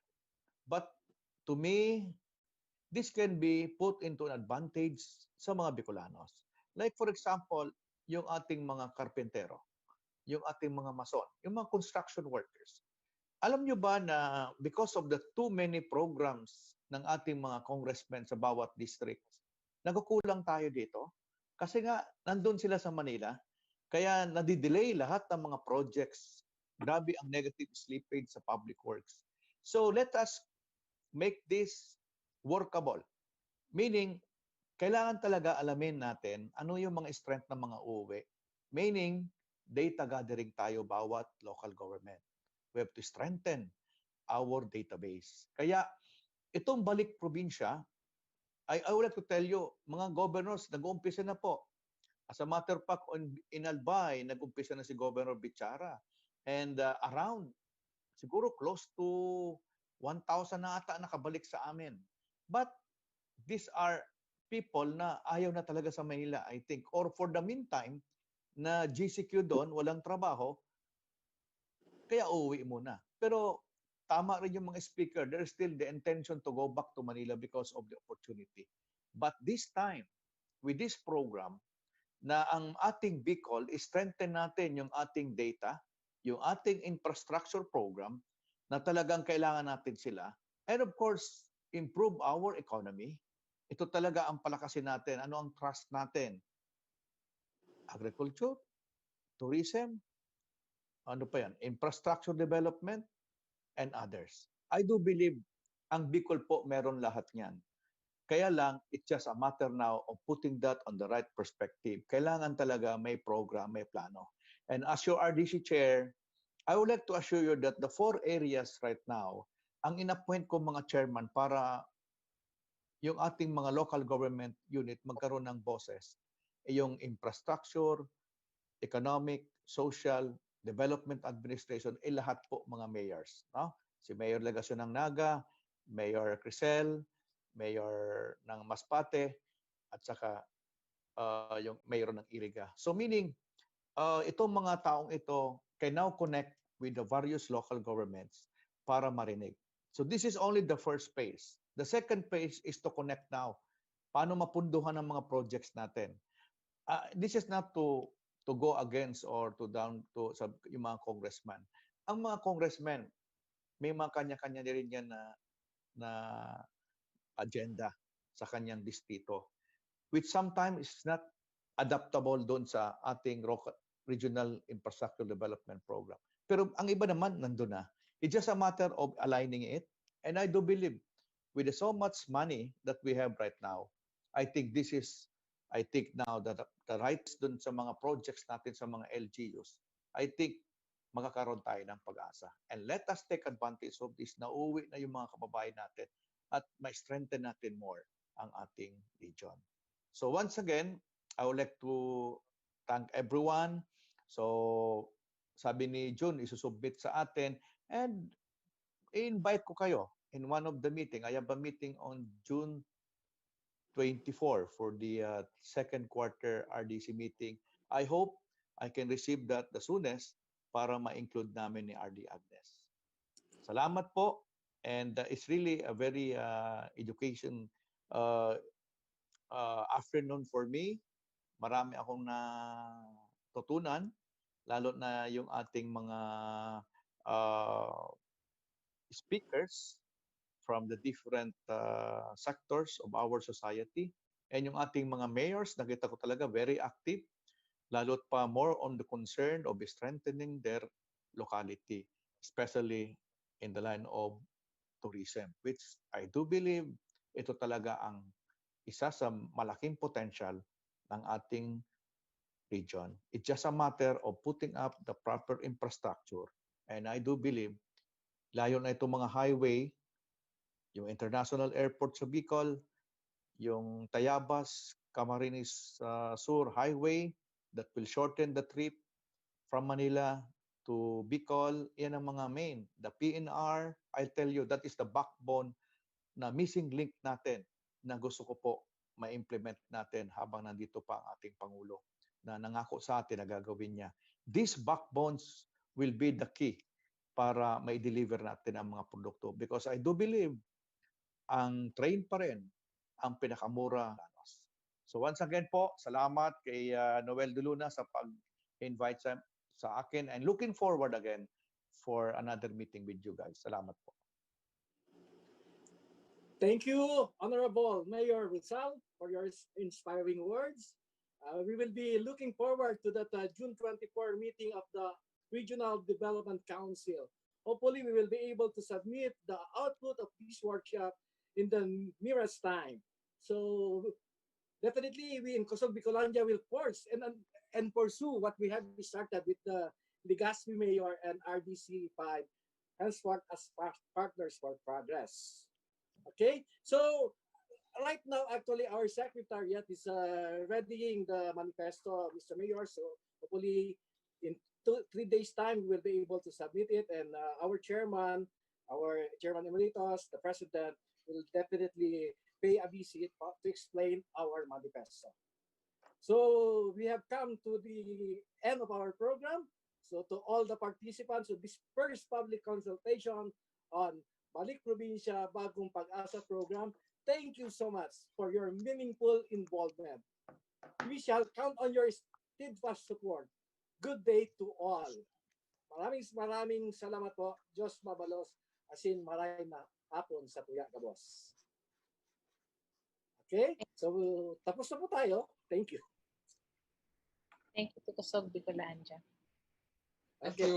But to me, this can be put into an advantage sa mga Bicolanos. Like for example, yung ating mga karpentero, yung ating mga mason, yung mga construction workers. Alam nyo ba na because of the too many programs ng ating mga congressmen sa bawat district, nagkukulang tayo dito? Kasi nga, nandun sila sa Manila, kaya nadidelay lahat ng mga projects. Grabe ang negative slippage sa public works. So let us make this workable. Meaning, kailangan talaga alamin natin ano yung mga strength ng mga uuwi. Meaning, data gathering tayo bawat local government. We have to strengthen our database. Kaya, itong Balik Probinsya, I would like to tell you, mga governors, nag-uumpisa na po. As a matter of fact, in Albay, nag-umpisa na si Governor Bichara. And around, siguro close to 1,000 na ata nakabalik sa amin. But these are people na ayaw na talaga sa Manila, I think. Or for the meantime, na GCQ doon, walang trabaho, kaya uuwi muna. Pero tama rin yung mga speaker, there's still the intention to go back to Manila because of the opportunity. But this time, with this program, na ang ating Bicol, strengthen natin yung ating data, yung ating infrastructure program, na talagang kailangan natin sila. And of course, improve our economy. Ito talaga ang palakasin natin. Ano ang trust natin? Agriculture, tourism, ano pa yan? Infrastructure development, and others. I do believe ang Bicol po meron lahat niyan. Kaya lang, it's just a matter now of putting that on the right perspective. Kailangan talaga may program, may plano. And as your RDC chair, I would like to assure you that the 4 areas right now, ang inappoint ko mga chairman para yung ating mga local government unit magkaroon ng boses, yung infrastructure, economic, social, development administration, lahat po mga mayors. No? Si Mayor Legasyon ng Naga, Mayor Crisel, Mayor ng Masbate, at saka yung Mayor ng Iriga. So meaning, itong mga taong ito can now connect with the various local governments para marinig. So this is only the first phase. The second phase is to connect now. Paano mapunduhan ang mga projects natin? This is not to go against or to down to yung mga congressman. Ang mga congressmen, may mga kanya-kanya rin yan na agenda sa kanyang distrito, which sometimes is not adaptable doon sa ating regional infrastructure development program. Pero ang iba naman, nandun na. It's just a matter of aligning it. And I do believe with so much money that we have right now, I think now that the rights dun sa mga projects natin sa mga LGUs, I think magkakaroon tayo ng pag-asa. And let us take advantage of this. Nauwi na yung mga kababayan natin at may strengthen natin more ang ating region. So once again, I would like to thank everyone. So sabi ni June, isusubmit sa atin and i-invite ko kayo in one of the meeting. I have a meeting on June 24 for the second quarter RDC meeting. I hope I can receive that the soonest para ma-include namin ni RD Agnes. Salamat po. And it's really a very education afternoon for me. Marami akong natutunan, lalo na yung ating mga speakers from the different sectors of our society. And yung ating mga mayors, nakita ko talaga very active, lalo't pa more on the concern of strengthening their locality, especially in the line of tourism, which I do believe ito talaga ang isa sa malaking potential ng ating region. It's just a matter of putting up the proper infrastructure. And I do believe, layo na itong mga highway, yung international airport sa Bicol, yung Tayabas, Camarines Sur Highway that will shorten the trip from Manila to Bicol. Yan ang mga main. The PNR, I'll tell you, that is the backbone na missing link natin na gusto ko po ma-implement natin habang nandito pa ang ating Pangulo na nangako sa atin na gagawin niya. These backbones will be the key para ma-deliver natin ang mga produkto. Because I do believe ang train pa rin ang pinakamura. So once again po, salamat kay Noel de Luna sa pag-invite sa akin and looking forward again for another meeting with you guys. Salamat po. Thank you, Honorable Mayor Rizal, for your inspiring words. We will be looking forward to that June 24 meeting of the Regional Development Council. Hopefully, we will be able to submit the output of this workshop in the nearest time. So definitely, we in Kusog, Bikolandia will force and pursue what we have started with the Legazpi Mayor and RDC 5, henceforth as partners for progress. Okay, so right now, actually, our secretariat is readying the manifesto, Mr. Mayor. So hopefully, in 3 days' time, we will be able to submit it. And our chairman emeritus, the president, will definitely pay a visit to explain our manifesto. So we have come to the end of our program. So to all the participants of this first public consultation on Balik Probinsya Bagong Pag-asa program, thank you so much for your meaningful involvement. We shall count on your steadfast support. Good day to all. Maraming salamat po. Diyos mabalos, asin maray na hapon sa tuya ka, boss. Okay? So, tapos na po tayo. Thank you. Thank you to Kusog, Bikolandia. Okay.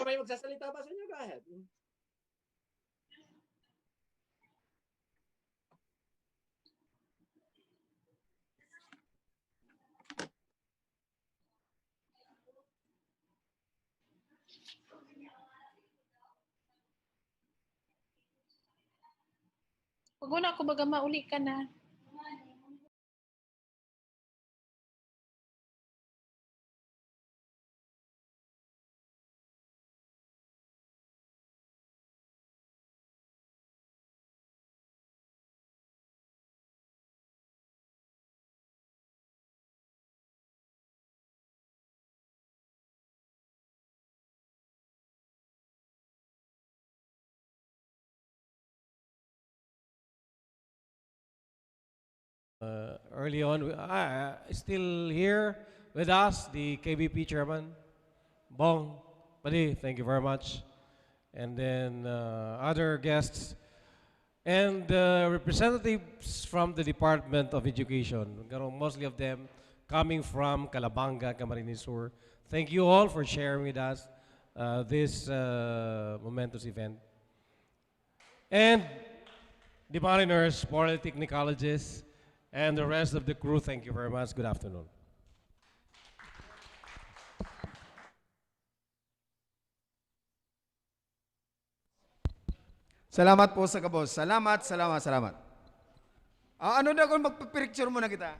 May magsasalita ba sa inyo? Go ahead. Huwag na ako baga mauli ka na. Early on, still here with us, the KBP chairman, Bong Padi, thank you very much. And then other guests and representatives from the Department of Education, mostly of them coming from Calabanga, Camarines Sur. Thank you all for sharing with us this momentous event. And the mariners, polytechnicologists, and the rest of the crew, thank you very much. Good afternoon. Salamat po sa kabos. Salamat, salamat, salamat. Ano na kung magpipicture muna kita?